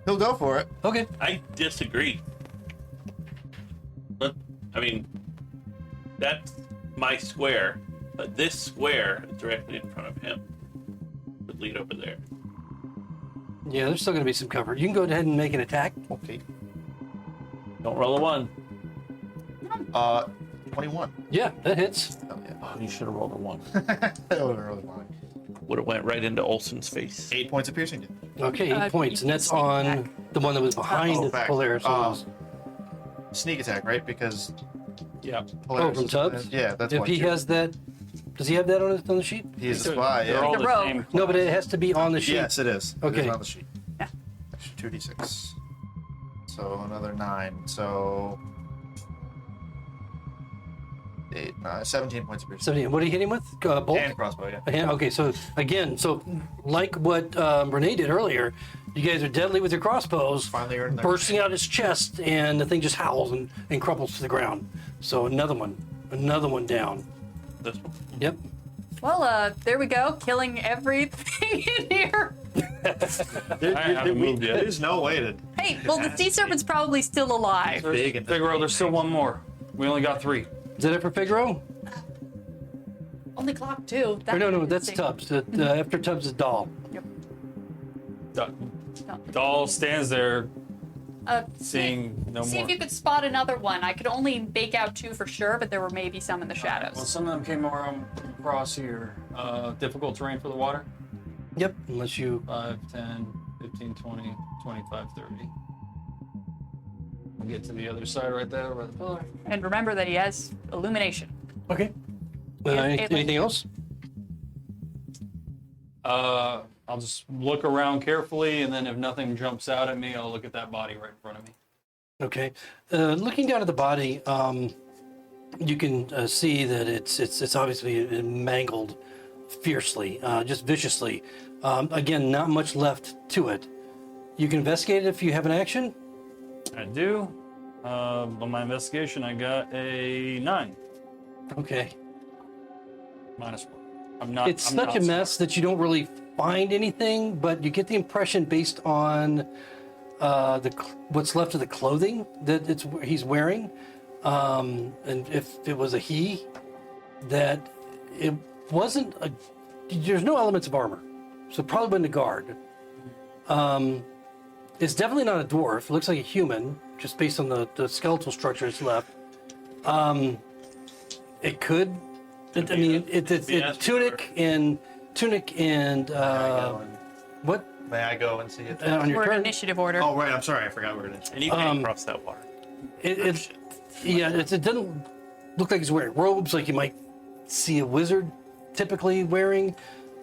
He'll go for it. Okay. I disagree. I mean, that's my square, but this square is directly in front of him. Would lead over there. Yeah, there's still going to be some cover. You can go ahead and make an attack. Okay. Don't roll a 1. 21. Yeah, that hits. Oh, yeah. Oh, you should have rolled a 1. That would have really fine. Would have went right into Olson's face. 8 points of piercing damage. Okay, 8 points, and that's sneak on attack. the one that was behind back. Polaris. Sneak attack, right? Because Yeah. Polaris from is- Tubbs? Yeah, that's If one. he has that, does he have that on the sheet? He's a spy, They're yeah. all Like a the rogue. same. No, but it has to be on the sheet. Yes, it is. It Okay. is on the sheet. Yeah. 2d6. So another 9. So 8, 17 points of piercing. 17. What are you hitting with? Bolt? And crossbow, yeah. Okay, so again, like what Renee did earlier, you guys are deadly with your crossbows, Finally earned their bursting out his chest, and the thing just howls and crumples to the ground. So another one down. This one. Yep. Well, there we go, killing everything in here. I haven't moved yet. There's no way to. Hey, well, the sea serpent's probably still alive. Big and Figaro, there's still one more. We only got 3. Is that it for Figaro? Only clock 2. Or no, that's Tubbs. After Tubbs is Doll. Doll stands there Uh, seeing no See more. if you could spot another one. I could only make out 2 for sure, but there were maybe some in the Well, shadows. some of them came around across here. Difficult terrain for the water. Yep, unless you. 5, 10, 15, 20, 25, 30. We'll get to the other side right there by the pillar. And remember that he has illumination. Okay. It- Anything else? I'll just look around carefully, and then if nothing jumps out at me, I'll look at that body right in front of me. Okay. Looking down at the body, you can see that it's obviously mangled fiercely, just viciously. Again, not much left to it. You can investigate it if you have an action. I do. On my investigation, I got a 9. Okay. -1. I'm not. It's I'm such not a smart. mess that you don't really find anything, but you get the impression based on what's left of the clothing that he's wearing, and if it was a he, that it wasn't a. There's no elements of armor, so it probably wasn't a guard. It's definitely not a dwarf. It looks like a human, just based on the skeletal structure that's left. It could. It's tunic and what May I go and see it? on your We're in turn? initiative order. Oh, right. I'm sorry. I forgot we were in it. And you can't cross that water. It doesn't look like he's wearing robes like you might see a wizard typically wearing.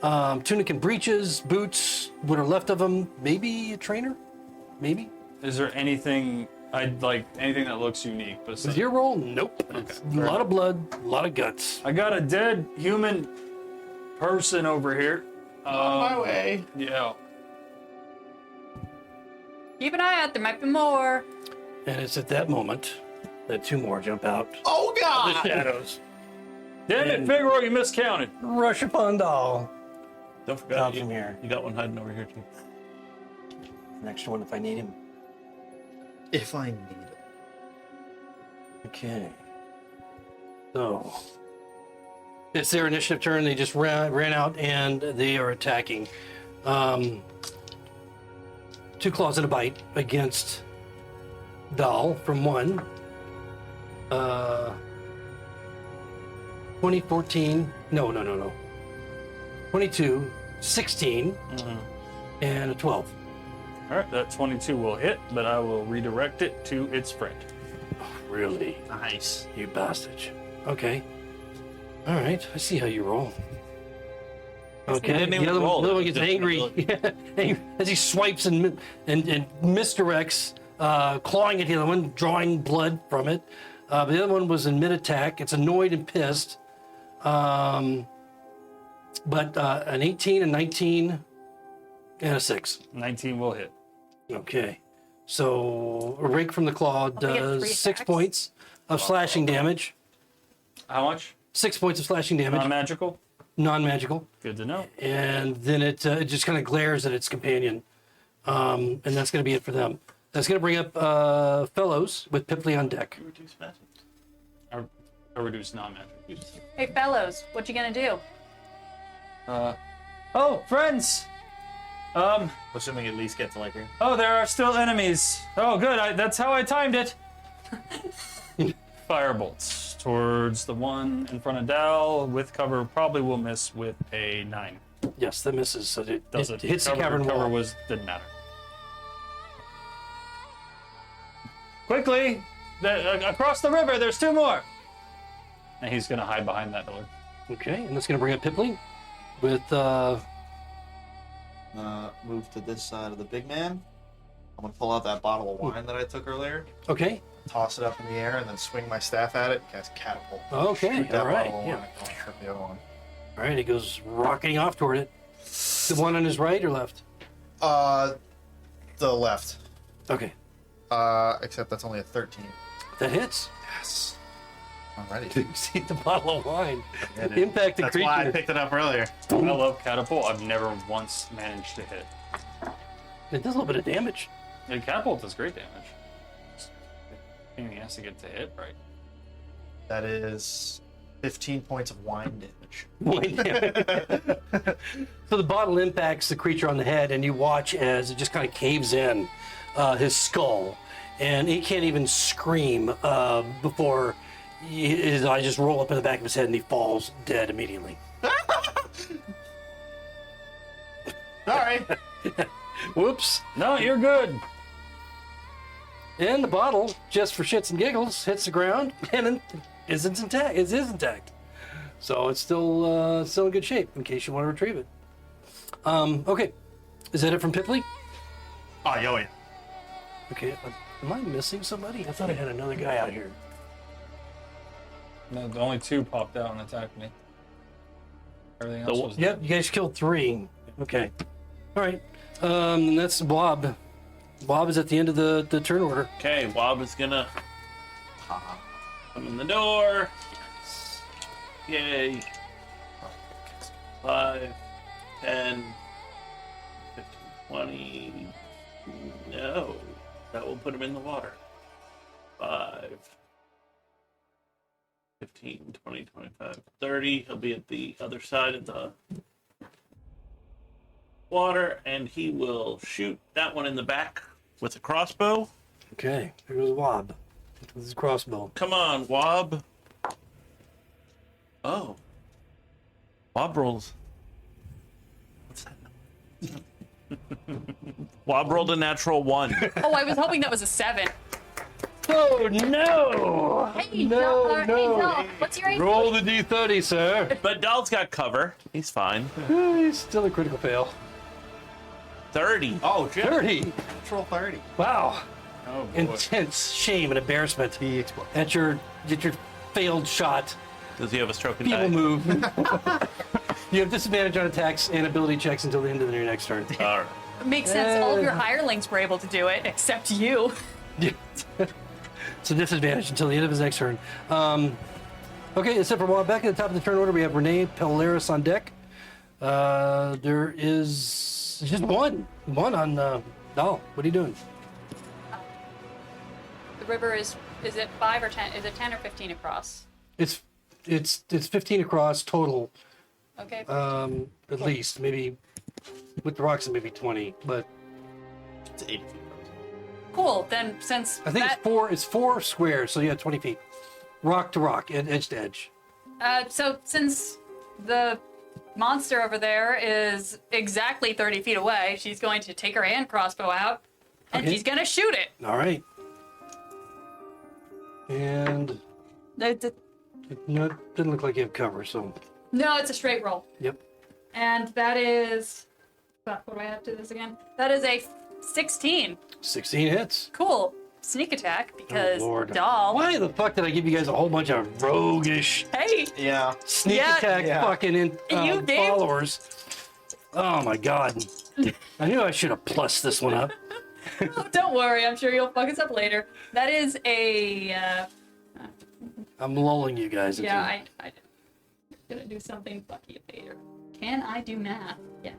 Tunic and breeches, boots, what are left of them. Maybe a trainer, maybe. Is there anything I'd like? Anything that looks unique? Is Besides, your roll? Nope. It's a lot of blood, a lot of guts. I got a dead human person over here. On my way. Yeah. Keep an eye out. There might be more. And it's at that moment that 2 more jump out Oh of the God! shadows. Damn it, And- Figaro, you miscounted. Rush upon Doll. Don't forget, Down from here. you got one hiding over here too. An extra one if I need him. If I need it. Okay. So it's their initiative turn. They just ran out and they are attacking. 2 claws and a bite against Doll from 1. 2014. No. 22, 16, and a 12. All right, that 22 will hit, but I will redirect it to its friend. Really? Nice. You bastard. Okay. All right. I see how you roll. Okay. didn't The even other roll, one, it was gets just angry as he swipes and misdirects, clawing at the other one, drawing blood from it. But the other one was in mid-attack. It's annoyed and pissed. But an 18, a 19, and a 6. 19 will hit. Okay. So a rake from the claw they get 3 does 6 attacks? points of slashing damage. How much? 6 points of slashing damage, Non-magical? non-magical, Good to know. and then it just kind of glares at its companion. And that's going to be it for them. That's going to bring up fellows with Pipley on deck. Reduce magic. I reduce non-magic use. Hey, fellows, what you gonna do? Oh, friends! Assuming at least get to like here. Oh, there are still enemies. Oh, good. That's how I timed it. Firebolts towards the one in front of Dal with cover. Probably will miss with a 9. Yes, that misses. So it hits the cover, cavern cover wall. didn't matter. Quickly! Across the river, there's 2 more! And he's gonna hide behind that door. Okay, and that's going to bring up Pipley with Move to this side of the big man. I'm gonna pull out that bottle of wine that I took earlier, okay. toss it up in the air, and then swing my staff at it. Cast catapult. Okay, Shoot that all right, bottle of yeah. wine, don't hurt the other one. All right, he goes rocketing off toward it. The one on his right or left? The left. Okay, Except that's only a 13. that hits. Yes. I'm ready. You see the bottle of wine Yeah, dude. impact the That's creature. why I picked it up earlier. I love catapult. I've never once managed to hit. It does a little bit of damage. Yeah, catapult does great damage. Pain in the ass to get to hit right. That is 15 points of wine damage. Wine damage. So the bottle impacts the creature on the head, and you watch as it just kind of caves in his skull, and he can't even scream before his eyes just roll up in the back of his head, and he falls dead immediately. Sorry. Whoops. No, you're good. And the bottle, just for shits and giggles, hits the ground and isn't intact. It is intact. So it's still in good shape in case you want to retrieve it. Okay. Is that it from Pipley? Oh, yeah. Okay. Am I missing somebody? I thought I had another guy out here. No, the only 2 popped out and attacked me. Everything else was Yep, you guys killed 3. Okay. All right. And that's Blob. Blob is at the end of the turn order. Okay, Wob is gonna come in the door. Yay. 5, 10, 15, 20. No. That will put him in the water. 5, 15, 20, 25, 30. He'll be at the other side of the water, and he will shoot that one in the back with a crossbow. Okay. There goes Wob with his crossbow. Come on, Wob. Oh. Wob rolls. What's that? Wob rolled a natural 1. Oh, I was hoping that was a 7. Oh, no! Hey, No, Hey, no. Dal, what's your AC? Roll the d30, sir. But Dahl's got cover. He's fine. He's still a critical fail. 30. Oh, shit. 30. Natural 30. Wow. Oh, boy. Intense shame and embarrassment He explodes. at your failed shot. Does he have a stroke and People die? move. You have disadvantage on attacks and ability checks until the end of your next turn. All right. Makes sense. All of your hirelings were able to do it, except you. So disadvantage until the end of his next turn. Okay, except for Wob, back at the top of the turn order, we have Renee Polaris on deck. There is just one on Dahl. What are you doing? The river is it 5 or 10? Is it 10 or 15 across? It's 15 across total, Okay. at least. Maybe with the rocks, maybe 20. But It's 80 feet. Cool. Then since I think that, it's four squares, so yeah, 20 feet, rock to rock, and edge to edge. so since the monster over there is exactly 30 feet away, she's going to take her hand crossbow out, and Okay. she's going to shoot it. All right. And no, it didn't look like you have cover, so No, it's a straight roll. yep. And that is... What do I have to this again? That is a 16. 16 hits. Cool. Sneak attack, because Oh, Lord. doll. Why the fuck did I give you guys a whole bunch of roguish Hey! Yeah. sneak Yeah. attack Yeah. fucking You gave- followers? Oh my god. I knew I should have plussed this one up. Oh, don't worry, I'm sure you'll fuck us up later. That is a... I'm lulling you guys into yeah, I'm gonna do something fucky later. Can I do math? Yes.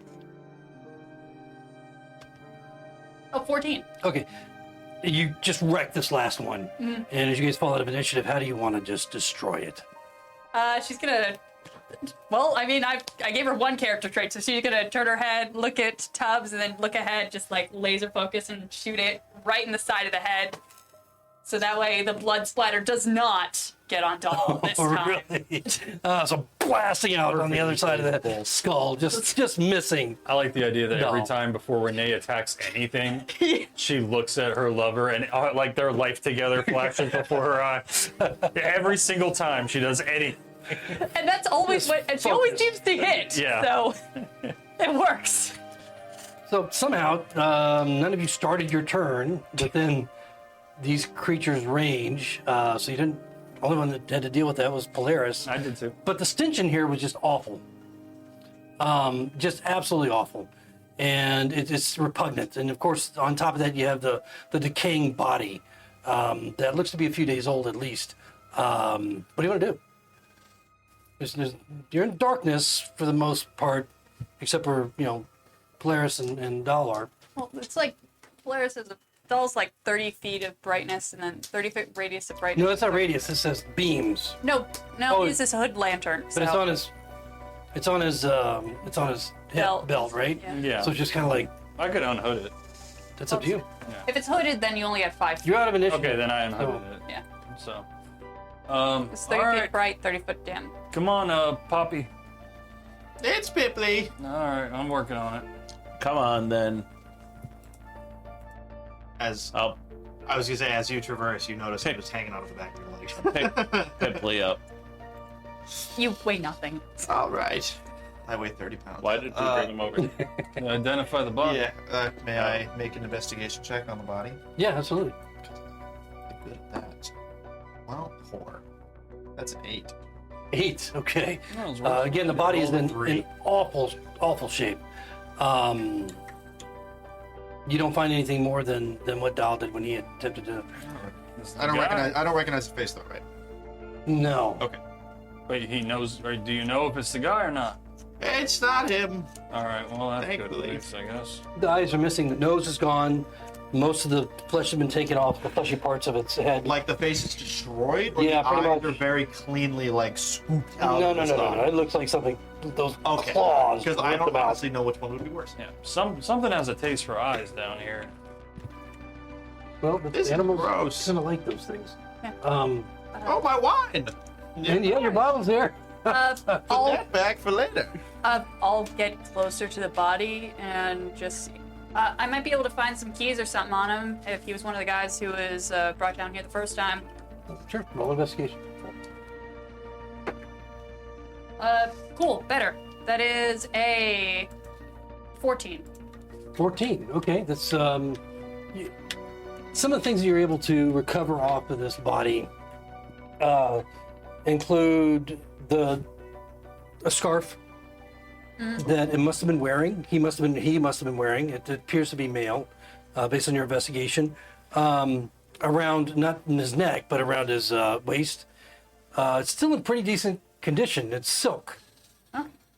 Oh, 14. Okay. You just wrecked this last one. And as you guys fall out of initiative, how do you want to just destroy it? She's gonna. Well, I mean, I gave her one character trait, so she's gonna turn her head, look at Tubbs, and then look ahead, just like laser focus and shoot it right in the side of the head. So that way the blood splatter does not get on Doll this time. Really? So blasting out on the other side of the skull, just missing. I like the idea that No. every time before Renee attacks anything, she looks at her lover and like their life together flashes before her eyes. Every single time she does anything. And that's always what. And she always focus. seems to hit. Yeah. So it works. So somehow, none of you started your turn within these creatures' range. So you didn't. Only one that had to deal with that was Polaris. I did too. But the stench in here was just awful. Just absolutely awful. And it's repugnant. And of course, on top of that, you have the decaying body that looks to be a few days old at least. What do you want to do? You're in darkness for the most part, except for, Polaris and Dalar. Well, it's like Polaris is a Doll's like 30 feet of brightness and then 30-foot radius of brightness. No, that's not radius. This says beams. No, Oh, he uses a hood lantern. But So. it's on his hip belt, right? Yeah. Yeah. So it's just kind of like, I could unhood it. that's up to you. If it's hooded, then you only have 5 feet. You're out of initiative. Okay, then I unhooded So- it. Yeah. So, It's 30 all feet right. bright, 30 foot dim. Come on, Poppy. It's Pipley. All right, I'm working on it. Come on, then. As I'll I was gonna say, as you traverse, you notice it was hanging out of the back of your leg. pick Pipley up. You weigh nothing. All right. I weigh 30 pounds. Why did you bring him over? To identify the body. Yeah. May I make an investigation check on the body? Yeah, absolutely. Good at that. Well, 4. That's an 8. 8. Okay. That was worth it. Again, the body is in Three. awful shape. You don't find anything more than what Dal did when he attempted to. This is the I don't guy. recognize the face though, right? No. Okay. But he knows, or do you know if it's the guy or not? It's not him. All right, well, that's good at Thankfully. least, I guess. The eyes are missing. The nose is gone. Most of the flesh has been taken off. The fleshy parts of its head. Like the face is destroyed, or Yeah, the pretty eyes much. are very cleanly like scooped out. No, of no, the no, no, skull. no. It looks like something. Those Okay. claws. Because I ripped don't them out. honestly know which one would be worse. Yeah, something has a taste for eyes down here. Well, the This is animals gross. kind of like those things. Yeah. Oh, my wine. And yeah, your bottle's there. Put that back for later. I'll get closer to the body and just see. I might be able to find some keys or something on him if he was one of the guys who was brought down here the first time. Sure. Roll investigation. Cool, better. That is a 14. 14. Okay, that's some of the things that you're able to recover off of this body include a scarf that it must have been wearing. He must have been wearing. It appears to be male, based on your investigation. Around, not in his neck, but around his waist. It's still in pretty decent condition. It's silk.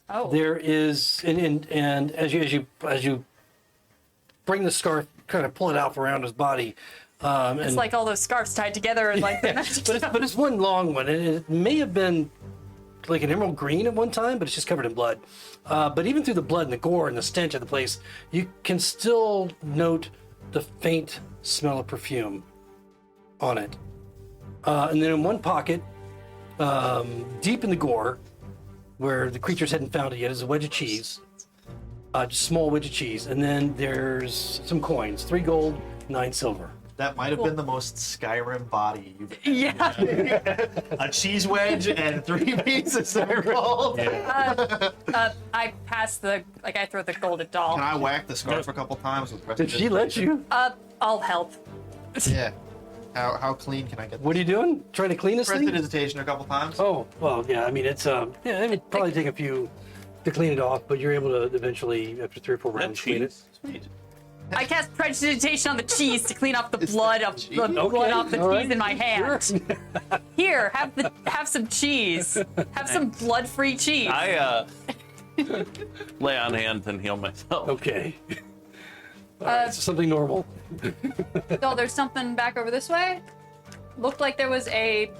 Oh. There is, and as you bring the scarf, kind of pull it out from around his body. It's like all those scarves tied together and like but it's one long one, and it may have been like an emerald green at one time, but it's just covered in blood. But even through the blood and the gore and the stench of the place, you can still note the faint smell of perfume on it. And then in one pocket, deep in the gore, where the creatures hadn't found it yet, is a wedge of cheese. Just a small wedge of cheese. And then there's some coins, 3 gold, 9 silver. That might have been the most Skyrim body you've ever Yeah. A cheese wedge and 3 pieces of gold. I pass I throw the gold at Doll. Can I whack the scarf a couple times with Did she let you? I'll help. Yeah. How clean can I get this? What are you doing? Trying to clean this thing? Prestidigitation a couple times. Oh, well, yeah, I mean, it's, it would probably take a few to clean it off, but you're able to eventually, after 3 or 4 That rounds, clean it. cheese. Sweet. I cast prestidigitation on the cheese to clean off the blood of cheese? the blood off the all cheese right. in my hand. Sure. Here, have some cheese. Have some blood-free cheese. I lay on hands and heal myself. Okay. It's something normal. So there's something back over this way. Looked like there was a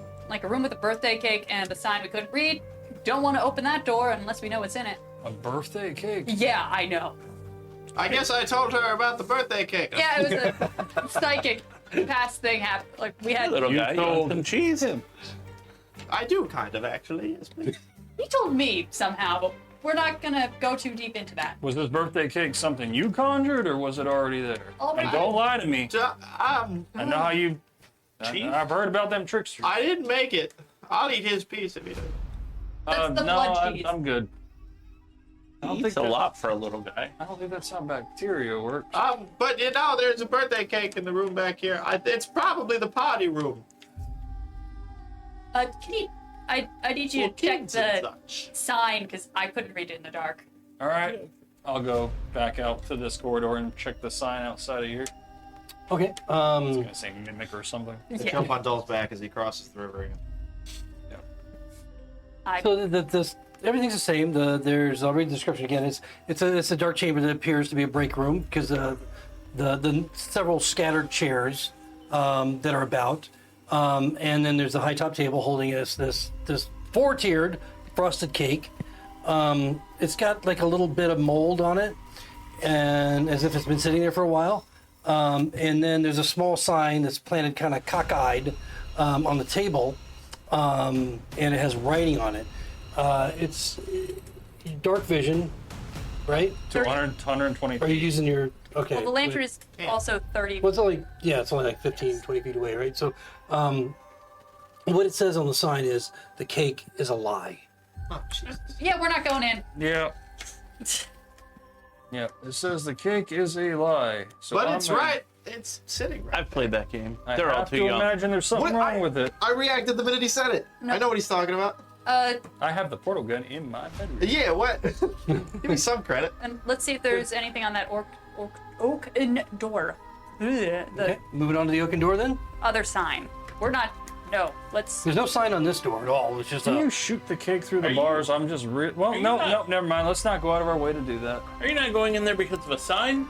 room with a birthday cake and a sign we couldn't read. Don't want to open that door unless we know what's in it. A birthday cake? Yeah, I know. I guess I told her about the birthday cake. Yeah, it was a psychic past thing happened. Like we had. Little guy, you want some cheese? I do kind of, actually. Yes, please. He told me somehow, but we're not gonna go too deep into that. Was this birthday cake something you conjured, or was it already there? Already. And don't lie to me. I know how you. Cheese? I've heard about them tricksters. I didn't make it. I'll eat his piece if you do. That's the no, blood cheese. I'm good. I don't He think eats a that- lot for a little guy. I don't think that's how bacteria works. But there's a birthday cake in the room back here. It's probably the party room. Can you? I need you For to check kids and the such. sign because I couldn't read it in the dark. All right, I'll go back out to this corridor and check the sign outside of here. Okay. I was gonna say mimic or something. Yeah. Jump on Dull's back as he crosses the river again. So everything's the same. I'll read the description again. It's a dark chamber that appears to be a break room because the several scattered chairs that are about, and then there's a high top table holding this 4-tiered frosted cake. It's got like a little bit of mold on it, and as if it's been sitting there for a while. And then there's a small sign that's planted kind of cockeyed on the table. And it has writing on it. It's dark vision, right? To 120 Are you feet. using your okay? Well, the lantern is also 30. Well, it's only like 15, 20 feet away, right? So, what it says on the sign is the cake is a lie. Oh, Jesus. Yeah, we're not going in. Yeah. Yeah. It says the cake is a lie. So But I'm it's right. It's sitting right. I've played that game. I They're all have too to young. imagine there's something What? wrong with it. I reacted the minute he said it. No. I know what he's talking about. I have the portal gun in my bedroom. Yeah, what? Give me some credit. And let's see if there's anything on that oaken door. The Okay, moving on to the oaken door then. other sign. We're not. No. Let's. There's no sign on this door at all. It's just Can a. you shoot the cake through the Are you- bars? I'm just well, you no, not- never mind. Let's not go out of our way to do that. Are you not going in there because of a sign?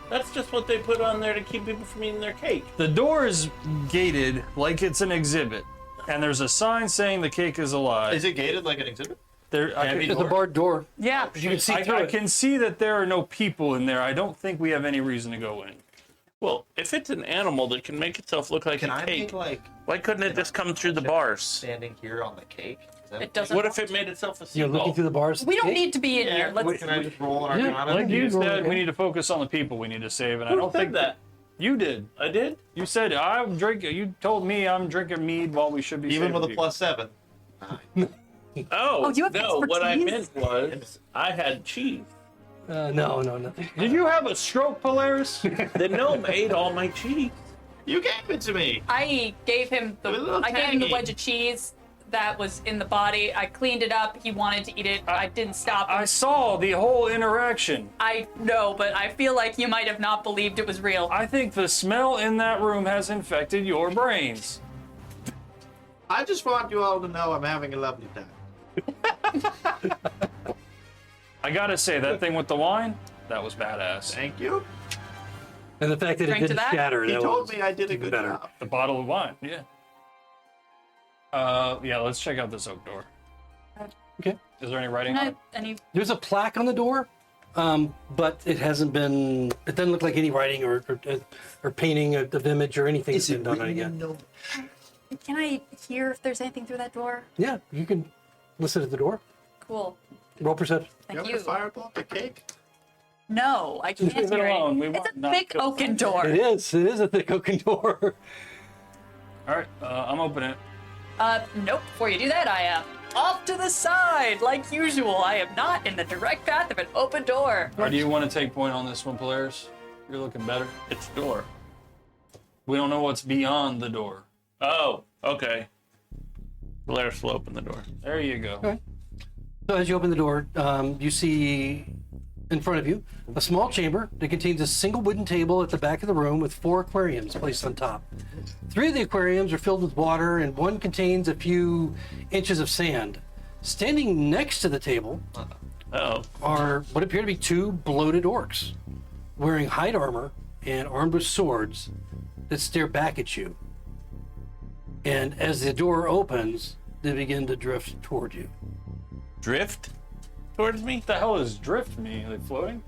That's just what they put on there to keep people from eating their cake. The door is gated like it's an exhibit, and there's a sign saying the cake is a lie. Is it gated like an exhibit? There, I It's a barred door. Yeah. You can see through I it. can see that there are no people in there. I don't think we have any reason to go in. Well, if it's an animal that can make itself look like Can a I cake, make like why couldn't it just come through the bars? standing here on the cake? Is that It doesn't. What if it made itself a You're looking seagull? through the bars. We don't Okay. need to be in here. Let's. Can I just roll an Yeah, arcana? Like you go said, ahead. we need to focus on the people we need to save, and I Who don't said think that? you did. I did? You said I'm drinking. You told me I'm drinking mead while we should be Even with saving a +7. Oh, you have no, what I expertise? meant was I had cheese. No. people. Did you have a stroke, Polaris? The gnome ate all my cheese. You gave it to me. I gave him It was a little the tangy. wedge of cheese that was in the body. I cleaned it up. He wanted to eat it. I didn't stop I him. saw the whole interaction. I know, but I feel like you might have not believed it was real. I think the smell in that room has infected your brains. I just want you all to know I'm having a lovely time. I gotta say, that thing with the wine, that was badass. Thank you. And the fact that Drink it to didn't that? shatter. He that told was me I did a even good better. job. The bottle of wine, yeah. Yeah, let's check out this oak door. Okay. Is there any writing Can on I, it? any, There's a plaque on the door, but it hasn't been. It doesn't look like any writing or painting of image or anything has been done on it yet. No. can I hear if there's anything through that door? Yeah, you can listen at the door. Cool. Roll perception. You Thank want me you. to fireball the cake? No, I can't Leave it hear alone. We it. It's want a not thick to go oaken through. door. It is. It is a thick oaken door. All right, I'm opening it. Nope. Before you do that, I am off to the side, like usual. I am not in the direct path of an open door. Or do you want to take point on this one, Polaris? You're looking better. It's door. We don't know what's beyond the door. Oh, okay. Polaris will open the door. There you go. Okay. So as you open the door, you see in front of you a small chamber that contains a single wooden table at the back of the room with 4 aquariums placed on top. 3 of the aquariums are filled with water and one contains a few inches of sand. Standing next to the table Oh, are what appear to be 2 bloated orcs. wearing hide armor and armed with swords that stare back at you. And as the door opens, they begin to drift toward you. Drift towards me? What the hell is drift me? Are they floating?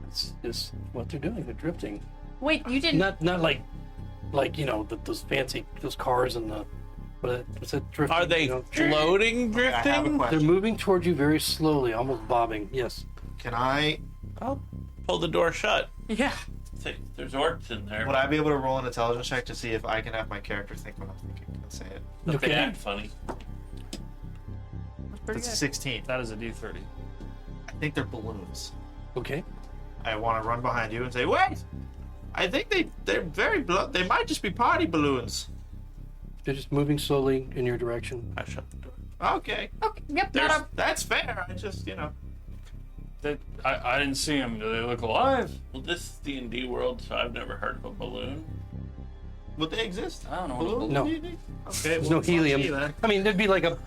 It's just what they're doing. They're drifting. Wait, you didn't. Not like those fancy cars and the. But it's a drifting. Are they floating, I have a drifting? They're question. moving towards you very slowly, almost bobbing. Yes. Can I? I'll pull the door shut. Yeah. See, there's orcs in there. Would I be able to roll an intelligence check to see if I can have my character think what I'm thinking and say it? But they Okay. act funny. That's pretty It's a good. 16. That is a D30. I think they're balloons. Okay. I want to run behind you and say, wait! I think they're very they might just be party balloons. They're just moving slowly in your direction. I shut the door. Okay. Okay, yep, not a. That's fair. I just, I didn't see them. Do they look alive? Well, this is D&D world, so I've never heard of a balloon. would they exist? I don't know. What a Balloons? No. Okay, There's no helium. I mean, there'd be like a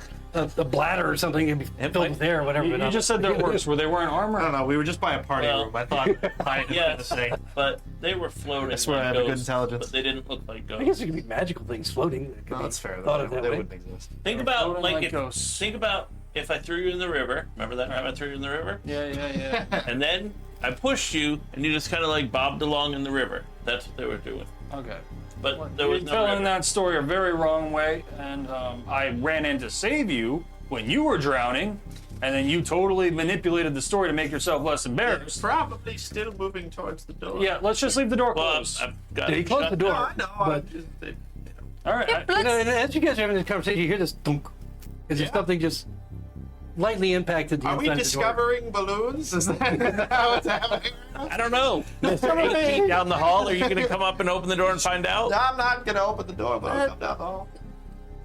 bladder or something. It'd be filled with air or whatever. You just said they're orcs. Were they wearing armor? I don't know. We were just by a party Well, room. I thought I Yes, the same. but they were floating. I swear like I have a good ghosts, intelligence. But they didn't look like I guess ghosts. it could be magical things floating. It could No, be that's fair. Thought Though. of that They way. wouldn't exist. Think about floating like like if, ghosts. think about if I threw you in the river. Remember that time I threw you in the river? Yeah. And then I pushed you, and you just kind of like bobbed along in the river. That's what they were doing. Okay. But there was You're no telling river. that story a very wrong way, and I ran in to save you when you were drowning, and then you totally manipulated the story to make yourself less embarrassed. Probably still moving towards the door. Yeah, let's just leave the door Well, closed. I've got Yeah, he it closed shut the door. No, I know. But I'm just, All right. Yep, you know, and let's. as you guys are having this conversation, you hear this thunk. As if Yeah. something just lightly impacted the Are we inside of the door. discovering balloons? Is that how it's happening? I don't know. 8 feet down the hall. Are you going to come up and open the door and find out? I'm not gonna open the door, but I'll come down the hall.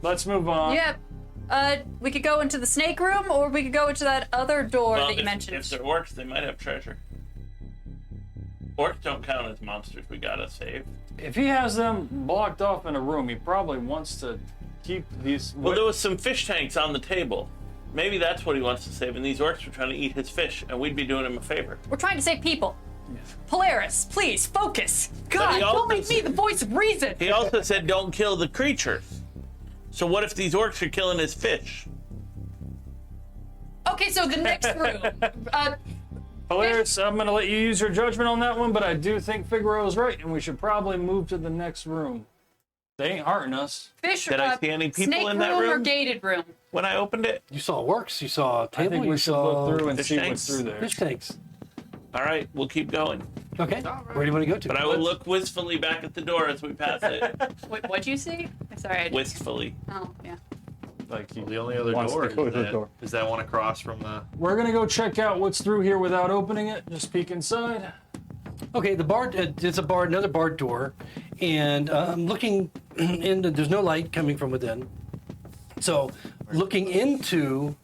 Let's move on. Yep. We could go into the snake room, or we could go into that other door Well, that you if mentioned. they're orcs, they might have treasure. Orcs don't count as monsters we gotta save. If he has them blocked off in a room, he probably wants to keep these. Well, there was some fish tanks on the table. Maybe that's what he wants to save, and these orcs were trying to eat his fish, and we'd be doing him a favor. We're trying to save people. Polaris, please focus. God, he don't also make me the voice of reason. He also said don't kill the creatures. So what if these orcs are killing his fish? Okay, so the next room. Polaris, I'm going to let you use your judgment on that one, but I do think Figaro's right, and we should probably move to the next room. They ain't hurting us. Fish. Did I see any people snake in that room or room? gated room? When I opened it? You saw works. You saw a I table. think You we should saw look through and fish see tanks. what's through there. fish tanks. All right, we'll keep going. Okay. Where do you want to go to? But I will look wistfully back at the door as we pass it. Wait, what'd you see? Sorry. I didn't- Wistfully. Oh, yeah. Like he The only other wants door to go to the is door. that one across from the. We're gonna go check out what's through here without opening it. Just peek inside. Okay, the bar. It's a bar, another bar door, and looking in. There's no light coming from within. So, looking into,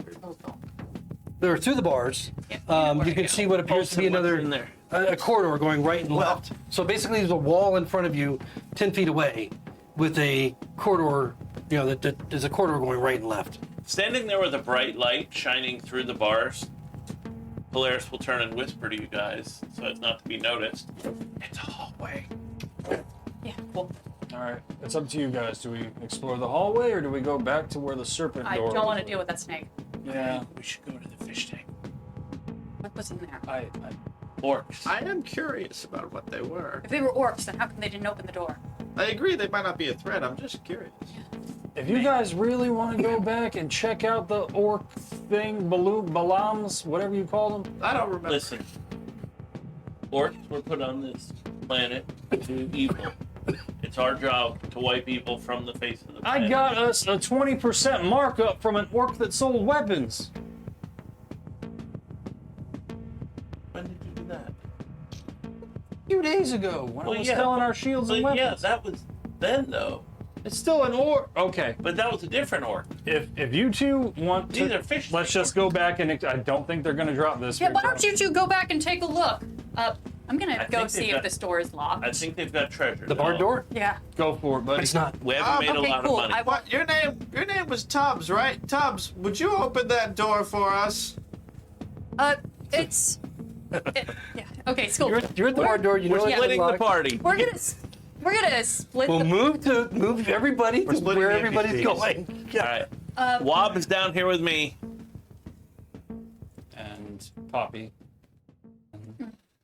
or through the bars, you can see what appears to be What's another in there? a corridor going right and left. So basically, there's a wall in front of you, 10 feet away, with a corridor. You know, that there's a corridor going right and left. Standing there with a bright light shining through the bars, Polaris will turn and whisper to you guys so as not to be noticed. It's a hallway. Yeah, cool. All right, it's up to you guys. Do we explore the hallway or do we go back to where the serpent I door? don't want to deal with that snake. Yeah, We should go to the fish tank. What was in there? I Orcs. I am curious about what they were. If they were orcs, then how come they didn't open the door? I agree they might not be a threat. I'm just curious. If you guys really want to go back and check out the orc thing, balams, whatever you call them, I don't remember. Listen. Orcs were put on this planet to do evil. It's our job to wipe evil from the face of the planet. I got us a 20% markup from an orc that sold weapons. When did you do that? A few days ago, when I was yeah, selling our shields and But yeah, weapons. that was then though. It's still an orc. Okay, But that was a different orc. if you two want These to, are fish let's tank just go back and I don't think they're gonna drop this. Yeah, big why time. don't you two go back and take a look? I'm gonna I go think see they've if got- this door is locked. I think they've got treasure. The bar now. door? Yeah. go for it, buddy? It's not. We haven't made Okay, a lot cool. of money. What? Your name was Tubbs, right? Tubbs, would you open that door for us? It's Yeah. Okay, school. You're at the bar door. You know We're it's splitting the unlocked. party. We're gonna split We'll the. move everybody to splitting where the everybody's NPCs. going. Yeah. All right. Wob is down here with me. And Poppy.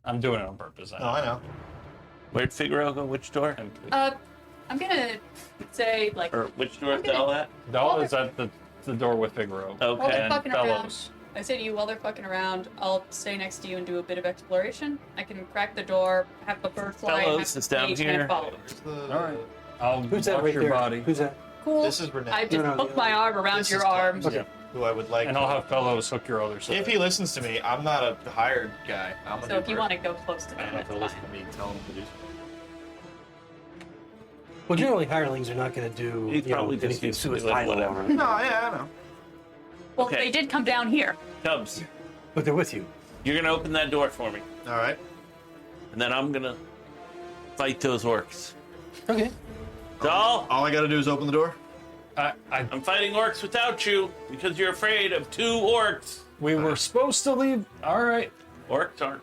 I'm doing it on purpose. Oh, I know. Where'd Figaro go? Which door? And I'm gonna say like. Or which door is Dell at? Doll is at the door with Figaro. While Okay. they're And fucking Fellows. around, I say to you, while they're fucking around, I'll stay next to you and do a bit of exploration. I can crack the door, have the bird fly, Fellows have is the down page, here. and follow. All right. I'll Who's that watch right your there? body. Who's that? Cool. This is Renee. I just No, no, hook my arm around This your is arm. Tubbs, who I would like. And I'll have Fellows hook your other side. If he listens to me, I'm not a hired guy. I'm a So if you want to go close to me, I don't know if that's he'll listen fine. to me. Tell him to do. Well, generally hirelings are not going to do He's probably just anything used to doing suicidal, whatever. No, yeah, I know. Well, Okay. they did come down here. Tubbs, but they're with you. you're gonna open that door for me, All right. and then I'm gonna fight those orcs. Okay. Doll, All I gotta do is open the door. I'm fighting orcs without you because you're afraid of 2 orcs. We were supposed to leave. All right. Orcs aren't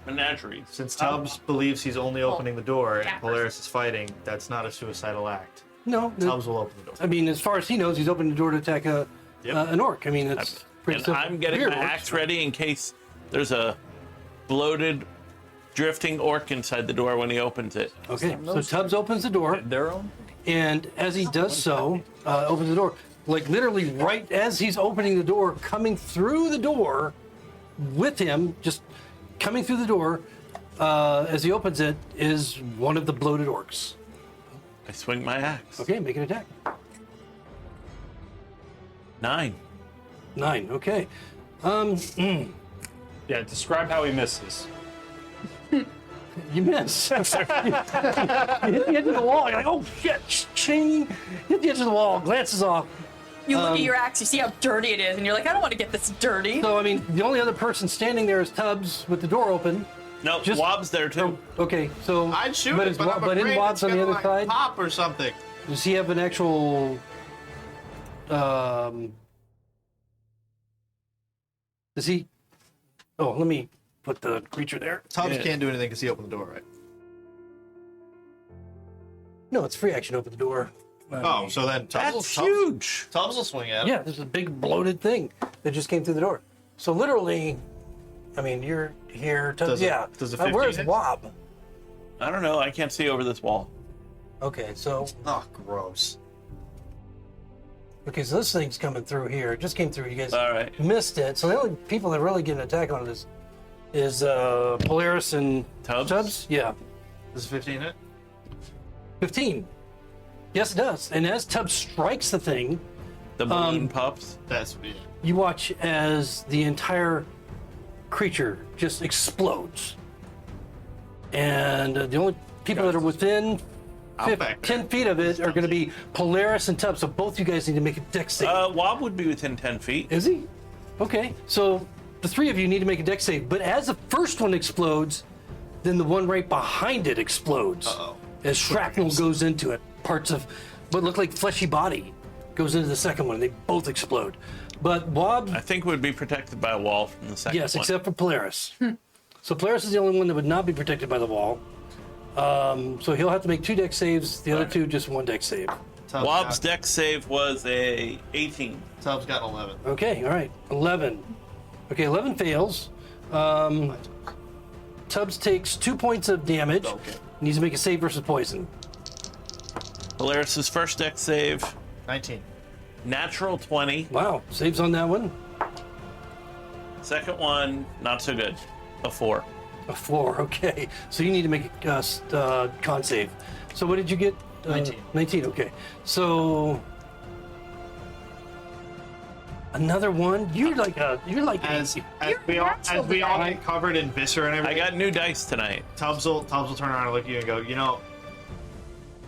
menageries. Since Tubbs believes he's only opening the door and Cappers. Polaris is fighting, that's not a suicidal act. No. Tubbs will open the door. I mean, as far as he knows, he's opened the door to attack an orc. I mean, it's pretty And simple. I'm getting Weird my orcs. axe ready in case there's a bloated, drifting orc inside the door when he opens it. Okay, so Tubbs opens the door, Their own. and as he does so, opens the door, like literally right as he's opening the door, coming through the door with him, just coming through the door, as he opens it, is one of the bloated orcs. I swing my axe. Okay, make an attack. 9. 9, okay. Yeah. Describe how he misses. You miss. You hit the edge of the wall, you're like, oh shit, ching. Hit the edge of the wall, glances off. You look at your axe, you see how dirty it is, and you're like, I don't want to get this dirty. So, I mean, the only other person standing there is Tubbs with the door open. No, Just- Wob's there too. Okay, so. I'd shoot but it, is but Wa- I'm but afraid in Wobb's it's on the gonna, other side? pop or something. Does he have an actual? Does he? Oh, let me put the creature there. Tubbs Yeah. can't do anything because he opened the door, right? No, it's free action. Open the door. Oh, so then Tubbs That's huge. Tubbs will swing at him. Yeah, there's a big bloated thing that just came through the door. So literally, I mean, you're here. Tubbs, Does it- yeah. does the 15 where's hit? Wob? I don't know. I can't see over this wall. Okay, so Oh, gross. so this thing's coming through here. It just came through. You guys All right. missed it. So the only people that really get an attack on it is Polaris and Tubbs? Yeah. Does 15 hit? 15. Yes, it does. And as Tubbs strikes the thing, The balloon pups. That's you watch as the entire creature just explodes. And the only people that are within back 10 feet of it are going to be Polaris and Tubbs. So both you guys need to make a dex save. Wob would be within 10 feet. Is he? Okay. So the three of you need to make a dex save. But as the first one explodes, then the one right behind it explodes. Uh-oh. As shrapnel goes into it. Parts of what look like fleshy body goes into the second one. They both explode. But Wob, I think would be protected by a wall from the second yes, one. except for Polaris. So Polaris is the only one that would not be protected by the wall. So he'll have to make 2 dex saves. The other 2 just 1 dex save. Tubbs Wob's got, dex save was a 18. Tubbs got an 11. Okay, all right. 11. Okay, 11 fails. Tubbs takes 2 points of damage. Okay. Needs to make a save versus poison. Polaris's first dex save, 19. natural 20. Wow, saves on that one. Second one, not so good. A 4. A 4, okay. So you need to make a con save. So what did you get? 19. 19, okay. So another one. You're like As we all get covered in viscera and I everything, got new dice tonight. Tubbs will turn around and look at you and go, you know,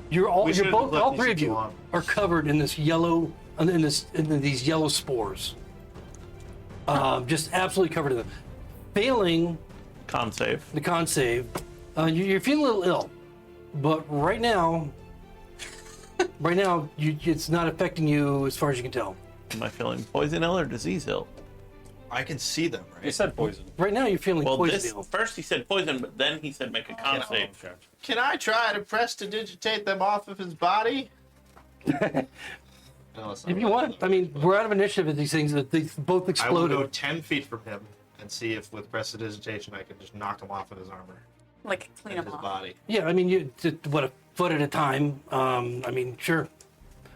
You're We should've left all these 3 of too you long. are covered in this yellow, in these yellow spores. Just absolutely covered in them. Failing Con save. the con save, you're feeling a little ill, but right now, it's not affecting you as far as you can tell. Am I feeling poison ill or disease ill? I can see them, right? You said poison. Right now, you're feeling Well, poison. first he said poison, but then he said make a con save. Okay. Can I try to prestidigitate them off of his body? No, that's not If you right. want, I mean, we're out of initiative at these things. That they both I will exploded. go 10 feet from him and see if with prestidigitation I can just knock him off of his armor Like clean and them his off. body. Yeah, I mean, you what, a foot at a time. I mean, sure.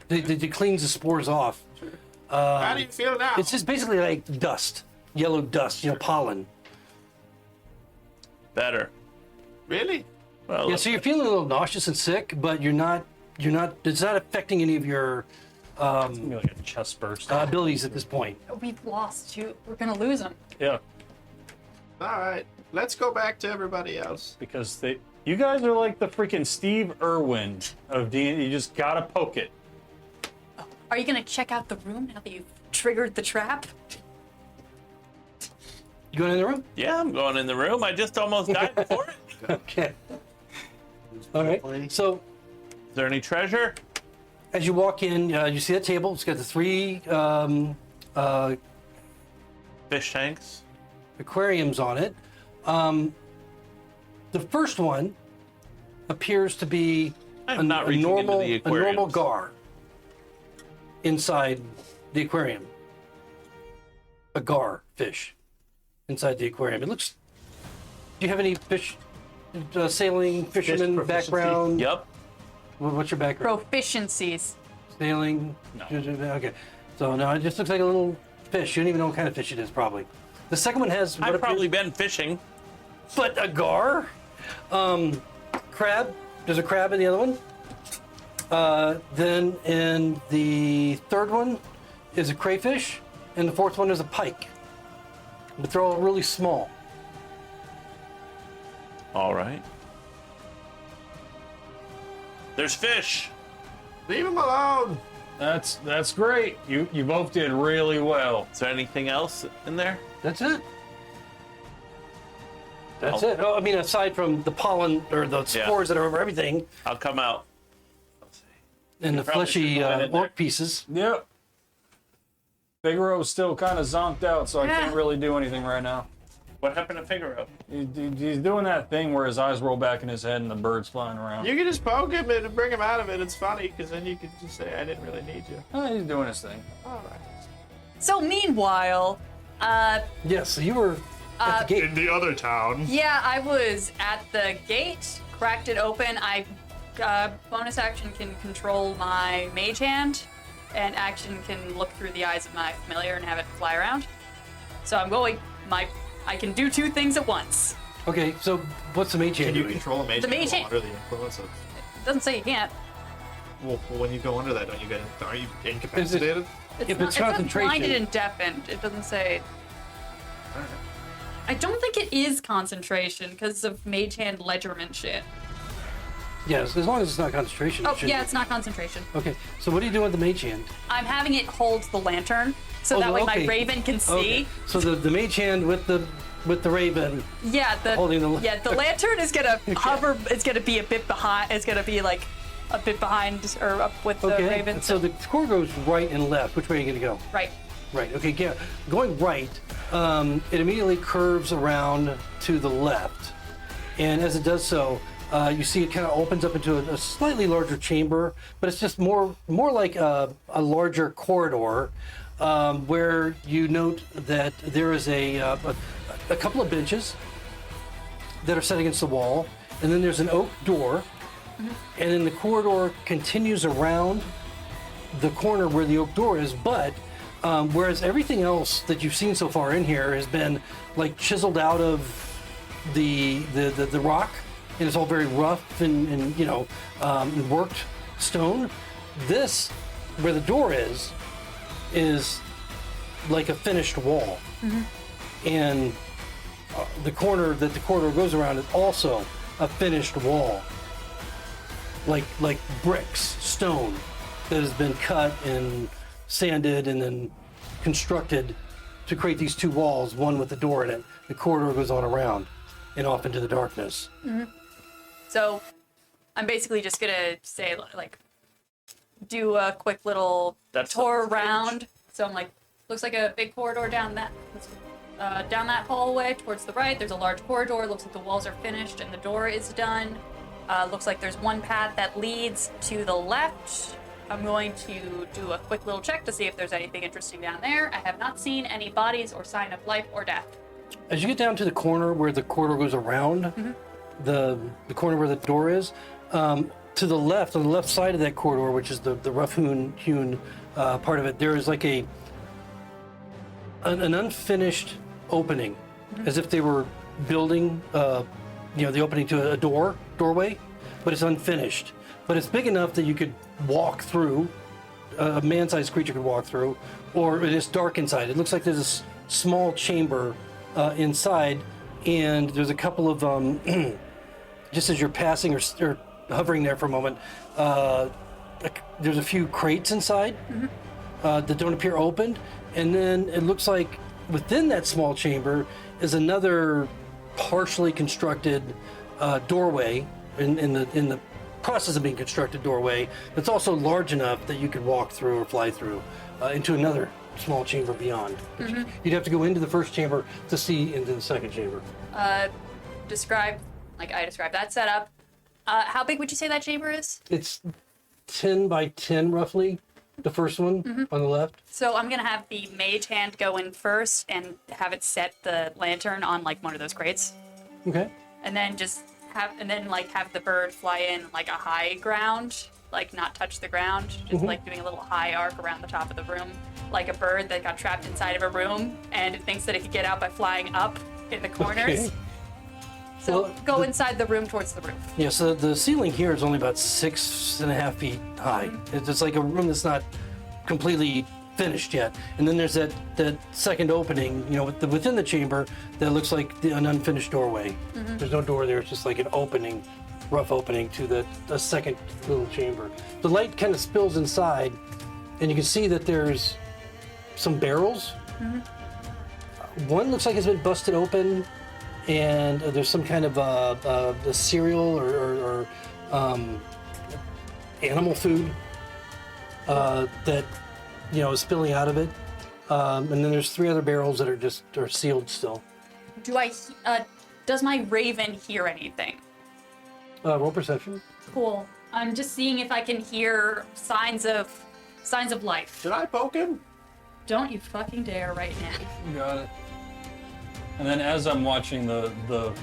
It cleans the spores off. How do you feel now? It's just basically like dust, yellow dust, pollen. Better. really? Well, Yeah, so you're feeling a little nauseous and sick, but you're not. It's not affecting any of your It's gonna be like a chest burst. abilities at this point. We've lost you. We're gonna lose him. Yeah, All right, let's go back to everybody else. because you guys are like the freaking Steve Irwin of D&D. You just gotta poke it. Are you gonna check out the room now that you've triggered the trap? You going in the room? yeah, I'm going in the room. I just almost died before it. Okay. All right. So Is there any treasure? as you walk in, you see that table. It's got the 3 Fish tanks? aquariums on it. The first one appears to be I'm not reaching into normal, the a normal aquariums. gar inside the aquarium. A gar fish inside the aquarium. It looks. Do you have any fish, sailing, fisherman proficiency? background? Yep. What's your background? Proficiencies. Sailing? No. Okay. So no, it just looks like a little fish. You don't even know what kind of fish it is, probably. The second one has what I've appears- probably been fishing. but a gar. Crab. There's a crab in the other one. Then in the third one is a crayfish, and the fourth one is a pike. But they're all really small. All right. There's fish. Leave him alone. That's great. You both did really well. Is there anything else in there? That's it. That's Oh. it. Oh, I mean, aside from the pollen or the spores that are over everything, I'll come out. and the probably fleshy should go in there. orc pieces. Yep. Figaro's still kind of zonked out, so I Yeah. can't really do anything right now. What happened to Figaro? He's doing that thing where his eyes roll back in his head and the bird's flying around. You can just poke him and bring him out of it. It's funny because then you can just say, I didn't really need you. He's doing his thing. All right. So meanwhile, Yes, so you were at the gate. In the other town. yeah, I was at the gate, cracked it open. I bonus action can control my mage hand, and action can look through the eyes of my familiar and have it fly around. So I'm going. I can do 2 things at once. Okay, so what's the mage hand Can you doing? control a mage The hand mage while hand- under the influence of? It doesn't say you can't. Well, when you go under that, don't you get? Are you incapacitated? If it's It's concentration. blinded and deafened. It doesn't say. I don't think it is concentration because of mage hand ledgerment shit. Yes, as long as it's not concentration. it Oh shouldn't yeah, be. it's not concentration. Okay, so what are you doing with the mage hand? I'm having it hold the lantern so Oh, that way okay. my raven can see. Okay, so the mage hand with the raven. Yeah, Holding the- the lantern is gonna hover. It's gonna be a bit behind. It's gonna be like a bit behind or up with the Okay, raven. so the score goes right and left. Which way are you going to go? Right. Right. Okay. Yeah. Going right, it immediately curves around to the left, and as it does so, you see it kind of opens up into a slightly larger chamber, but it's just more like a larger corridor, where you note that there is a couple of benches that are set against the wall, and then there's an oak door, and then the corridor continues around the corner where the oak door is, but whereas everything else that you've seen so far in here has been like chiseled out of the rock, and it's all very rough and worked stone. This, where the door is like a finished wall, and the corner that the corridor goes around is also a finished wall, like bricks, stone that has been cut and sanded and then constructed to create these 2 walls, one with the door in it. The corridor goes on around and off into the darkness. So I'm basically just gonna say like do a quick little That's tour on the page. around. So I'm like Looks like a big corridor down that hallway towards the right. There's a large corridor. Looks like the walls are finished and the door is done. Looks like there's one path that leads to the left. I'm going to do a quick little check to see if there's anything interesting down there. I have not seen any bodies or sign of life or death. As you get down to the corner where the corridor goes around, the corner where the door is, to the left, on the left side of that corridor, which is the rough-hewn part of it, there is like an unfinished opening, as if they were building, the opening to a doorway, but it's unfinished. But it's big enough that you could walk through, a man-sized creature could walk through, or it is dark inside. It looks like there's this small chamber inside, and there's a couple of, just as you're passing or hovering there for a moment, there's a few crates inside that don't appear opened, and then it looks like within that small chamber is another partially constructed doorway in the process of being constructed doorway that's also large enough that you could walk through or fly through into another small chamber beyond. You'd have to go into the first chamber to see into the second chamber. Describe that setup. How big would you say that chamber is? It's 10 by 10 roughly, the first one on the left. So I'm gonna have the mage hand go in first and have it set the lantern on like one of those crates, Okay. and then have the bird fly in like a high ground, like not touch the ground, just like doing a little high arc around the top of the room, like a bird that got trapped inside of a room and it thinks that it could get out by flying up in the corners. Okay. So Well, go inside the room towards the roof. Yeah, so the ceiling here is only about 6.5 feet high. It's like a room that's not completely finished yet. And then there's that second opening, within the chamber that looks like an unfinished doorway. There's no door there, it's just like an opening, rough opening to the second little chamber. The light kind of spills inside, and you can see that there's some barrels. One looks like it's been busted open, and there's some kind of a cereal or animal food that is spilling out of it, and then there's 3 other barrels that are sealed still. Does my raven hear anything? Roll perception. Cool. I'm just seeing if I can hear signs of life. Should I poke him? Don't you fucking dare right now. You got it. And then as I'm watching the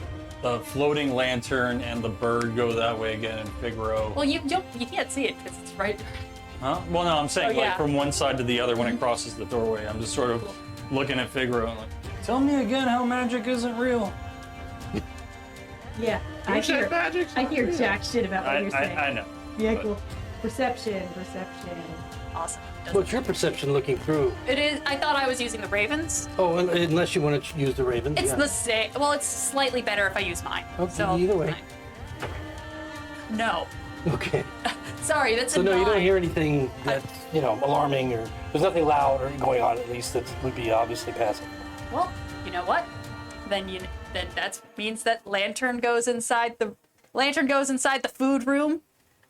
floating lantern and the bird go that way again in Figaro. Well, you can't see it because it's right. Huh? Well, no, I'm saying yeah. like from one side to the other when it crosses the doorway. I'm just sort of looking at Figaro and like, tell me again how magic isn't real. Yeah, I hear jack shit about what you're saying. I know. Yeah, but- cool. Perception. Awesome. What's your perception looking through? It is. I thought I was using the ravens. Oh, unless you want to use the ravens. It's yeah. the same. Well, it's slightly better if I use mine. Okay, So either way. No. Okay. Sorry, that's So a no, you don't 9. hear anything that's alarming, or there's nothing loud or going on, at least, that would be obviously passive. Well, you know what? Then that means that lantern goes inside the food room,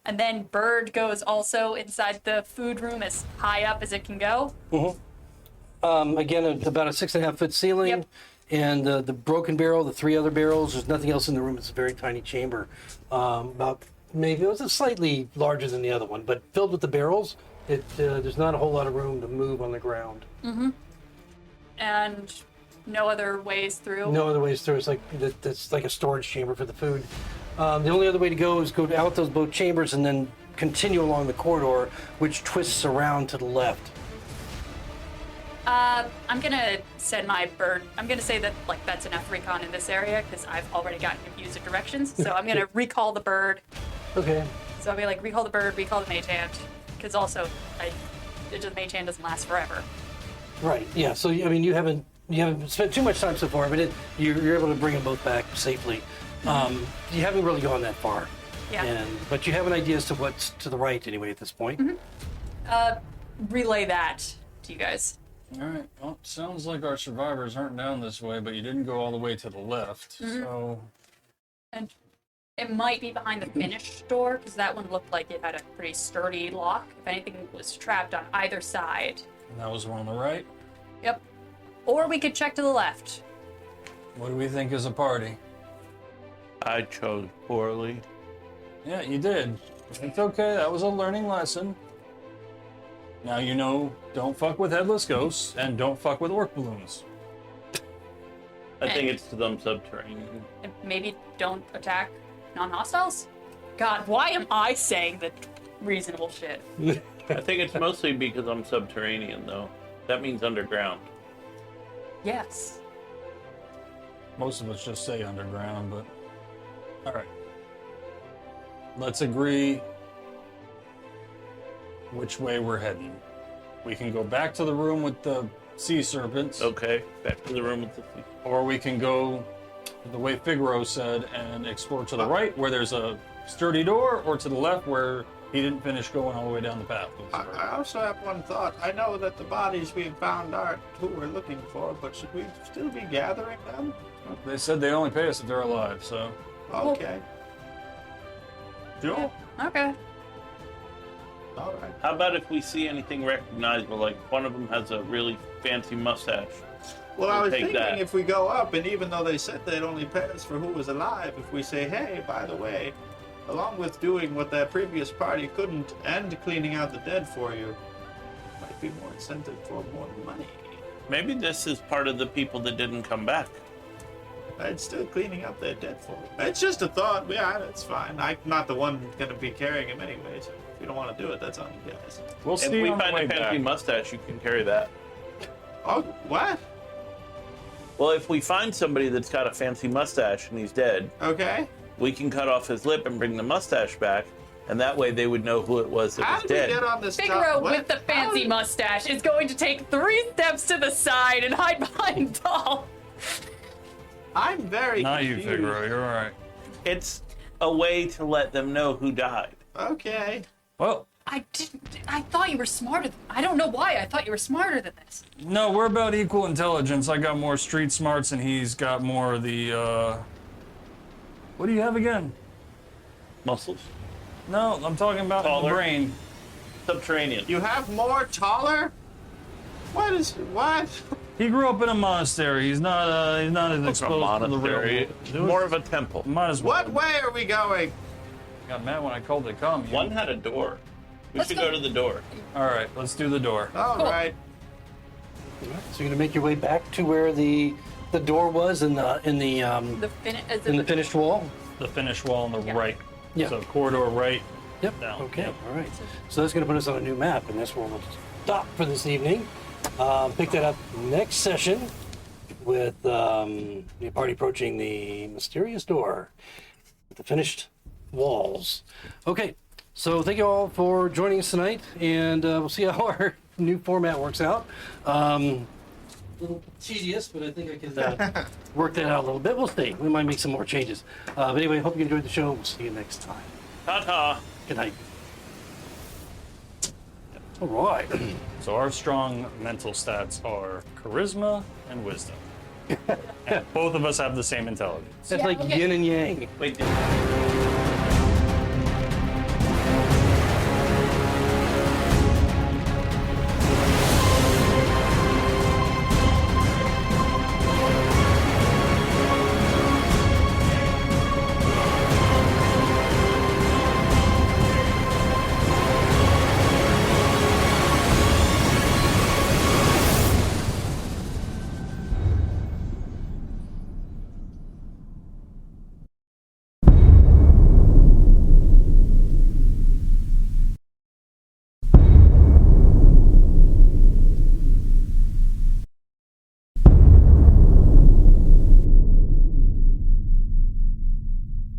and then bird goes also inside the food room as high up as it can go. Again, it's about a 6.5 foot ceiling. Yep. And the broken barrel, the 3 other barrels, there's nothing else in the room. It's a very tiny chamber. About maybe it was slightly larger than the other one, but filled with the barrels, there's not a whole lot of room to move on the ground. And no other ways through. No other ways through. It's like that's like a storage chamber for the food. The only other way to go is go out those both chambers and then continue along the corridor, which twists around to the left. I'm gonna send my bird. I'm gonna say that that's enough recon in this area because I've already gotten confused of directions. So I'm gonna recall the bird. Okay. So I'll be like, recall the bird, recall the mage hand, because also the mage hand doesn't last forever. Right. Yeah. So I mean, you haven't spent too much time so far, but you're able to bring them both back safely. You haven't really gone that far. Yeah. But you have an idea as to what's to the right anyway at this point. Relay that to you guys. All right. Well, sounds like our survivors aren't down this way, but you didn't go all the way to the left. So And it might be behind the finished door, because that one looked like it had a pretty sturdy lock. If anything was trapped on either side. and that was one on the right. Yep. Or we could check to the left. What do we think is a party? I chose poorly. Yeah, you did. It's okay. That was a learning lesson. Now you know, don't fuck with headless ghosts and don't fuck with orc balloons. I think it's to them subterranean. And maybe don't attack non-hostiles? God, why am I saying the reasonable shit? I think it's mostly because I'm subterranean, though. That means underground. Yes. Most of us just say underground, but all right. Let's agree which way we're heading. We can go back to the room with the sea serpents, Okay, back to the room with the sea. or we can go the way Figaro said and explore to the right where there's a sturdy door, or to the left where he didn't finish going all the way down the path. I also have one thought. I know that the bodies being found aren't who we're looking for, but should we still be gathering them? They said they only pay us if they're alive, so. Okay. Sure. Okay. All right. How about if we see anything recognizable, like one of them has a really fancy mustache? Well, I We'll was take thinking that. if we go up, and even though they said they'd only pay us for who was alive, if we say, hey, by the way, along with doing what that previous party couldn't and cleaning out the dead for you, might be more incentive for more money. Maybe this is part of the people that didn't come back. It's still cleaning up their dead folk. It's just a thought. Yeah, that's fine. I'm not the one going to be carrying him anyways. If you don't want to do it, that's on you guys. We'll If see we on the find way a fancy back. mustache, you can carry that. Oh, what? Well, if we find somebody that's got a fancy mustache and he's dead, Okay. we can cut off his lip and bring the mustache back, and that way they would know who it was that How was did we dead. get on this Figaro top? with the fancy mustache is going to take 3 steps to the side and hide behind Paul. I'm very Not you, confused. Figaro. You're all right. It's a way to let them know who died. Okay. Well, I thought you were smarter. I don't know why. I thought you were smarter than this. no, we're about equal intelligence. I got more street smarts, and he's got more of the. What do you have again? Muscles. No, I'm talking about the Taller. brain. Subterranean. You have more taller? What? He grew up in a monastery. He's not as It's a exposed to the real monastery. world. More of a temple. Might as well. What way are we going? Got mad when I called it come. One had a door. We Let's should go. go to the door. All right, let's do the door. All Cool. right. So you're gonna make your way back to where the door was in the finished wall. The finished wall on the Yeah. right. Yeah. So corridor right. Yep. Down. Okay. Yep. All right. So that's going to put us on a new map, and that's where we'll stop for this evening. Pick that up next session with the party approaching the mysterious door with the finished walls. Okay. So thank you all for joining us tonight, and we'll see how our new format works out. A little tedious, but I think I can work that out a little bit. We'll see. We might make some more changes. But anyway, hope you enjoyed the show. We'll see you next time. Ta-ta. Good night. All right. So our strong mental stats are charisma and wisdom. And both of us have the same intelligence. That's like okay. yin and yang. Wait,